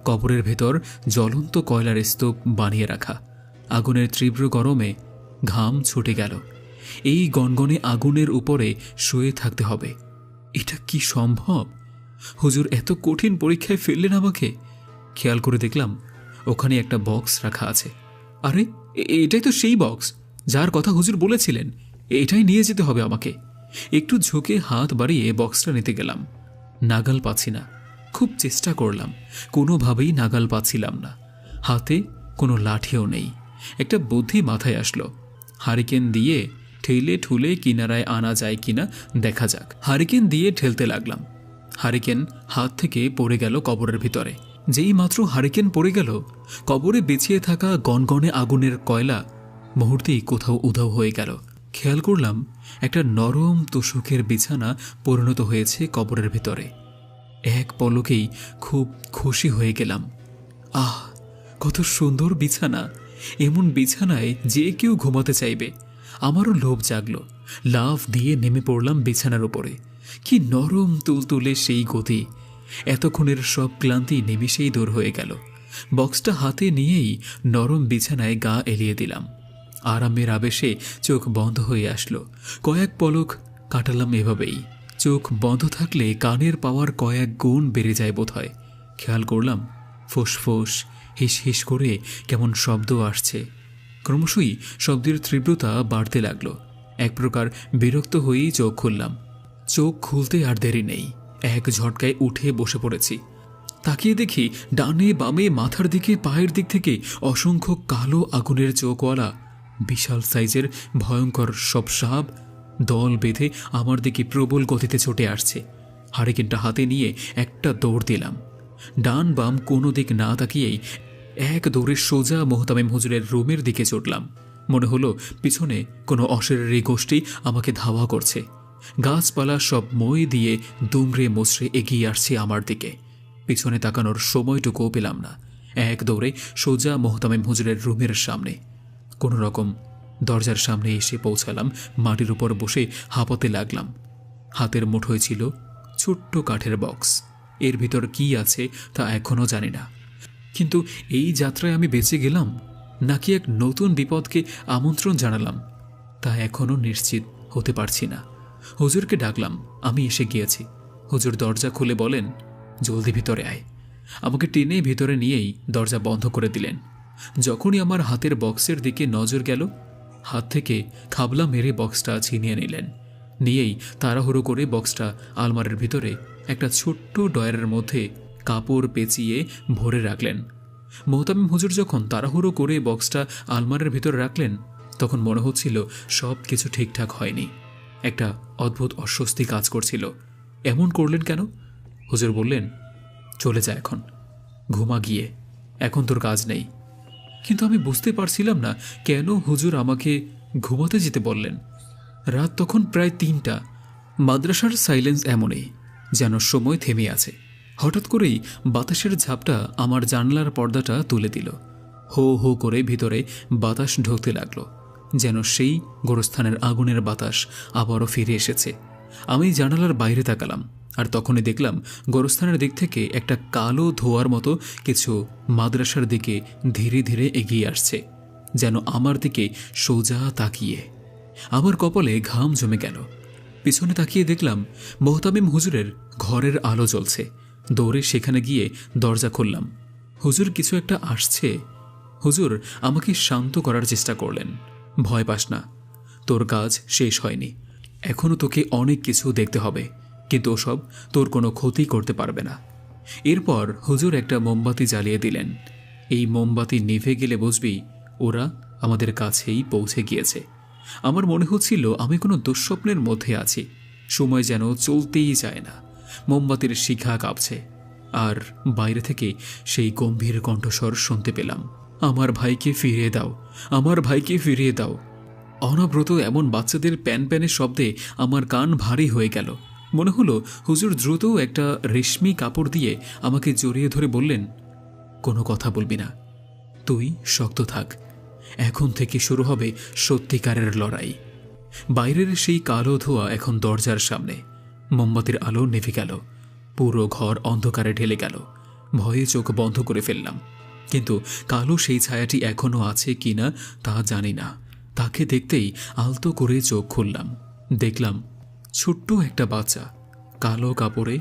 কবরের ভেতর জ্বলন্ত কয়লার স্তূপ বানিয়ে রাখা। আগুনের তীব্র গরমে ঘাম ছুটে গেল। এই গনগনে আগুনের উপরে শুয়ে থাকতে হবে। এটা কি সম্ভব? হুজুর এত কঠিন পরীক্ষায় ফেললেন আমাকে। খেয়াল করে দেখলাম ওখানে একটা বক্স রাখা আছে। আরে এটাই তো সেই বক্স যার কথা হুজুর বলেছিলেন। এটাই নিয়ে যেতে হবে আমাকে। একটু ঝুঁকে হাত বাড়িয়ে বক্সটা নিতে গেলাম। নাগাল পাচ্ছি না। খুব চেষ্টা করলাম, কোনোভাবেই নাগাল পাচ্ছিলাম না। হাতে কোনো লাঠিও নেই। একটা বুদ্ধি মাথায় আসলো, হারিকেন দিয়ে ঠেলে ঠুলে কিনারায় আনা যায় কিনা দেখা যাক। হারিকেন দিয়ে ঠেলতে লাগলাম। হারিকেন হাত থেকে পড়ে গেল কবরের ভিতরে। যেই মাত্র হারিকেন পড়ে গেল, কবরে বিছিয়ে থাকা গনগনে আগুনের কয়লা মুহূর্তেই কোথাও উধাও হয়ে গেল। খেয়াল করলাম একটা নরম তোষকের বিছানা পরিণত হয়েছে কবরের ভিতরে। এক পলকেই খুব খুশি হয়ে গেলাম। আহ, কত সুন্দর বিছানা! এমন বিছানায় যে কেউ ঘুমাতে চাইবে। আমারও লোভ জাগলো। লাফ দিয়ে নেমে পড়লাম বিছানার উপরে। কি নরম তুলতুলে সেই গতি! এতক্ষণের সব ক্লান্তি নিমিষেই দূর হয়ে গেল। বক্সটা হাতে নিয়েই নরম বিছানায় গা এলিয়ে দিলাম। আরামের আবেশে চোখ বন্ধ হয়ে আসলো। কয়েক পলক কাটালাম এভাবেই। চোখ বন্ধ থাকলে কানের পাওয়ার কয়েক গুণ বেড়ে যায় বোধহয়। খেয়াল করলাম ফোঁস হিস হিস করে কেমন শব্দ আসছে। ক্রমশই শব্দের তীব্রতা বাড়তে লাগলো। এক প্রকার বিরক্ত হয়েই চোখ খুললাম। চোখ খুলতে আর দেরি নেই, এক ঝটকায় উঠে বসে পড়েছি। তাকিয়ে দেখি ডানে বামে মাথার দিকে পায়ের দিক থেকে অসংখ্য কালো আগুনের চোখওয়ালা বিশাল সাইজের ভয়ঙ্কর সব সাপ দল বেঁধে আমার দিকে প্রবল গতিতে ছুটে আসছে। হারিকেনটা হাতে নিয়ে একটা দৌড় দিলাম। ডান বাম কোনো দিক না তাকিয়েই এক দৌড়ে সোজা মোহতামিম হুজুরের রুমের দিকে ছুটলাম। মনে হলো পিছনে কোনো অশরীরী গোষ্ঠী আমাকে ধাওয়া করছে। গাছপালা সব মই দিয়ে দুমড়ে মুচড়ে এগিয়ে আসছে আমার দিকে। পিছনে তাকানোর সময়টুকুও পেলাম না। এক দৌড়ে সোজা মোহতামিম হুজুরের রুমের সামনে। কোনো রকম দরজার সামনে এসে পৌঁছালাম। মাটির উপর বসে হাঁপাতে লাগলাম। হাতের মুঠোয় ছিল ছোট্ট কাঠের বক্স। এর ভিতর কি আছে তা এখনও জানি না। কিন্তু এই যাত্রায় আমি বেঁচে গেলাম নাকি এক নতুন বিপদকে আমন্ত্রণ জানালাম তা এখনও নিশ্চিত হতে পারছি না। হুজুরকে ডাকলাম, আমি এসে গিয়েছি। হুজুর দরজা খুলে বলেন, জলদি ভিতরে আয়। আমাকে টেনে ভিতরে নিয়েই দরজা বন্ধ করে দিলেন। যখনই আমার হাতের বক্সের দিকে নজর গেল, হাত থেকে খাবলা মেরে বক্সটা ছিনিয়ে নিলেন। নিয়েই তাড়াহুড়ো করে বক্সটা আলমারির ভিতরে একটা ছোট্ট ডয়ারের মধ্যে কাপড় পেঁচিয়ে ভরে রাখলেন। মোহতামিম হুজুর যখন তাড়াহুড়ো করে বক্সটা আলমারির ভিতরে রাখলেন, তখন মনে হচ্ছিল সব কিছু ঠিকঠাক হয়নি। একটা অদ্ভুত অস্বস্তি কাজ করছিল। এমন করলেন কেন? হুজুর বললেন, চলে যা, এখন ঘুমা গিয়ে, এখন তোর কাজ নেই। কিন্তু আমি বুঝতে পারছিলাম না কেন হুজুর আমাকে ঘুমাতে যেতে বললেন। রাত তখন প্রায় ৩টা। মাদ্রাসার সাইলেন্স এমনই, যেন সময় থেমে আছে। হঠাৎ করেই বাতাসের ঝাপটা আমার জানলার পর্দাটা তুলে দিল। হো হো করে ভিতরে বাতাস ঢুকতে লাগলো, যেন সেই গোরস্থানের আগুনের বাতাস আবারও ফিরে এসেছে। আমি জানালার বাইরে তাকালাম, আর তখনই দেখলাম গোরস্থানের দিক থেকে একটা কালো ধোঁয়ার মতো কিছু মাদ্রাসার দিকে ধীরে ধীরে এগিয়ে আসছে, যেন আমার দিকে সোজা তাকিয়ে। আমার কপালে ঘাম জমে গেল। পিছনে তাকিয়ে দেখলাম মোহতামিম হুজুরের ঘরের আলো জ্বলছে। দৌড়ে সেখানে গিয়ে দরজা খুললাম। হুজুর কিছু একটা আসছে। হুজুর আমাকে শান্ত করার চেষ্টা করলেন। ভয় পাস না, তোর কাজ শেষ হয়নি। এখনও তোকে অনেক কিছু দেখতে হবে, কিন্তু ওসব তোর কোনো ক্ষতি করতে পারবে না। এরপর হুজুর একটা মোমবাতি জ্বালিয়ে দিলেন। এই মোমবাতি নিভে গেলে বুঝবি ওরা আমাদের কাছেই পৌঁছে গিয়েছে। আমার মনে হচ্ছিল আমি কোনো দুঃস্বপ্নের মধ্যে আছি। সময় যেন চলতেই যায় না। মোমবাতির শিখা কাঁপছে, আর বাইরে থেকে সেই গম্ভীর কণ্ঠস্বর শুনতে পেলাম, আমার ভাইকে ফিরিয়ে দাও, আমার ভাইকে ফিরিয়ে দাও। অনবরত এমন বাচ্চাদের প্যান প্যানের শব্দে আমার কান ভারী হয়ে গেল। মনে হলো হুজুর দ্রুত একটা রেশমি কাপড় দিয়ে আমাকে জড়িয়ে ধরে বললেন, কোনো কথা বলবি না, তুই শক্ত থাক। এখন থেকে শুরু হবে সত্যিকারের লড়াই। বাইরের সেই কালো ধোঁয়া এখন দরজার সামনে। মোমবাতির আলো নিভে গেল। পুরো ঘর অন্ধকারে ঢেলে গেল। ভয়ে চোখ বন্ধ করে ফেললাম, কিন্তু কালো সেই ছায়াটি এখনও আছে কিনা তা জানি না। তাকে দেখতেই আলতো করে চোখ খুললাম। দেখলাম ছোট্ট একটা বাচ্চা কালো কাপড়ে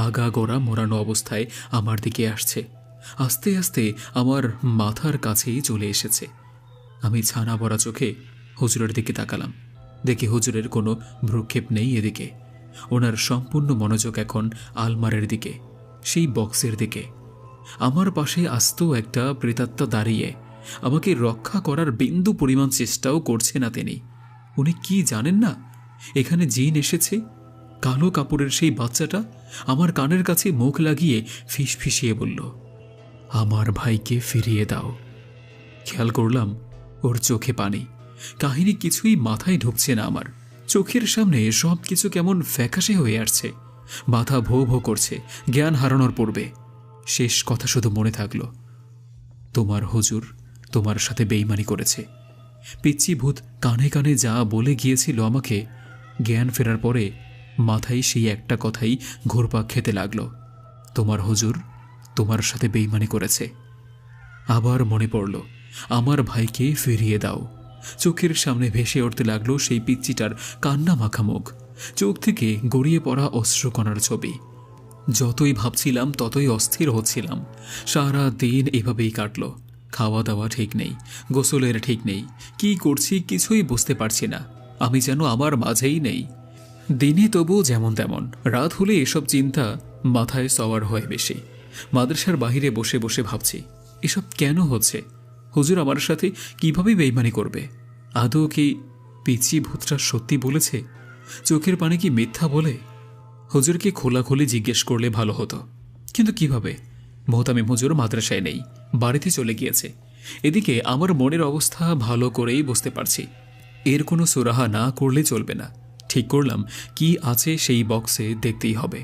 আগা গোড়া মোড়ানো অবস্থায় আমার দিকে আসছে। আস্তে আস্তে আমার মাথার কাছেই চলে এসেছে। আমি ছানা ভরা চোখে হুজুরের দিকে তাকালাম। দেখি হুজুরের কোনো ভ্রুক্ষেপ নেই এদিকে। ওনার সম্পূর্ণ মনোযোগ এখন আলমারের দিকে, সেই বক্সের দিকে। আমার পাশে আস্ত একটা প্রেতাত্মা দাঁড়িয়ে আমাকে রক্ষা করার বিন্দু পরিমাণ চেষ্টাও করছে না তিনি। উনি কি জানেন না এখানে জিন এসেছে? কালো কাপড়ের সেই বাচ্চাটা আমার কানের কাছে মুখ লাগিয়ে ফিসফিসিয়ে বলল, আমার ভাইকে ফিরিয়ে দাও। খেয়াল করলাম ওর চোখে পানি, কাহিনী কিছুই মাথায় ঢুকছে না আমার। চোখের সামনে সব কিছু কেমন ফ্যাকাশে হয়ে আসছে, মাথা ভো ভো করছে জ্ঞান হারানোর পূর্বে। শেষ কথা শুধু মনে থাকলো, তোমার হুজুর তোমার সাথে বেইমানি করেছে। পিচ্চি ভূত কানে কানে যা বলে গিয়েছিল আমাকে, জ্ঞান ফেরার পরে মাথায় সেই একটা কথাই ঘুরপাক খেতে লাগলো, তোমার হুজুর তোমার সাথে বেইমানি করেছে। আবার মনে পড়ল, আমার ভাইকে ফিরিয়ে দাও। চোখের সামনে ভেসে উঠতে লাগলো সেই পিচ্চিটার কান্না মাখা মুখ, চোখ থেকে গড়িয়ে পড়া অশ্রুকণার ছবি। যতই ভাবছিলাম ততই অস্থির হচ্ছিলাম। সারা দিন এভাবেই কাটল। খাওয়া দাওয়া ঠিক নেই, গোসলের ঠিক নেই, কি করছি কিছুই বুঝতে পারছি না। আমি যেন আমার মাঝেই নেই। দিনে তবু যেমন তেমন, রাত হলে এসব চিন্তা মাথায় সওয়ার হয় বেশি। মাদ্রাসার বাহিরে বসে বসে ভাবছি, এসব কেন হচ্ছে? হুজুর আমার সাথে কিভাবে বেইমানি করবে? আদৌ কি পিচ্চি ভূতটা সত্যি বলেছে? চোখের পানি কি মিথ্যা বলে? হুজুরকে খোলাখুলি জিজ্ঞেস করলে ভালো হতো, কিন্তু কিভাবে? মোহতামিম হুজুর মাদ্রাসায় নেই, বাড়িতে চলে গিয়েছে। এদিকে আমার মনের অবস্থা ভালো করেই বুঝতে পারছি। এর কোনো সুরাহা না করলে চলবে না। ঠিক করলাম, কি আছে সেই বক্সে দেখতেই হবে।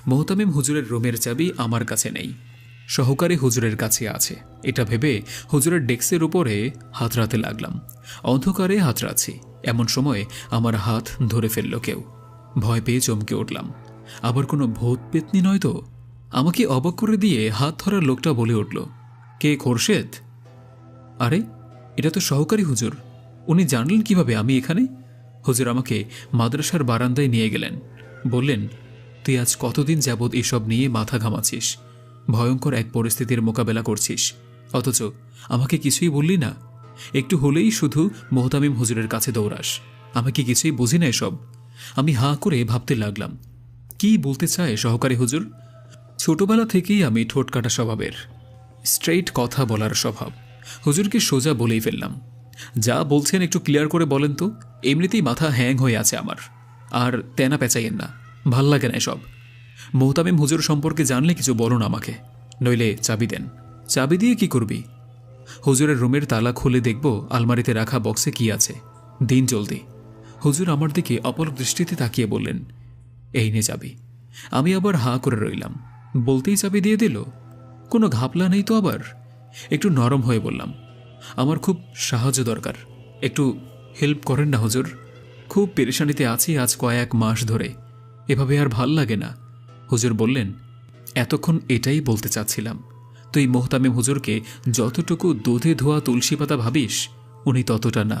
মোহতামিম হুজুরের রুমের চাবি আমার কাছে নেই, সহকারী হুজুরের কাছে আছে। এটা ভেবে হুজুরের ডেস্কের উপরে হাতড়াতে লাগলাম। অন্ধকারে হাতড়াচ্ছি, এমন সময় আমার হাত ধরে ফেলল কেউ। ভয় পেয়ে চমকে উঠলাম। আবার কোনো ভূত পেতনি নয় তো? আমাকে অবাক করে দিয়ে হাত ধরার লোকটা বলে উঠল, কে খোরশেদ? আরে, এটা তো সহকারী হুজুর। উনি জানলেন কিভাবে আমি এখানে? হুজুর আমাকে মাদ্রাসার বারান্দায় নিয়ে গেলেন, বললেন, তুই আজ কতদিন যাবৎ এসব নিয়ে মাথা ঘামাচ্ছিস, ভয়ঙ্কর এক পরিস্থিতির মোকাবেলা করছিস, অথচ আমাকে কিছুই বললি না। একটু হলেই শুধু মোহতামিম হুজুরের কাছে দৌড়াস। আমাকে কিছুই বুঝি না এসব। আমি হাঁ করে ভাবতে লাগলাম, কি বলতে চায় সহকারী হুজুর? ছোটবেলা থেকেই আমি ঠোঁট কাটা স্বভাবের, স্ট্রেইট কথা বলার স্বভাব। হুজুরকে সোজা বলেই ফেললাম, যা বলছেন একটু ক্লিয়ার করে বলেন তো। এমনিতেই মাথা হ্যাং হয়ে আছে আমার, আর তেনা পেঁচাইয়েন না, ভাল লাগে না এসব। মোহতামিম হুজুর সম্পর্কে জানলে কিছু বলুন আমাকে, নইলে চাবি দেন। চাবি দিয়ে কি করবি? হুজুরের রুমের তালা খুলে দেখব আলমারিতে রাখা বক্সে কি আছে। দিন জলদি। হুজুর আমার দিকে অপলক দৃষ্টিতে তাকিয়ে বললেন, এই নে চাবি। আমি আবার হাঁ করে রইলাম। বলতেই চাবি দিয়ে দিল। কোনো ঘাপলা নেই তো আবার? একটু নরম হয়ে বললাম, আমার খুব সাহায্য দরকার, একটু হেল্প করেন না হুজুর। খুব পেরেশানিতে আছি আজ কয়েক মাস ধরে, এভাবে আর ভাল লাগে না। হুজুর বললেন, এতক্ষণ এটাই বলতে চাচ্ছিলাম। তুই মোহতামিম হুজুরকে যতটুকু দুধে ধোয়া তুলসী পাতা ভাবিস, উনি ততটা না।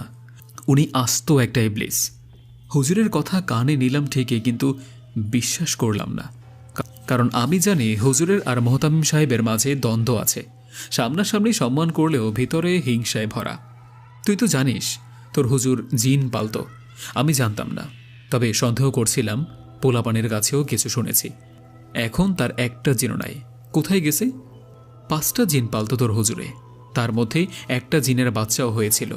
উনি আস্ত একটা ইবলিস। হুজুরের কথা কানে নিলাম ঠিকই, কিন্তু বিশ্বাস করলাম না। কারণ আমি জানি হুজুরের আর মোহতামিম সাহেবের মাঝে দ্বন্দ্ব আছে। সামনাসামনি সম্মান করলেও ভিতরে হিংসায় ভরা। তুই তো জানিস তোর হুজুর জিন পালত। আমি জানতাম না, তবে সন্দেহ করছিলাম। পোলাপানের কাছেও কিছু শুনেছি। এখন তার একটা জিনও নাই। কোথায় গেছে? 5টা জিন পালত তোর হুজুরে, তার মধ্যে একটা জিনের বাচ্চাও হয়েছিল।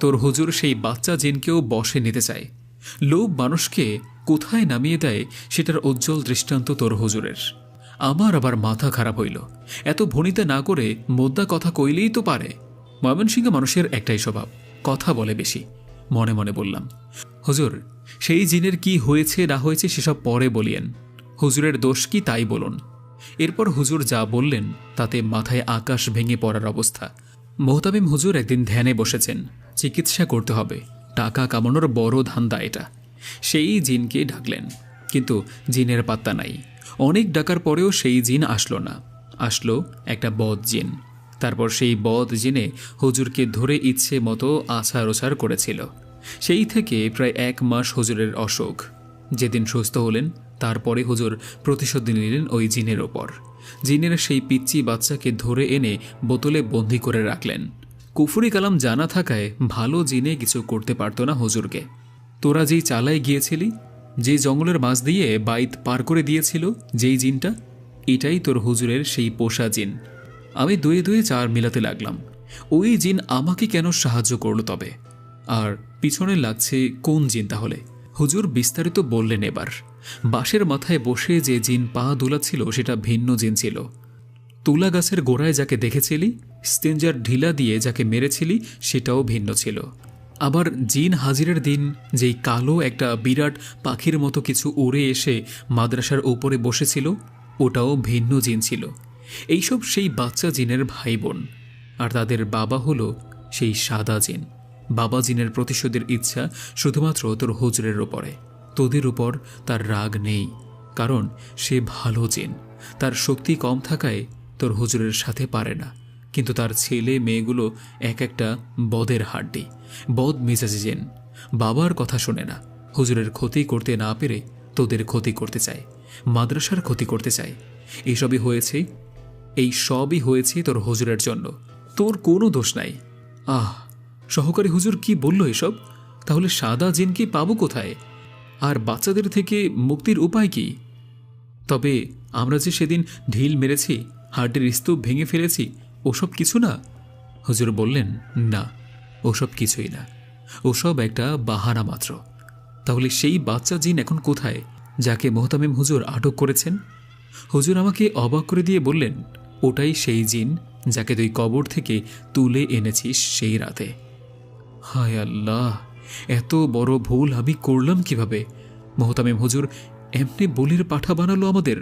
তোর হুজুর সেই বাচ্চা জিনকেও বশে নিতে চায়। লোভ মানুষকে কোথায় নামিয়ে দেয় সেটার উজ্জ্বল দৃষ্টান্ত তোর হুজুরের। আমার আবার মাথা খারাপ হইল। এত ভনিতা না করে মোদ্দা কথা কইলেই তো পারে। ময়মনসিংহ মানুষের একটাই স্বভাব, কথা বলে বেশি। মনে মনে বললাম, হুজুর সেই জিনের কি হয়েছে না হয়েছে সেসব পরে বলিয়েন, হুজুরের দোষ কি তাই বলুন। এরপর হুজুর যা বললেন তাতে মাথায় আকাশ ভেঙে পড়ার অবস্থা। মোহতামিম হুজুর একদিন ধ্যানে বসেছেন, চিকিৎসা করতে হবে, টাকা কামানোর বড় ধান্দা এটা। সেই জিনকে ডাকলেন, কিন্তু জিনের পাত্তা নাই। অনেক ডাকার পরেও সেই জিন আসলো না। আসলো একটা বদ জিন। তারপর সেই বদ জিনে হুজুরকে ধরে ইচ্ছে মতো আছাড় ওছাড় করেছিল। সেই থেকে প্রায় 1 মাস হুজুরের অসুখ। যেদিন সুস্থ হলেন তারপরে হুজুর প্রতিশোধ নিলেন ওই জিনের ওপর। জিনের সেই পিচ্চি বাচ্চাকে ধরে এনে বোতলে বন্দি করে রাখলেন। কুফরি কালাম জানা থাকায় ভালো জিনে কিছু করতে পারত না হুজুরকে। তোরা যেই চালায় গিয়েছিলি, যে জঙ্গলের মাছ দিয়ে বাইত পার করে দিয়েছিল যেই জিনটা, এটাই তোর হুজুরের সেই পোষা জিন। আমি দুয়ে দুয়ে 4 মিলাতে লাগলাম। ওই জিন আমাকে কেন সাহায্য করলো তবে? আর পিছনে লাগছে কোন জিন তাহলে? হুজুর বিস্তারিত বললেন এবার। বাঁশের মাথায় বসে যে জিন পা দুলাচ্ছিল সেটা ভিন্ন জিন ছিল। তুলা গাছের গোড়ায় যাকে দেখেছিলি, স্টেঞ্জার ঢিলা দিয়ে যাকে মেরেছিলি, সেটাও ভিন্ন ছিল। আবার জিন হাজিরের দিন যেই কালো একটা বিরাট পাখির মতো কিছু উড়ে এসে মাদ্রাসার উপরে বসেছিল, ওটাও ভিন্ন জিন ছিল। এইসব সেই বাচ্চা জিনের ভাই বোন, আর তাদের বাবা হলো সেই সাদা জিন। বাবা জিনের প্রতিশোধের ইচ্ছা শুধুমাত্র তোর হুজুরের ওপরে, তোদের উপর তার রাগ নেই, কারণ সে ভালো জিন। তার শক্তি কম থাকায় তোর হুজুরের সাথে পারে না, কিন্তু তার ছেলে মেয়েগুলো এক একটা বদের হাড্ডি, বদ মেজাজি জিন। বাবার কথা শোনে না, হুজুরের ক্ষতি করতে না পেরে তোদের ক্ষতি করতে চায়, মাদ্রাসার ক্ষতি করতে চায়। এই সবই হয়েছে তোর হুজুরের জন্য, তোর কোনো দোষ নাই। আহ, সহকারী হুজুর কি বলল এসব? তাহলে সাদা জিনকে পাবো কোথায়? আর বাচ্চাদের থেকে মুক্তির উপায় কি? তবে আমরা যে সেদিন ঢিল মেরেছি, হার্টের স্তূপ ভেঙে ফেলেছি, ওসব কিছু না? হুজুর বললেন, না, ওসব কিছুই না, ওসব একটা বাহানা মাত্র। তাহলে সেই বাচ্চা জিন এখন কোথায়, যাকে মোহতামিম হুজুর আটক করেছেন? হুজুর আমাকে অবাক করে দিয়ে বললেন, ওটাই সেই জিন যাকে তুই কবর থেকে তুলে এনেছিস সেই রাতে। হায় আল্লাহ, এত বড় ভুল আমি করলাম কিভাবে? মোহতামিম হুজুর এমনি বলির পাঠা বানালো আমাদের।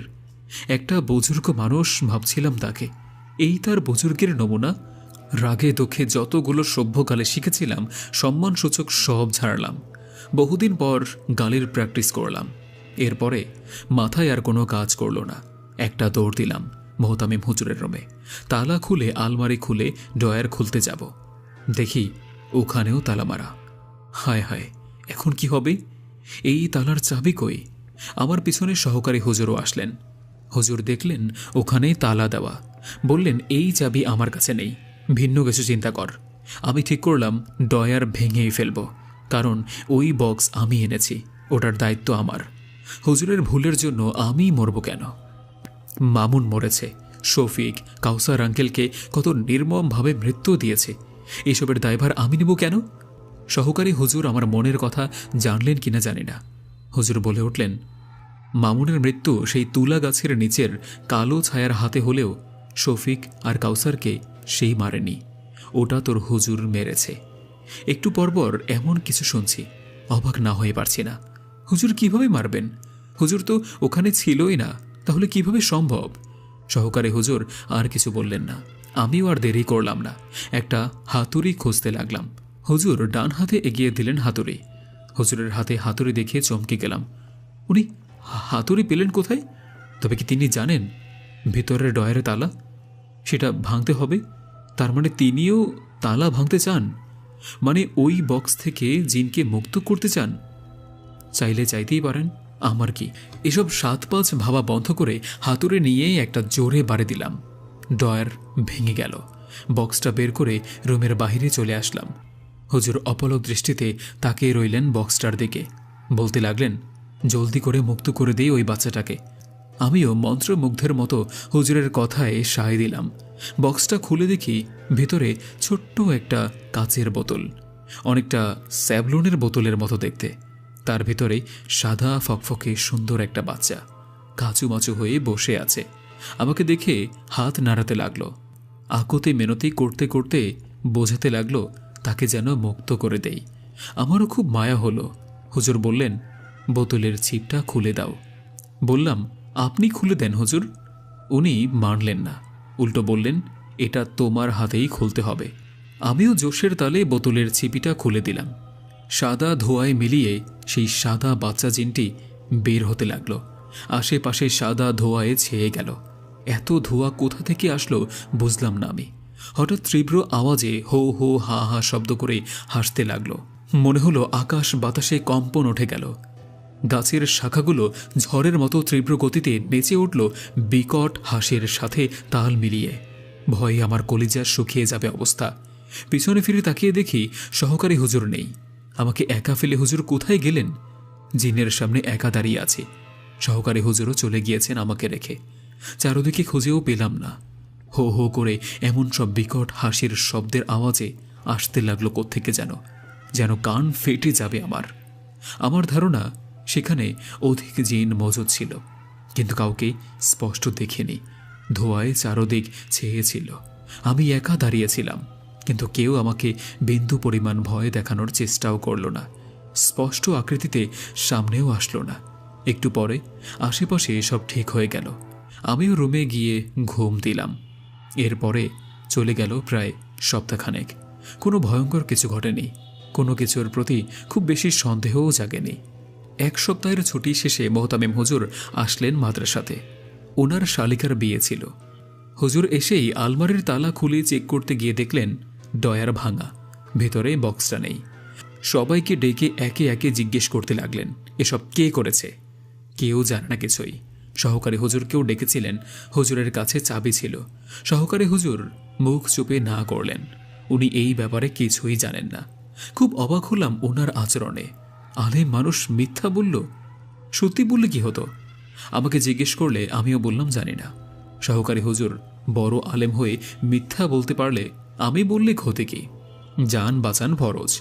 একটা বুজুর্গ মানুষ ভাবছিলাম তাকে, এই তার বুজুর্গের নমুনা। রাগে দুঃখে যতগুলো সভ্য গালে শিখেছিলাম সম্মানসূচক সব ঝাড়লাম। বহুদিন পর গালির প্র্যাকটিস করলাম। এরপরে মাথায় আর কোনো কাজ করল না। একটা দৌড় দিলাম মোহতামিম হুজুরের রুমে। তালা খুলে আলমারি খুলে ড্রয়ার খুলতে যাব, দেখি ওখানেও তালা মারা। হায় হায়, এখন কি হবে? এই তালার চাবি কই? আমার পিছনে সহকারী হুজুরও আসলেন। হুজুর দেখলেন ওখানে তালা দেওয়া, বললেন, এই চাবি আমার কাছে নেই, ভিন্ন কিছু চিন্তা কর। আমি ঠিক করলাম ড্রয়ার ভেঙেই ফেলব, কারণ ওই বক্স আমি এনেছি, ওটার দায়িত্ব আমার। হুজুরের ভুলের জন্য আমি মরব কেন? মামুন মরেছে, শফিক, কাউসার আঙ্কেলকে কত নির্মমভাবে মৃত্যু দিয়েছে, এসবের দায়ভার আমি নেব কেন? সহকারী হুজুর আমার মনের কথা জানলেন কিনা জানি না। হুজুর বলে উঠলেন, মামুনের মৃত্যু সেই তুলা গাছের নিচের কালো ছায়ার হাতে হলেও শফিক আর কাউসারকে সেই মারেনি, ওটা তোর হুজুর মেরেছে। একটু পরপর এমন কিছু শুনছি, অবাক না হয়ে পারছি না। হুজুর কিভাবে মারবেন? হুজুর তো ওখানে ছিলই না, তাহলে কিভাবে সম্ভব? সহকারী হুজুর আর কিছু বললেন না। আমিও আর দেরি করলাম না, একটা হাতুড়ি খুঁজতে লাগলাম। হুজুর ডান হাতে এগিয়ে দিলেন হাতুড়ি। হুজুরের হাতে হাতুড়ি দেখে চমকে গেলাম। উনি হাতুড়ি পেলেন কোথায়? তবে কি তিনি জানেন ভিতরের ডয়ারে তালা? সেটা ভাঙতে হবে। তার মানে তিনিও তালা ভাঙতে চান, মানে ওই বক্স থেকে জিনকে মুক্ত করতে চান। চাইলে চাইতেই পারেন, আমার কি? এসব ৭-৫ ভাবা বন্ধ করে হাতুড়ে নিয়ে একটা জোরে বাড়ি দিলাম। ডয়ার ভেঙে গেল। বক্সটা বের করে রুমের বাহিরে চলে আসলাম। হুজুর অপলক দৃষ্টিতে তাকিয়ে রইলেন বক্সটার দিকে, বলতে লাগলেন, জলদি করে মুক্ত করে দিই ওই বাচ্চাটাকে। আমিও মন্ত্রমুগ্ধের মতো হুজুরের কথায় সায় দিলাম। বক্সটা খুলে দেখি ভিতরে ছোট্ট একটা কাচের বোতল, অনেকটা স্যাভলনের বোতলের মতো দেখতে। তার ভিতরে সাদা ফকফকে সুন্দর একটা বাচ্চা কাচুমাচু হয়ে বসে আছে। আমাকে দেখে হাত নাড়াতে লাগলো, আকুতি মিনতি করতে করতে বোঝাতে লাগলো তাকে যেন মুক্ত করে দেই। আমারও খুব মায়া হলো। হুজুর বললেন, বোতলের ছিপটা খুলে দাও। বললাম, আপনি খুলে দেন হুজুর। উনি মানলেন না, উল্টো বললেন, এটা তোমার হাতেই খুলতে হবে। আমিও জোশের তালে বোতলের ছিপিটা খুলে দিলাম। সাদা ধোঁয়ায় মিলিয়ে সেই সাদা বাচ্চা জিনটি বের হতে লাগলো। আশেপাশে সাদা ধোঁয়ায় ছেয়ে গেল। এত ধোঁয়া কোথা থেকে আসলো বুঝলাম না আমি। হঠাৎ তীব্র আওয়াজে হো হো হা হা শব্দ করে হাসতে লাগলো। মনে হলো আকাশ বাতাসে কম্পন উঠে গেল। গাছের শাখাগুলো ঝড়ের মতো তীব্র গতিতে নেচে উঠল বিকট হাসির সাথে তাল মিলিয়ে। ভয়ে আমার কলিজা শুকিয়ে যাবে অবস্থা। পিছনে ফিরে তাকিয়ে দেখি সহকারী হুজুর নেই। আমাকে একা ফেলে হুজুর কোথায় গেলেন? জিনের সামনে একা দাঁড়িয়ে আছি। সহকারী হুজুরও চলে গিয়েছেন আমাকে রেখে। চারদিকে খুঁজেও পেলাম না। হো হো করে এমন সব বিকট হাসির শব্দের আওয়াজে আসতে লাগলো কোত্থেকে যেন কান ফেটে যাবে আমার। আমার ধারণা সেখানে অধিক জিন মজুদ ছিল, কিন্তু কাউকে স্পষ্ট দেখিনি। ধোঁয়ায় চারদিক ছেয়েছিল। আমি একা দাঁড়িয়েছিলাম। কিন্তু কেউ আমাকে বিন্দু পরিমাণ ভয় দেখানোর চেষ্টাও করল না। স্পষ্ট আকৃতিতে সামনেও আসলো না। একটু পরে আশেপাশে সব ঠিক হয়ে গেল। আমিও রুমে গিয়ে ঘুম দিলাম। এরপরে চলে গেল প্রায় সপ্তাহখানেক। কোনো ভয়ঙ্কর কিছু ঘটেনি, কোনো কিছুর প্রতি খুব বেশি সন্দেহও জাগেনি। 1 সপ্তাহের ছুটি শেষে মোহতামিম হুজুর আসলেন মাদ্রাসাতে। ওনার শালিকার বিয়ে ছিল। হুজুর এসেই আলমারির তালা খুলে চেক করতে গিয়ে দেখলেন ডয়ার ভাঙা, ভেতরে বক্সটা নেই। সবাইকে ডেকে একে একে জিজ্ঞেস করতে লাগলেন এসব কে করেছে। কেউ জানে না কিছুই। সহকারী হুজুরকেও ডেকেছিলেন, হুজুরের কাছে চাবি ছিল। সহকারী হুজুর মুখ চুপে না করলেন, উনি এই ব্যাপারে কিছুই জানেন না। খুব অবাক হলাম ওনার আচরণে। আলেম মানুষ মিথ্যা বলল? সত্যি বললে কি হতো? আমাকে জিজ্ঞেস করলে আমিও বললাম জানি না। সহকারী হুজুর বড় আলেম হয়ে মিথ্যা বলতে পারলে আমি বললে ক্ষতি কি? জান বাঁচান ফরজ।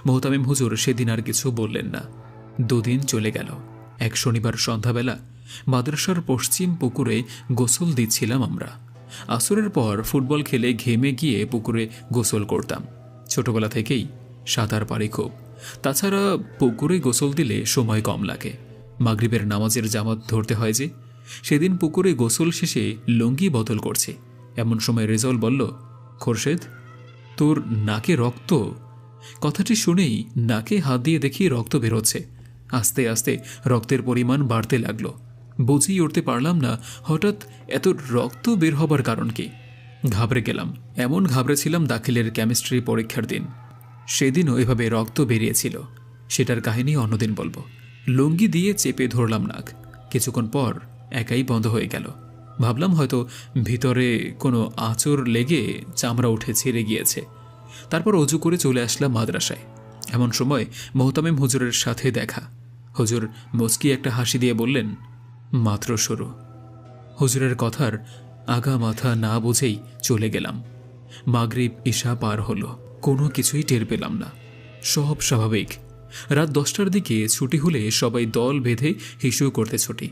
মোহতামিম হুজুর সেদিন আর কিছু বললেন না। 2 দিন চলে গেল। এক শনিবার সন্ধ্যাবেলা মাদ্রাসার পশ্চিম পুকুরে গোসল দিচ্ছিলাম আমরা। আসরের পর ফুটবল খেলে ঘেমে গিয়ে পুকুরে গোসল করতাম। ছোটবেলা থেকেই সাঁতার পারি খুব। তাছাড়া পুকুরে গোসল দিলে সময় কম লাগে। মাগরিবের নামাজের জামাত ধরতে হয় যে। সেদিন পুকুরে গোসল শেষে লুঙ্গি বদল করছে, এমন সময় রেজাউল বলল, খোরশেদ, তোর নাকে রক্ত। কথাটি শুনেই নাকে হাত দিয়ে দেখি রক্ত বেরোচ্ছে। আস্তে আস্তে রক্তের পরিমাণ বাড়তে লাগলো। বুঝিয়ে উঠতে পারলাম না হঠাৎ এত রক্ত বের হবার কারণ কি। ঘাবড়ে গেলাম। এমন ঘাবড়েছিলাম দাখিলের কেমিস্ট্রি পরীক্ষার দিন। সেদিনও এভাবে রক্ত বেরিয়েছিল। সেটার কাহিনী অন্যদিন বলবো। লুঙ্গি দিয়ে চেপে ধরলাম নাক। কিছুক্ষণ পর একাই বন্ধ হয়ে গেল। ভাবলাম হয়তো ভিতরে কোনো আঁচড় লেগে চামড়া উঠে ছিঁড়ে গিয়েছে। তারপর অজু করে চলে আসলাম মাদ্রাসায়। এমন সময় মোহতামিম হুজুরের সাথে দেখা। হুজুর মুচকি একটা হাসি দিয়ে বললেন, মাত্র শুরু। হুজুরের কথার আগা মাথা না বুঝেই চলে গেলাম। মাগরিব ঈশা পার হলো, কোনো কিছুই টের পেলাম না। সব স্বাভাবিক। রাত 10টার দিকে ছুটি হলে সবাই দল বেঁধে হিসু করতে ছুটি।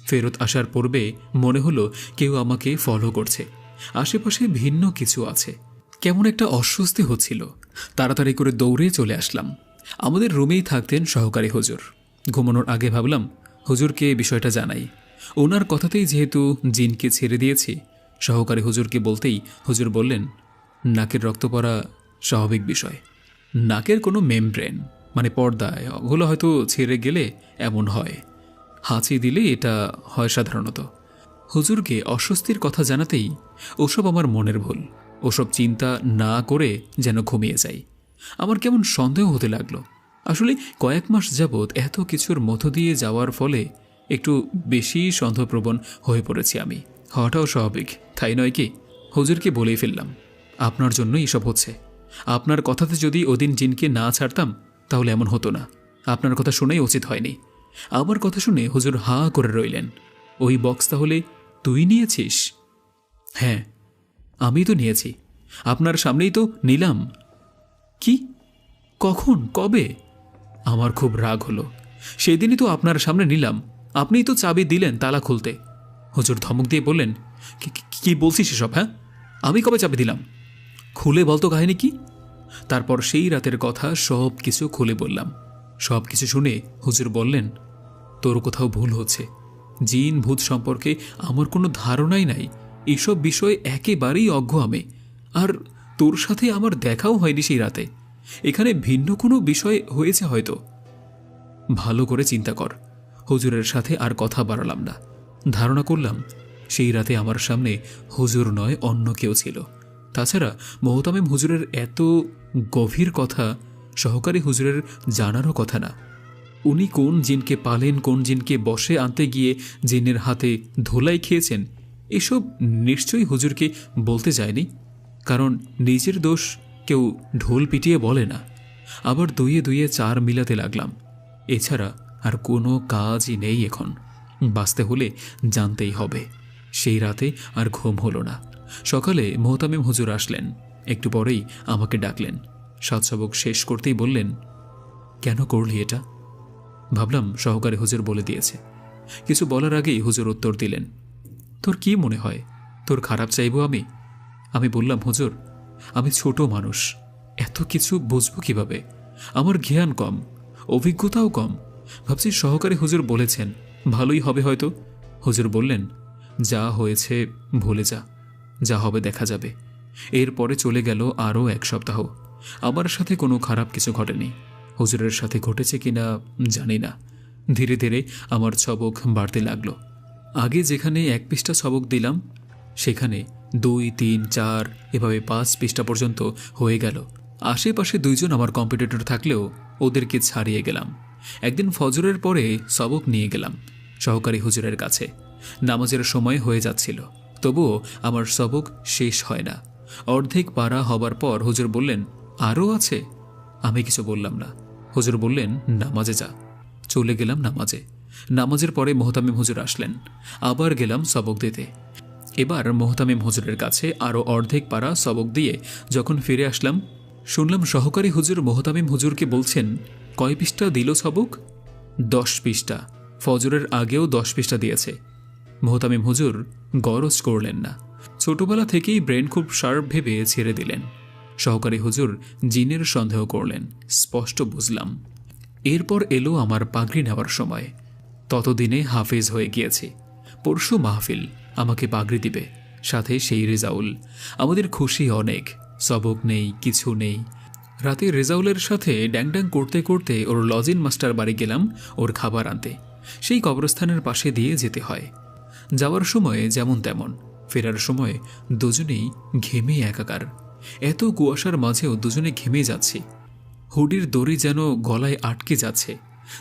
ফেরত আসার পূর্বে মনে হলো কেউ আমাকে ফলো করছে। আশেপাশে ভিন্ন কিছু আছে। কেমন একটা অস্বস্তি হচ্ছিল। তাড়াতাড়ি করে দৌড়ে চলে আসলাম। আমাদের রুমেই থাকতেন সহকারী হুজুর। ঘুমানোর আগে ভাবলাম হুজুরকে বিষয়টা জানাই। ওনার কথাতেই যেহেতু জিনকে ছেড়ে দিয়েছি, সহকারী হুজুরকে বলতেই হুজুর বললেন, নাকের রক্ত পড়া স্বাভাবিক বিষয়। নাকের কোনো মেমব্রেন মানে পর্দায় ওগুলো হয়তো ছেড়ে গেলে এমন হয়। হাঁচি দিলে এটা হয় সাধারণত। হুজুরকে অস্বস্তির কথা জানাতেই ওসব আমার মনের ভুল। ওসব চিন্তা না করে যেন ঘুমিয়ে যাই। আমার কেমন সন্দেহ হতে লাগলো। আসলে কয়েক মাস যাবৎ এত কিছুর মধ্য দিয়ে যাওয়ার ফলে একটু বেশি সন্দেহপ্রবণ হয়ে পড়েছি আমি। হওয়াটাও স্বাভাবিক, তাই নয় কি? হুজুরকে বলেই ফেললাম, আপনার জন্যই এসব হচ্ছে। আপনার কথাতে যদি ওদিন জিনকে না ছাড়তাম তাহলে এমন হতো না। আপনার কথা শুনেই উচিত হয়নি। আমার কথা শুনে হুজুর হাঁ করে রইলেন। ওই বক্স তাহলে তুই নিয়েছিস? হ্যাঁ, আমি তো নিয়েছি। আপনার সামনেই তো নিলাম। কি? কখন? কবে? আমার খুব রাগ হলো। সেদিনই তো আপনার সামনে নিলাম। আপনিই তো চাবি দিলেন তালা খুলতে। হুজুর ধমক দিয়ে বললেন, কি বলছিস এসব? হ্যাঁ, আমি কবে চাবি দিলাম? খুলে বলতো কাহিনী কি? তারপর সেই রাতের কথা সব কিছু খুলে বললাম। সব কিছু শুনে হুজুর বললেন, তোর কোথাও ভুল হচ্ছে। জিন ভূত সম্পর্কে আমার কোনো ধারণাই নাই। এইসব বিষয়ে একেবারেই অজ্ঞ আমি। আর তোর সাথে আমার দেখাও হয়নি সেই রাতে। এখানে ভিন্ন কোনো বিষয় হয়েছে হয়তো। ভালো করে চিন্তা কর। হুজুরের সাথে আর কথা বাড়ালাম না। ধারণা করলাম সেই রাতে আমার সামনে হুজুর নয় অন্য কেউ ছিল। তাছাড়া মোহতামিম হুজুরের এত গভীর কথা সহকারী হুজুরের জানারও কথা না। উনি কোন জিনকে পালেন, কোন জিনকে বশে আনতে গিয়ে জিনের হাতে ধোলাই খেয়েছেন, এসব নিশ্চয়ই হুজুরকে বলতে যায়নি। কারণ নিজের দোষ কেউ ঢোল পিটিয়ে বলে না। আবার দুইয়ে দুইয়ে 4 মিলাতে লাগলাম। এছাড়া আর কোনো কাজই নেই এখন। বাঁচতে হলে জানতেই হবে। সেই রাতে আর ঘুম হলো না। সকালে মোহতামিম হুজুর আসলেন। একটু পরেই আমাকে ডাকলেন। সাতসবক শেষ করতেই বললেন, কেন করলি এটা? ভাবলাম সহকারী হুজুর বলে দিয়েছে। কিছু বলার আগেই হুজুর উত্তর দিলেন, তোর কি মনে হয় তোর খারাপ চাইবো আমি? আমি বললাম, হুজুর আমি ছোট মানুষ, এত কিছু বুঝবো কিভাবে? আমার জ্ঞান কম, অভিজ্ঞতাও কম। ভাবছি সহকারী হুজুর বলেছেন ভালোই হবে হয়তো। হুজুর বললেন, যা হয়েছে ভুলে যা, যা হবে দেখা যাবে। এরপরে চলে গেল আরও 1 সপ্তাহ। আমার সাথে কোনো খারাপ কিছু ঘটেনি। হুজুরের সাথে ঘটেছে কিনা জানি না। ধীরে ধীরে আমার সবক বাড়তে লাগলো। আগে যেখানে 1 পৃষ্ঠা সবক দিলাম, সেখানে 2, 3, 4 এভাবে 5 পৃষ্ঠা পর্যন্ত হয়ে গেল। আশেপাশে 2 জন আমার কম্পিটিটর থাকলেও ওদেরকে ছাড়িয়ে গেলাম। একদিন ফজরের পরে সবক নিয়ে গেলাম সহকারী হুজুরের কাছে। নামাজের সময় হয়ে যাচ্ছিল, তবুও আমার সবক শেষ হয় না। অর্ধেক পারা হবার পর হুজুর বললেন, আরও আছে? আমি কিছু বললাম না। হুজুর বললেন, নামাজে যা। চলে গেলাম নামাজে। নামাজের পরে মোহতামিম হুজুর আসলেন। আবার গেলাম সবক দিতে। এবার মোহতামিম হুজুরের কাছে আরও অর্ধেক পারা সবক দিয়ে যখন ফিরে আসলাম, শুনলাম সহকারী হুজুর মোহতামিম হুজুরকে বলছেন, কয় পৃষ্ঠা দিল সবক? 10 পৃষ্ঠা। ফজরের আগেও 10 পৃষ্ঠা দিয়েছে। মোহতামিম হুজুর গরজ করলেন না। ছোটবেলা থেকেই ব্রেন খুব শার্প ভেবে ছেড়ে দিলেন। সহকারী হুজুর জিনের সন্দেহ করলেন, স্পষ্ট বুঝলাম। এরপর এলো আমার পাগড়ি নেওয়ার সময়। ততদিনে হাফেজ হয়ে গিয়েছি। পরশু মাহফিল, আমাকে পাগড়ি দিবে, সাথে সেই রেজাউল। আমাদের খুশি অনেক। সবক নেই, কিছু নেই। রাতে রেজাউলের সাথে ড্যাংড্যাং করতে করতে ওর লজিন মাস্টার বাড়ি গেলাম ওর খাবার আনতে। সেই কবরস্থানের পাশে দিয়ে যেতে হয়। যাওয়ার সময় যেমন তেমন, ফেরার সময় দুজনেই ঘেমে একাকার। এত কুয়াশার মাঝেও দুজনে ঘেমে যাচ্ছি। হুডির দড়ি যেন গলায় আটকে যাচ্ছে।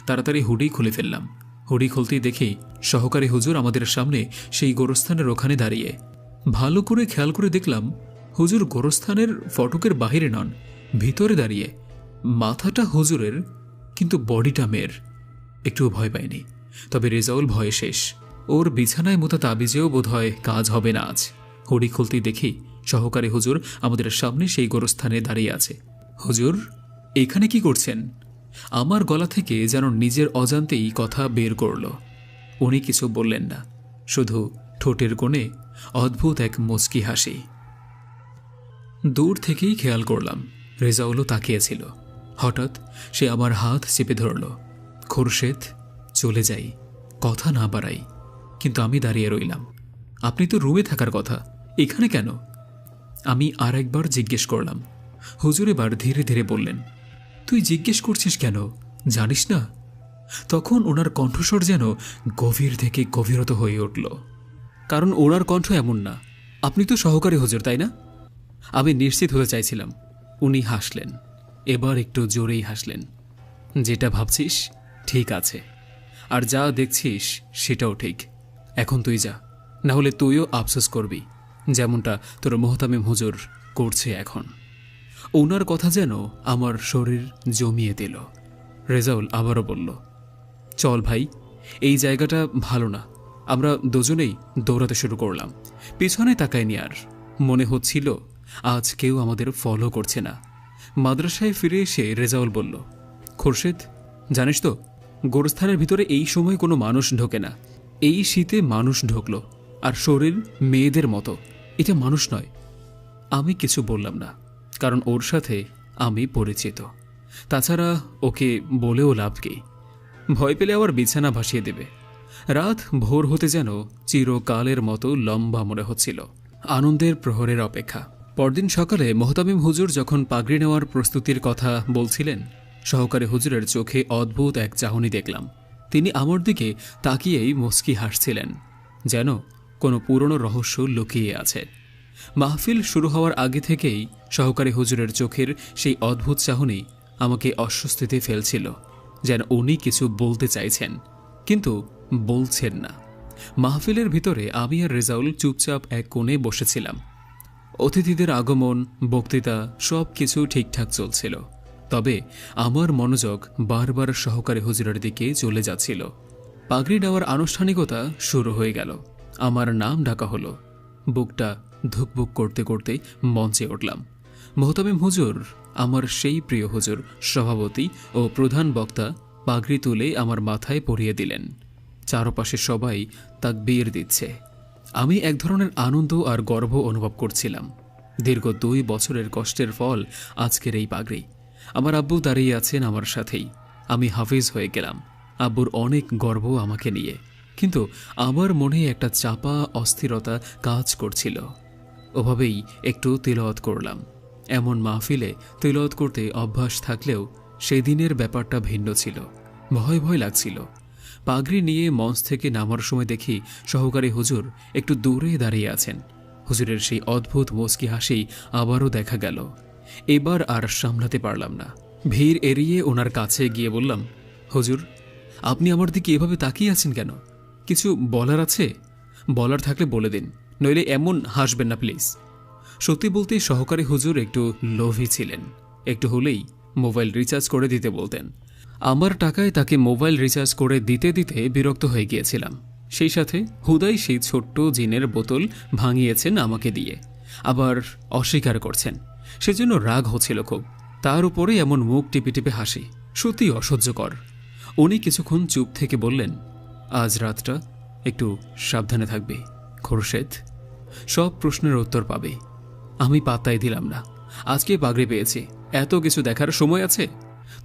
তাড়াতাড়ি হুডি খুলে ফেললাম। হুডি খুলতেই দেখি সহকারী হুজুর আমাদের সামনে সেই গোরস্থানের ওখানে দাঁড়িয়ে। ভালো করে খেয়াল করে দেখলাম হুজুর গোরস্থানের ফটকের বাহিরে নন, ভিতরে দাঁড়িয়ে। মাথাটা হুজুরের, কিন্তু বডিটা মেয়ের। একটুও ভয় পাইনি। তবে রেজাউল ভয়ে শেষ। ওর বিছানায় মোতা তাবিজেও বোধহয় কাজ হবে না আজ। হুডি খুলতেই দেখি সহকারী হুজুর আমাদের সামনে সেই গোরস্থানে দাঁড়িয়ে আছে। হুজুর, এখানে কি করছেন? আমার গলা থেকে যেন নিজের অজান্তেই কথা বের করল। উনি কিছু বললেন না, শুধু ঠোঁটের কোণে অদ্ভুত এক মুচকি হাসি। দূর থেকেই খেয়াল করলাম রেজাউলও তাকিয়েছিল। হঠাৎ সে আমার হাত চেপে ধরল। খোরশেদ, চলে যাই, কথা না বাড়াই। কিন্তু আমি দাঁড়িয়ে রইলাম। আপনি তো রুমে থাকার কথা, এখানে কেন? আমি আর একবার জিজ্ঞেস করলাম। হুজুর এবার ধীরে ধীরে বললেন, তুই জিজ্ঞেস করছিস কেন, জানিস না? তখন ওনার কণ্ঠস্বর যেন গভীর থেকে গভীরত হয়ে উঠল। কারণ ওনার কণ্ঠ এমন না। আপনি তো সহকারী হুজুর, তাই না? আমি নিশ্চিত হতে চাইছিলাম। উনি হাসলেন, এবার একটু জোরেই হাসলেন। যেটা ভাবছিস ঠিক আছে, আর যা দেখছিস সেটাও ঠিক। এখন তুই যা, না হলে তুইও আফসোস করবি, যেমনটা তোর মোহতামিম হুজুর করছে এখন। ওনার কথা যেন আমার শরীর জমিয়ে দিল। রেজাউল আবারও বলল, চল ভাই, এই জায়গাটা ভালো না। আমরা দুজনেই দৌড়াতে শুরু করলাম। পিছনে তাকায়নি আর। মনে হচ্ছিল আজ কেউ আমাদের ফলো করছে না। মাদ্রাসায় ফিরে এসে রেজাউল বলল, খোরশেদ, জানিস তো গোরস্থানের ভিতরে এই সময় কোনো মানুষ ঢোকে না। এই শীতে মানুষ ঢুকলো, আর শরীর মেয়েদের মতো। এটা মানুষ নয়। আমি কিছু বললাম না, কারণ ওর সাথে আমি পরিচিত। তাছাড়া ওকে বলেও লাভ কি? ভয় পেলে আবার বিছানা ভাসিয়ে দেবে। রাত ভোর হতে যেন চিরকালের মতো লম্বা মনে হচ্ছিল। আনন্দের প্রহরের অপেক্ষা। পরদিন সকালে মোহতামিম হুজুর যখন পাগড়ি নেওয়ার প্রস্তুতির কথা বলছিলেন, সহকারী হুজুরের চোখে অদ্ভুত এক চাহনি দেখলাম। তিনি আমার দিকে তাকিয়েই মুচকি হাসছিলেন, যেন কোনো পুরনো রহস্য লুকিয়ে আছে। মাহফিল শুরু হওয়ার আগে থেকেই সহকারী হুজুরের চোখের সেই অদ্ভুত চাহনি আমাকে অস্বস্তিতে ফেলছিল, যেন উনি কিছু বলতে চাইছেন কিন্তু বলছেন না। মাহফিলের ভিতরে আমি আর রেজাউল চুপচাপ এক কোণে বসেছিলাম। অতিথিদের আগমন, বক্তৃতা সব কিছু ঠিকঠাক চলছিল। তবে আমার মনোযোগ বারবার সহকারী হুজুরের দিকে চলে যাচ্ছিল। পাগড়ি নেওয়ার আনুষ্ঠানিকতা শুরু হয়ে গেল। আমার নাম ডাকা হলো। বুকটা ধুকবুক করতে করতে মঞ্চে উঠলাম। মোহতামিম হুজুর, আমার সেই প্রিয় হুজুর, সভাপতি ও প্রধান বক্তা, পাগড়ি তুলে আমার মাথায় পরিয়ে দিলেন। চারপাশে সবাই তাকবীর দিচ্ছে। আমি এক ধরনের আনন্দ আর গর্ব অনুভব করছিলাম। দীর্ঘ 2 বছরের কষ্টের ফল আজকের এই পাগড়ি। আমার আব্বু দাঁড়িয়ে আছেন আমার সাথেই। আমি হাফিজ হয়ে গেলাম। আব্বুর অনেক গর্ব আমাকে নিয়ে, কিন্তু আমার মনে একটা চাপা অস্থিরতা কাজ করছিল। ওভাবেই একটু তিলাওয়াত করলাম। এমন মাহফিলে তিলাওয়াত করতে অভ্যাস থাকলেও সেদিনের ব্যাপারটা ভিন্ন ছিল। ভয় ভয় লাগছিল। পাগড়ি নিয়ে মঞ্চ থেকে নামার সময় দেখি সহকারী হুজুর একটু দূরে দাঁড়িয়ে আছেন। হুজুরের সেই অদ্ভুত মুচকি হাসি আবারও দেখা গেল। এবার আর সামলাতে পারলাম না। ভিড় এড়িয়ে ওনার কাছে গিয়ে বললাম, হুজুর, আপনি আমার দিকে এভাবে তাকিয়ে আছেন কেন? কিছু বলার আছে? বলার থাকলে বলে দিন, নইলে এমন হাসবেন না প্লিজ। সত্যি বলতে সহকারী হুজুর একটু লোভী ছিলেন। একটু হলেই মোবাইল রিচার্জ করে দিতে বলতেন। আমার টাকায় তাকে মোবাইল রিচার্জ করে দিতে দিতে বিরক্ত হয়ে গিয়েছিলাম। সেই সাথে হুদাই সেই ছোট্ট জিনের বোতল ভাঙিয়েছেন আমাকে দিয়ে, আবার অস্বীকার করছেন। সেজন্য রাগ হচ্ছিল খুব। তার উপরে এমন মুখ টিপে টিপে হাসি, সত্যি অসহ্যকর। উনি কিছুক্ষণ চুপ থেকে বললেন, আজ রাতটা একটু সাবধানে থাকবে খোরশেদ, সব প্রশ্নের উত্তর পাবে। আমি পাত্তাই দিলাম না। আজকে পাগড়ি পেয়েছি, এত কিছু দেখার সময় আছে?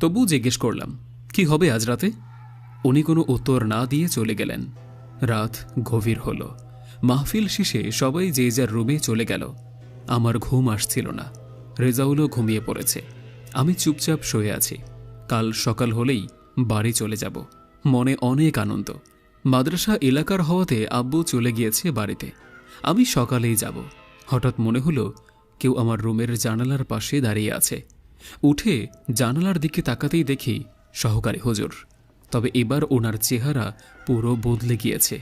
তবু জিজ্ঞেস করলাম, কি হবে আজ রাতে? উনি কোনো উত্তর না দিয়ে চলে গেলেন। রাত গভীর হল। মাহফিল শেষে সবাই যে যার রুমে চলে গেল। আমার ঘুম আসছিল না। রেজাউলও ঘুমিয়ে পড়েছে। আমি চুপচাপ শুয়ে আছি। কাল সকাল হলেই বাড়ি চলে যাব। মনে অনেক আনন্দ। মাদ্রাসা এলাকার হওয়াতে আব্বু চলে গিয়েছে বাড়িতে। আমি সকালেই যাব। হঠাৎ মনে হলো কেউ আমার রুমের জানালার পাশে দাঁড়িয়ে আছে। উঠে জানালার দিকে তাকাতেই দেখি সহকারী হুজুর। তবে এবার ওনার চেহারা পুরো বদলে গিয়েছে।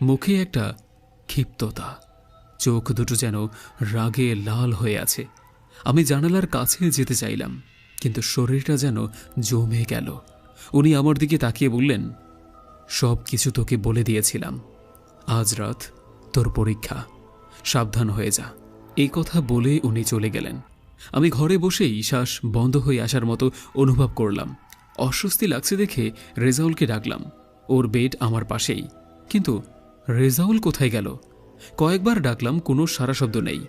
মুখে একটা ক্ষিপ্ততা, চোখ দুটো যেন রাগে লাল হয়ে আছে। আমি জানালার কাছে যেতে চাইলাম, কিন্তু শরীরটা যেন জমে গেল। উনি আমার দিকে তাকিয়ে বললেন, সব কিছু তোকে বলে দিয়েছিলাম। আজ রাত তোর পরীক্ষা, সাবধান হয়ে যা। এই কথা বলে উনি চলে গেলেন। আমি ঘরে বসেই শ্বাস বন্ধ হয়ে আসার মতো অনুভব করলাম। অস্বস্তি লাগছে দেখে রেজাউলকে ডাকলাম। ওর বেড আমার পাশেই, কিন্তু রেজাউল কোথায় গেল? কয়েকবার ডাকলাম, কোনো সারা শব্দ নেই।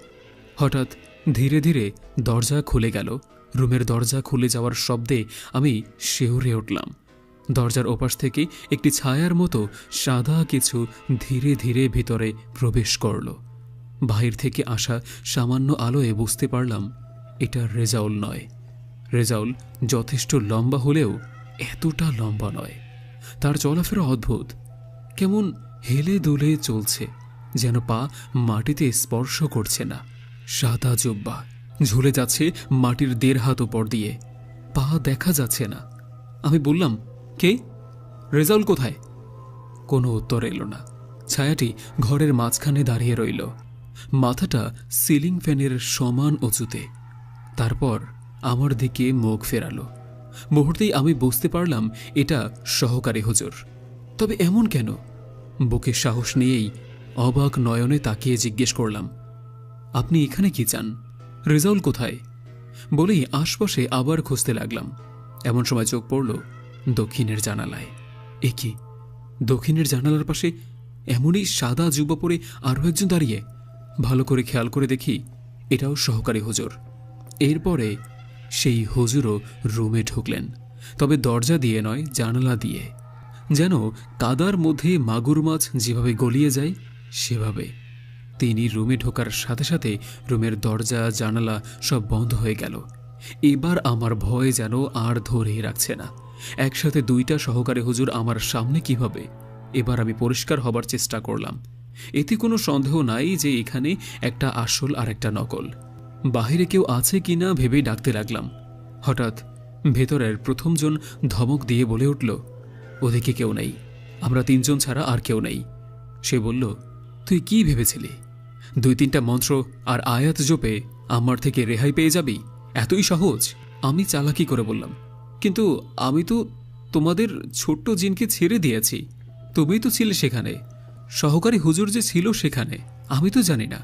হঠাৎ ধীরে ধীরে দরজা খুলে গেল। রুমের দরজা খুলে যাওয়ার শব্দে আমি শিউরে উঠলাম। দরজার ওপাশ থেকে একটি ছায়ার মতো সাদা কিছু ধীরে ধীরে ভিতরে প্রবেশ করল। বাহির থেকে আসা সামান্য আলোয় বুঝতে পারলাম এটা রেজাউল নয়। রেজাউল যথেষ্ট লম্বা হলেও এতটা লম্বা নয়। তার চলাফেরা অদ্ভুত, কেমন হেলে দুলে চলছে, যেন পা মাটিতে স্পর্শ করছে না। সাদা জুব্বা ঝুলে যাচ্ছে মাটির 1.5 হাত উপর দিয়ে, পা দেখা যাচ্ছে না। আমি বললাম, কে? রেজাউল কোথায়? কোনো উত্তর এলো না। ছায়াটি ঘরের মাঝখানে দাঁড়িয়ে রইল, মাথাটা সিলিং ফ্যানের সমান উঁচুতে। তারপর আমার দিকে মুখ ফেরালো। মুহূর্তেই আমি বুঝতে পারলাম এটা সহকারী হুজুর। তবে এমন কেন? বুকে সাহস নিয়েই অবাক নয়নে তাকিয়ে জিজ্ঞেস করলাম, আপনি এখানে কি চান? রেজাউল কোথায়? বলেই আশপাশে আবার খুঁজতে লাগলাম। এমন সময় চোখ পড়ল দক্ষিণের জানালায়। এ কি, দক্ষিণের জানালার পাশে এমনই সাদা জুব্বা পরে আরও একজন দাঁড়িয়ে। ভালো করে খেয়াল করে দেখি এটাও সহকারী হুজুর। এরপরে সেই হুজুরও রুমে ঢুকলেন, তবে দরজা দিয়ে নয়, জানালা দিয়ে। যেন কাদার মধ্যে মাগুর মাছ যেভাবে গলিয়ে যায় সেভাবে। তিনি রুমে ঢোকার সাথে সাথে রুমের দরজা জানালা সব বন্ধ হয়ে গেল। এবার আমার ভয় যেন আর ধরেই রাখছে না। একসাথে 2টা সহকারী হুজুর আমার সামনে কিভাবে? এবার আমি পরিষ্কার হবার চেষ্টা করলাম। এতে কোনো সন্দেহ নাই যে এখানে একটা আসল আর একটা নকল। বাহিরে কেউ আছে কিনা ভেবেই ডাকতে লাগলাম। হঠাৎ ভেতরের প্রথমজন ধমক দিয়ে বলে উঠল, ওদিকে কেউ নেই, আমরা 3 জন ছাড়া আর কেউ নেই। সে বলল, তুই কি ভেবেছিলি 2-3টা মন্ত্র আর আয়াত জপে আমার থেকে রেহাই পেয়ে যাবি? এতই সহজ? আমি চালাকি করে বললাম, কিন্তু আমি তো তোমাদের ছোট্ট জিনকে ছেড়ে দিয়েছি। তুমি তো ছিলে সেখানে। সহকারী হুজুর যে ছিল সেখানে, আমি তো জানি না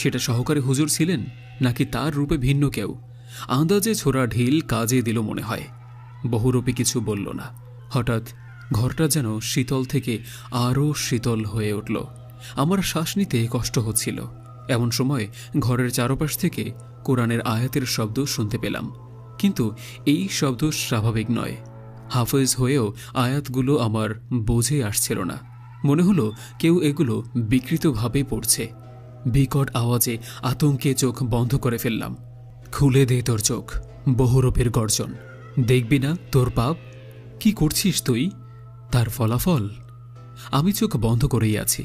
সেটা সহকারী হুজুর ছিলেন নাকি তার রূপে ভিন্ন কেউ। আন্দাজে ছোড়া ঢিল কাজে দিল মনে হয়। বহুরূপী কিছু বলল না। হঠাৎ ঘরটা যেন শীতল থেকে আরও শীতল হয়ে উঠল। আমার শ্বাস নিতে কষ্ট হচ্ছিল। এমন সময় ঘরের চারপাশ থেকে কোরআনের আয়াতের শব্দ শুনতে পেলাম, কিন্তু এই শব্দ স্বাভাবিক নয়। হাফেজ হয়েও আয়াতগুলো আমার বোঝে আসছিল না। মনে হলো কেউ এগুলো বিকৃতভাবে পড়ছে। বিকট আওয়াজে আতঙ্কে চোখ বন্ধ করে ফেললাম। খুলে দে তোর চোখ, বহুরূপের গর্জন। দেখবি না তোর পাপ? কি করছিস তুই? তার ফলাফল? আমি চোখ বন্ধ করেই আছি।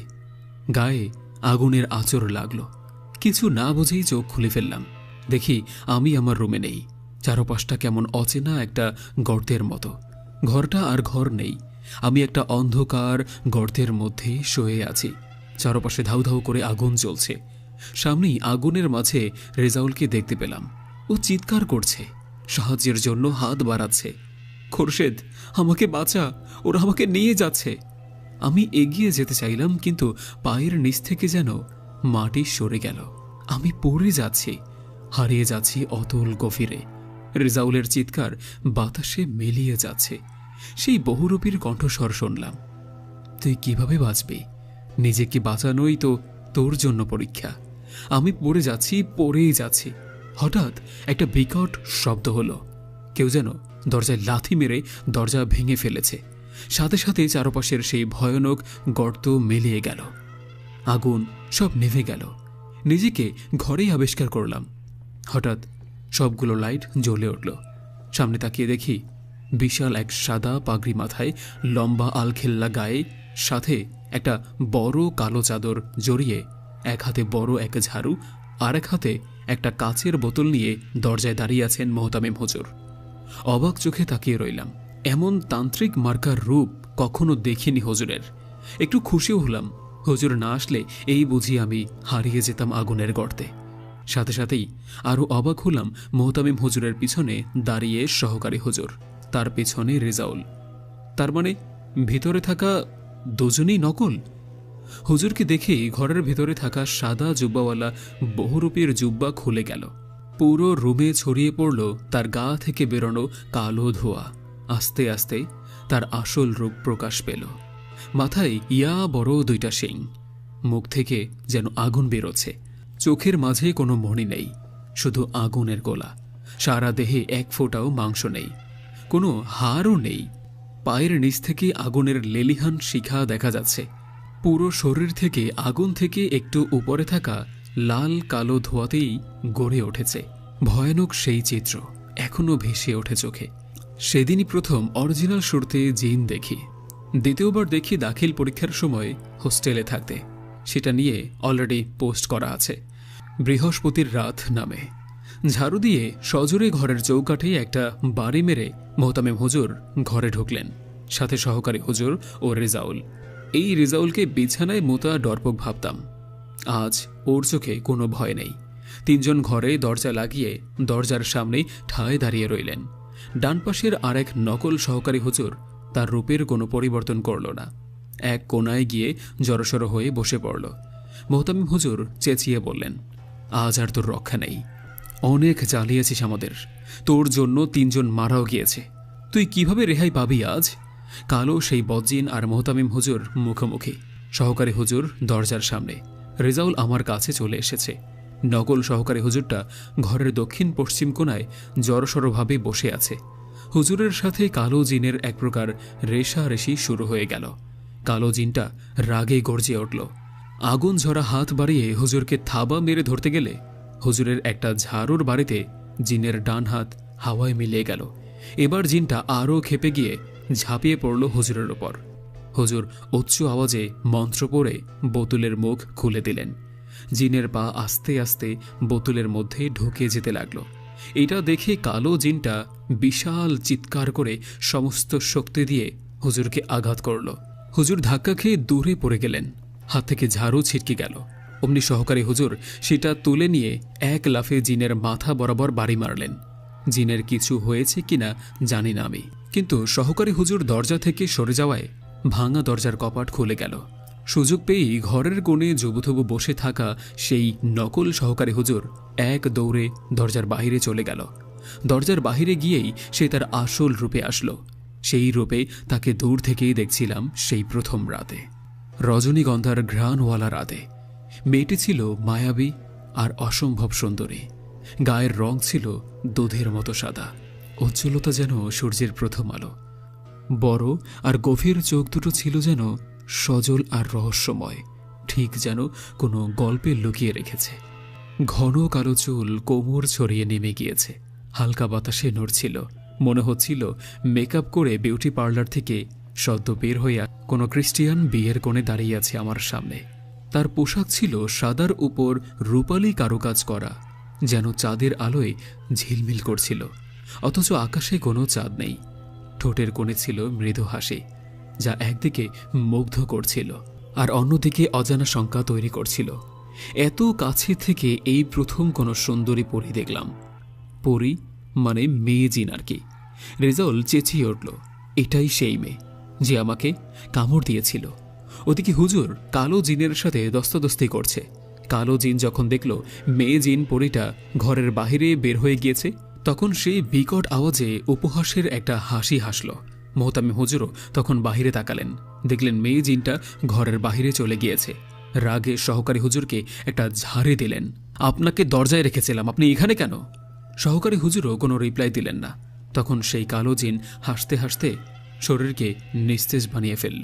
গায়ে আগুনের আঁচড় লাগলো। কিছু না বুঝেই চোখ খুলে ফেললাম। দেখি আমি আমার রুমে নেই। চারপাশটা কেমন অচেনা একটা গর্তের মতো। ঘরটা আর ঘর নেই। আমি একটা অন্ধকার গর্তের মধ্যে শুয়ে আছি। চারপাশে ধাউ ধাউ করে আগুন জ্বলছে। সামনেই আগুনের মাঝে রেজাউলকে দেখতে পেলাম। ও চিৎকার করছে, সাহায্যের জন্য হাত বাড়াচ্ছে। খোরশেদ, আমাকে বাঁচা, ওরা আমাকে নিয়ে যাচ্ছে। আমি এগিয়ে যেতে চাইলাম, কিন্তু পায়ের নিচ থেকে যেন মাটি সরে গেল। আমি পড়ে যাচ্ছি, হারিয়ে যাচ্ছি অতল গভীরে। রেজাউলের চিৎকার বাতাসে মিলিয়ে যাচ্ছে। সেই বহুরূপীর কণ্ঠস্বর শুনলাম, তুই কিভাবে বাঁচবি? নিজেকে বাঁচানোই তো তোর জন্য পরীক্ষা। আমি পড়ে যাচ্ছি, পড়েই যাচ্ছি। হঠাৎ একটা বিকট শব্দ হলো। কেউ যেন দরজায় লাথি মেরে দরজা ভেঙে ফেলেছে। সাথে সাথে চারপাশের সেই ভয়ানক গর্ত মিলিয়ে গেল। আগুন সব নেভে গেল। নিজেকে ঘরেই আবিষ্কার করলাম। হঠাৎ সবগুলো লাইট জ্বলে উঠল। সামনে তাকিয়ে দেখি বিশাল এক সাদা পাগড়ি মাথায়, লম্বা আলখেল্লা গায়ে, সাথে একটা বড় কালো চাদর জড়িয়ে, এক হাতে বড় এক ঝাড়ু, আর এক হাতে একটা কাচের বোতল নিয়ে দরজায় দাঁড়িয়ে আছেন মোহতামিম হুজুর। অবাক চোখে তাকিয়ে রইলাম। এমন তান্ত্রিক মার্কার রূপ কখনো দেখিনি হুজুরের। একটু খুশিও হলাম। হুজুর না আসলে এই বুঝি আমি হারিয়ে যেতাম আগুনের গর্তে। সাথে সাথেই আরও অবাক হলাম মোহতামিম হুজুরের পিছনে দাঁড়িয়ে সহকারী হুজুর, তার পেছনে রেজাউল। তার মানে ভিতরে থাকা দুজনেই নকল। হুজুরকে দেখে ঘরের ভেতরে থাকা সাদা জুব্বাওয়ালা বহুরূপীর জুব্বা খুলে গেল। পুরো রুমে ছড়িয়ে পড়ল তার গা থেকে বেরোনো কালো ধোঁয়া। আস্তে আস্তে তার আসল রূপ প্রকাশ পেল। মাথায় ইয়া বড় দুইটা শিং, মুখ থেকে যেন আগুন বেরোচ্ছে। চোখের মাঝে কোনো মণি নেই, শুধু আগুনের গোলা। সারা দেহে এক ফোঁটাও মাংস নেই, কোনো হাড়ও নেই। পায়ের নিচ থেকে আগুনের লেলিহান শিখা দেখা যাচ্ছে। পুরো শরীর থেকে আগুন থেকে একটু উপরে থাকা লাল কালো ধোঁয়াতেই গড়ে উঠেছে। ভয়ানক সেই চিত্র এখনো ভেসে ওঠে চোখে। সেদিনই প্রথম অরিজিনাল শুরুতে জিন দেখি। দ্বিতীয়বার দেখি দাখিল পরীক্ষার সময় হোস্টেলে থাকতে। সেটা নিয়ে অলরেডি পোস্ট করা আছে। বৃহস্পতির রাত নামে। ঝাড়ু দিয়ে সজোরে ঘরের চৌকাঠে একটা বাড়ি মেরে মোহতামিম হুজুর ঘরে ঢুকলেন, সাথে সহকারী হুজুর ও রেজাউল। এই রেজাউলকে বিছানায় মোতা ডরপক ভাবতাম। আজ ওর চোখে কোনো ভয় নেই। তিনজন ঘরে দরজা লাগিয়ে দরজার সামনেই ঠায় দাঁড়িয়ে রইলেন। ডান পাশের আরেক নকল সহকারী হুজুর তার রূপের কোনো পরিবর্তন করল না। এক কোনায় গিয়ে জড়সড় হয়ে বসে পড়ল। মোহতামিম হুজুর চেঁচিয়ে বললেন, আজ আর তোর রক্ষা নেই। অনেক জ্বালিয়েছিস আমাদের, তোর জন্য তিনজন মারাও গিয়েছে। তুই কিভাবে রেহাই পাবি আজ? কালো সেই বজ্জিন আর মোহতামিম হুজুর মুখোমুখি। সহকারী হুজুর দরজার সামনে। রেজাউল আমার কাছে চলে এসেছে। নকল সহকারী হুজুরটা ঘরের দক্ষিণ পশ্চিম কোণায় জড়সড়ভাবে বসে আছে। হুজুরের সাথে কালো জিনের এক প্রকার রেশারেশি শুরু হয়ে গেল। কালো জিনটা রাগে গর্জে উঠল। আগুন ঝরা হাত বাড়িয়ে হুজুরকে থাবা মেরে ধরতে গেলে হুজুরের একটা ঝাড়ুর বাড়িতে জিনের ডান হাত হাওয়ায় মিলিয়ে গেল। এবার জিনটা আরও খেপে গিয়ে ঝাঁপিয়ে পড়ল হুজুরের ওপর। হুজুর উচ্চ আওয়াজে মন্ত্র পড়ে বোতলের মুখ খুলে দিলেন। জিনের পা আস্তে আস্তে বোতলের মধ্যে ঢুকে যেতে লাগলো। এটা দেখে কালো জিনটা বিশাল চিৎকার করে সমস্ত শক্তি দিয়ে হুজুরকে আঘাত করল। হুজুর ধাক্কা খেয়ে দূরে পড়ে গেলেন। হাত থেকে ঝাড়ু ছিটকে গেল। অমনি সহকারী হুজুর সেটা তুলে নিয়ে এক লাফে জিনের মাথা বরাবর বাড়ি মারলেন। জিনের কিছু হয়েছে কিনা জানি না আমি, কিন্তু সহকারী হুজুর দরজা থেকে সরে যাওয়ায় ভাঙা দরজার কপাট খুলে গেল। সুযোগ পেয়েই ঘরের কোণে জবুথবু বসে থাকা সেই নকল সহকারী হুজুর এক দৌড়ে দরজার বাহিরে চলে গেল। দরজার বাহিরে গিয়েই সে তার আসল রূপে আসলো। সেই রূপে তাকে দূর থেকেই দেখছিলাম সেই প্রথম রাতে, রজনীগন্ধার ঘ্রাণওয়ালা রাতে। মেয়েটি ছিল মায়াবী আর অসম্ভব সুন্দরী। গায়ের রং ছিল দুধের মতো সাদা, উজ্জ্বলতা যেন সূর্যের প্রথম আলো। বড় আর গভীর চোখ দুটো ছিল যেন সজল আর রহস্যময়, ঠিক যেন কোনো গল্পে লুকিয়ে রেখেছে। ঘন কালো চুল কোমর ছড়িয়ে নেমে গিয়েছে, হালকা বাতাসে নড়ছিল। মনে হচ্ছিল মেকআপ করে বিউটি পার্লার থেকে সদ্য বের হইয়া কোনো ক্রিস্টিয়ান বিয়ের কোণে দাঁড়িয়ে আছে আমার সামনে। তার পোশাক ছিল সাদার উপর রূপালি কারুকাজ করা, যেন চাঁদের আলোয় ঝিলমিল করছিল, অথচ আকাশে কোনো চাঁদ নেই। ঠোঁটের কোণে ছিল মৃদু হাসি, যা একদিকে মুগ্ধ করছিল আর অন্যদিকে অজানা শঙ্কা তৈরি করছিল। এত কাছে থেকে এই প্রথম কোনো সুন্দরী পরী দেখলাম। পরী মানে মেয়ে জিন আর কি। রেজাউল চেঁচিয়ে উঠল, এটাই সেই মেয়ে যে আমাকে কামড় দিয়েছিল। ওদিকে হুজুর কালো জিনের সাথে দস্তাদস্তি করছে। কালো জিন যখন দেখল মেয়ে জিন পরীটা ঘরের বাহিরে বের হয়ে গিয়েছে, তখন সেই বিকট আওয়াজে উপহাসের একটা হাসি হাসল। মোহতামিম হুজুরও তখন বাহিরে তাকালেন, দেখলেন মেয়ে জিনটা ঘরের বাহিরে চলে গিয়েছে। রাগে সহকারী হুজুরকে একটা ঝাড়ি দিলেন, আপনাকে দরজায় রেখেছিলাম, আপনি এখানে কেন? সহকারী হুজুরও কোনো রিপ্লাই দিলেন না। তখন সেই কালো জিন হাসতে হাসতে শরীরকে নিস্তেজ বানিয়ে ফেলল।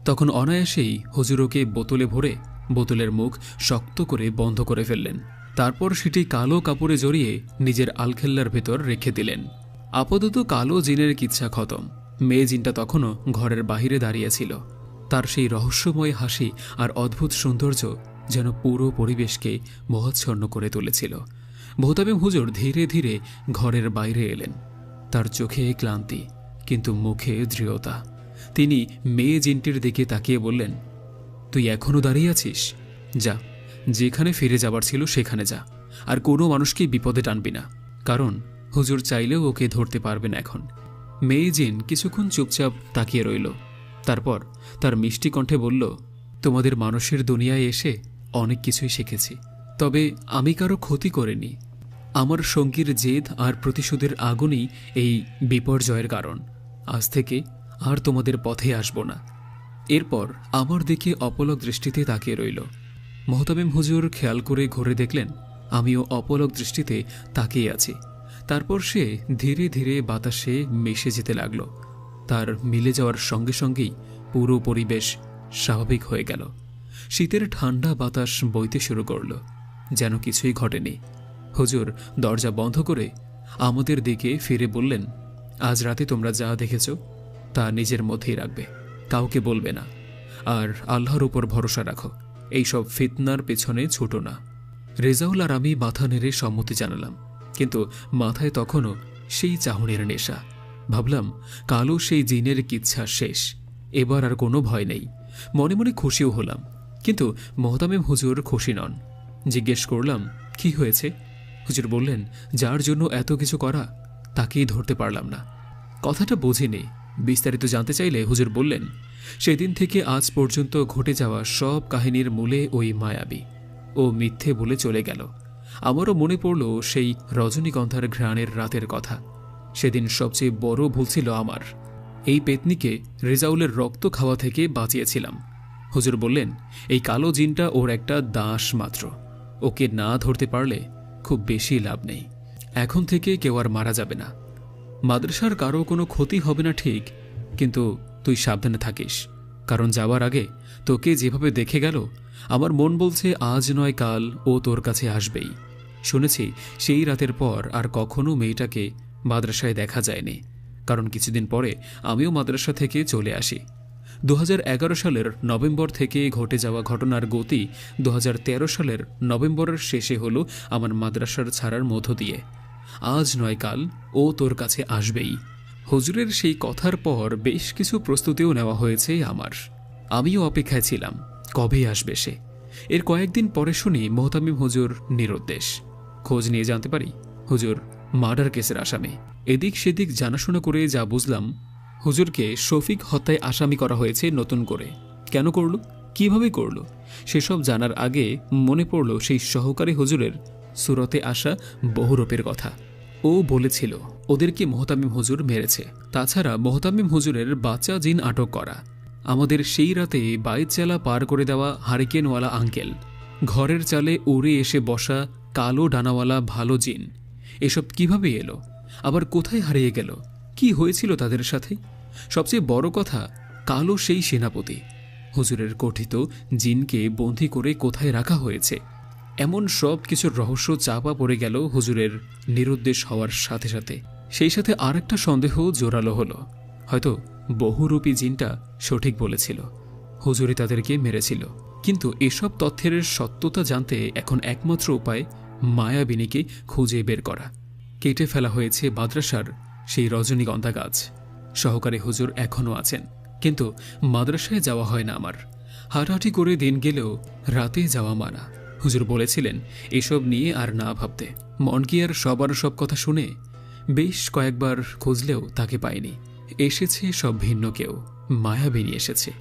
তখন অনায়াসেই হুজুরকে বোতলে ভরে বোতলের মুখ শক্ত করে বন্ধ করে ফেললেন। তারপর সেটি কালো কাপড়ে জড়িয়ে নিজের আলখেল্লার ভেতর রেখে দিলেন। আপাতত কালো জিনের কিচ্ছা খতম। মেয়ে জিনটা তখনও ঘরের বাহিরে দাঁড়িয়েছিল। তার সেই রহস্যময় হাসি আর অদ্ভুত সৌন্দর্য যেন পুরো পরিবেশকে মোহাচ্ছন্ন করে তুলেছিল। মোহতামিম হুজুর ধীরে ধীরে ঘরের বাইরে এলেন। তার চোখে ক্লান্তি, কিন্তু মুখে দৃঢ়তা। তিনি মেয়ে জিনটির দিকে তাকিয়ে বললেন, তুই এখনো দাঁড়িয়ে আছিস? যা, যেখানে ফিরে যাবার ছিল সেখানে যা, আর কোনো মানুষকে বিপদে টানবি না, কারণ হুজুর চাইলেও ওকে ধরতে পারবেন এখন। মেয়ে জিন কিছুক্ষণ চুপচাপ তাকিয়ে রইল। তারপর তার মিষ্টি কণ্ঠে বলল, তোমাদের মানুষের দুনিয়ায় এসে অনেক কিছুই শিখেছি, তবে আমি কারো ক্ষতি করিনি। আমার সঙ্গীর জেদ আর প্রতিশোধের আগুনই এই বিপর্যয়ের কারণ। আজ থেকে আর তোমাদের পথে আসব না। এরপর আমার দিকে অপলক দৃষ্টিতে তাকিয়ে রইল। মোহতামিম হুজুর খেয়াল করে ঘুরে দেখলেন আমিও অপলক দৃষ্টিতে তাকিয়ে আছি। তারপর সে ধীরে ধীরে বাতাসে মিশে যেতে লাগল। তার মিলে যাওয়ার সঙ্গে সঙ্গেই পুরো পরিবেশ স্বাভাবিক হয়ে গেল। শীতের ঠান্ডা বাতাস বইতে শুরু করল, যেন কিছুই ঘটেনি। হুজুর দরজা বন্ধ করে আমাদের দিকে ফিরে বললেন, আজ রাতে তোমরা যা দেখেছ তা নিজের মধ্যেই রাখবে, কাউকে বলবে না, আর আল্লাহর উপর ভরসা রাখো। এইসব ফিতনার পেছনে ছুটো না। রেজাউল আর আমি মাথা নেড়ে সম্মতি জানালাম, কিন্তু মাথায় তখনও সেই চাহনির নেশা। ভাবলাম কালো সেই জিনের কিচ্ছা শেষ, এবার আর কোনো ভয় নেই। মনে মনে খুশিও হলাম, কিন্তু মোহতামিম হুজুর খুশি নন। জিজ্ঞেস করলাম, কি হয়েছে? হুজুর বললেন, যার জন্য এত কিছু করা তাকেই ধরতে পারলাম না। কথাটা বুঝিনি। বিস্তারিত জানতে চাইলে হুজুর বললেন, সেদিন থেকে আজ পর্যন্ত ঘটে যাওয়া সব কাহিনীর মূলে ওই মায়াবী ও মিথ্যে বলে চলে গেল। আমারও মনে পড়ল সেই রজনীগন্ধার ঘ্রাণের রাতের কথা। সেদিন সবচেয়ে বড় ভুল ছিল আমার। এই পেতনিকে রেজাউলের রক্ত খাওয়া থেকে বাঁচিয়েছিলাম। হুজুর বললেন, এই কালো জিনটা ওর একটা দাস মাত্র, ওকে না ধরতে পারলে খুব বেশি লাভ নেই। এখন থেকে কেউ আর মারা যাবে না। মাদ্রাসার কারো কোনো ক্ষতি হবে না ঠিক, কিন্তু তুই সাবধানে থাকিস, কারণ যাওয়ার আগে তোকে যেভাবে দেখে গেল আমার মন বলছে আজ নয় কাল ও তোর কাছে আসবেই। শুনেছি সেই রাতের পর আর কখনো মেয়েটাকে মাদ্রাসায় দেখা যায়নি, কারণ কিছুদিন পরে আমিও মাদ্রাসা থেকে চলে আসি। 2011 সালের নভেম্বর থেকে ঘটে যাওয়া ঘটনার গতি 2013 সালের নভেম্বরের শেষে হলো আমার মাদ্রাসার ছাড়ার মধ্য দিয়ে। আজ নয় কাল ও তোর কাছে আসবেই। হুজুরের সেই কথার পর বেশ কিছু প্রস্তুতিও নেওয়া হয়েছে আমার। আমিও অপেক্ষায় ছিলাম কবে আসবে সে। এর কয়েকদিন পরে শুনি মোহতামিম হুজুর নিরুদ্দেশ। খোঁজ নিয়ে জানতে পারি হুজুর মার্ডার কেসের আসামি। এদিক সেদিক জানাশোনা করে যা বুঝলাম, হুজুরকে শফিক হত্যায় আসামি করা হয়েছে নতুন করে। কেন করল, কিভাবে করল, সেসব জানার আগে মনে পড়ল সেই সহকারী হুজুরের সুরতে আসা বহুরূপের কথা। ও বলেছিল ওদেরকে মোহতামিম হুজুর মেরেছে। তাছাড়া মোহতামিম হুজুরের বাচ্চা জিন আটক করা, আমাদের সেই রাতে বাইতচালা পার করে দেওয়া হারিকেনওয়ালা আঙ্কেল, ঘরের চালে উড়ে এসে বসা কালো ডানাওয়ালা ভালো জিন এসব কিভাবে এলো, আবার কোথায় হারিয়ে গেল, কি হয়েছিল তাদের সাথে? সবচেয়ে বড় কথা, কালো সেই সেনাপতি, হুজুরের গঠিত জিনকে বন্দী করে কোথায় রাখা হয়েছে? এমন সব কিছুর রহস্য চাপা পড়ে গেল হুজুরের নিরুদ্দেশ হওয়ার সাথে সাথে। সেই সাথে আর একটা সন্দেহ জোরালো হলো, হয়তো বহুরূপী জিনটা সঠিক বলেছিল, হুজুরই তাদেরকে মেরেছিল। কিন্তু এসব তথ্যের সত্যতা জানতে এখন একমাত্র উপায় মায়াবিনীকে খুঁজে বের করা। কেটে ফেলা হয়েছে মাদ্রাসার সেই রজনীগন্ধা গাছ। সহকারী হুজুর এখনও আছেন, কিন্তু মাদ্রাসায় যাওয়া হয় না আমার। হাঁটাহাঁটি করে দিন গেলেও রাতে যাওয়া মানা। হুজুর বলেছিলেন এসব নিয়ে আর না ভাবতে। মন কি আর সবার সব কথা শুনে? বেশ কয়েকবার খুঁজলেও তাকে পাইনি। এসেছে সব ভিন্ন কেউ, মায়াবিনী এসেছে।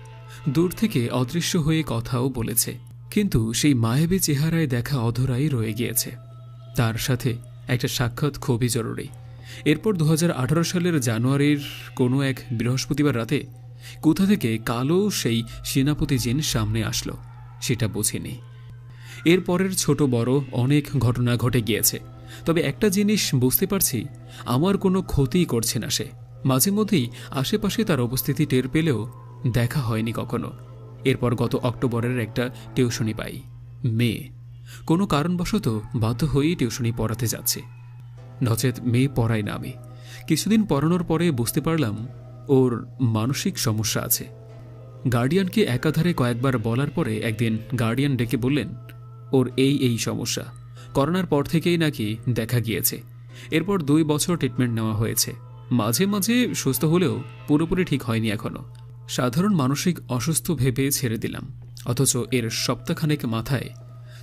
দূর থেকে অদৃশ্য হয়ে কথাও বলেছে, কিন্তু সেই মায়াবী চেহারায় দেখা অধরাই রয়ে গিয়েছে। তার সাথে একটা সাক্ষাৎ খুবই জরুরি। এরপর 2018 সালের জানুয়ারির কোনো এক বৃহস্পতিবার রাতে কোথা থেকে কালো সেই সেনাপতি জিন সামনে আসলো সেটা বুঝিনি। এরপরের ছোট বড় অনেক ঘটনা ঘটে গিয়েছে, তবে একটা জিনিস বুঝতে পারছি, আমার কোনো ক্ষতিই করছে না সে। মাঝে মধ্যেই আশেপাশে তার উপস্থিতি টের পেলেও দেখা হয়নি কখনো। এরপর গত অক্টোবরের একটা টিউশনি পাই, মেয়ে কোনো কারণবশত বাধ্য হয়েই টিউশনি পড়াতে যাচ্ছে। নচেত মেয়ে পড়াই না আমি। কিছুদিন পড়ানোর পরে বুঝতে পারলাম ওর মানসিক সমস্যা আছে। গার্ডিয়ানকে একাধারে কয়েকবার বলার পরে একদিন গার্ডিয়ান ডেকে বললেন ওর এই সমস্যা, করোনার পর থেকেই নাকি দেখা গিয়েছে। এরপর 2 বছর ট্রিটমেন্ট নেওয়া হয়েছে, মাঝে মাঝে সুস্থ হলেও পুরোপুরি ঠিক হয়নি এখনো। সাধারণ মানসিক অসুস্থ ভেবে ছেড়ে দিলাম, অথচ এর সপ্তাহখানেক মাথায়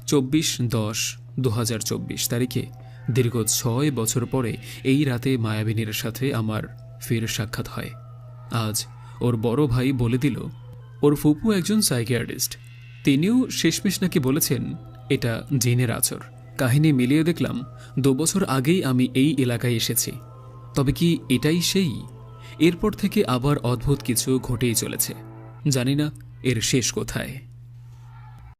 24/10/2024 তারিখে দীর্ঘ 6 বছর পরে এই রাতে মায়াবিনীর সাথে আমার ফের সাক্ষাৎ হয়। আজ ওর বড় ভাই বলে দিল ওর ফুপু একজন সাইকিয়াট্রিস্ট, তিনিও শেষমেশ নাকি বলেছেন এটা জিনের আচর। কাহিনী মিলিয়ে দেখলাম 2 বছর আগেই আমি এই এলাকায় এসেছি। তবে কি এটাই সেই? এরপর থেকে আবার অদ্ভুত কিছু ঘটেই চলেছে, জানি না এর শেষ কোথায়।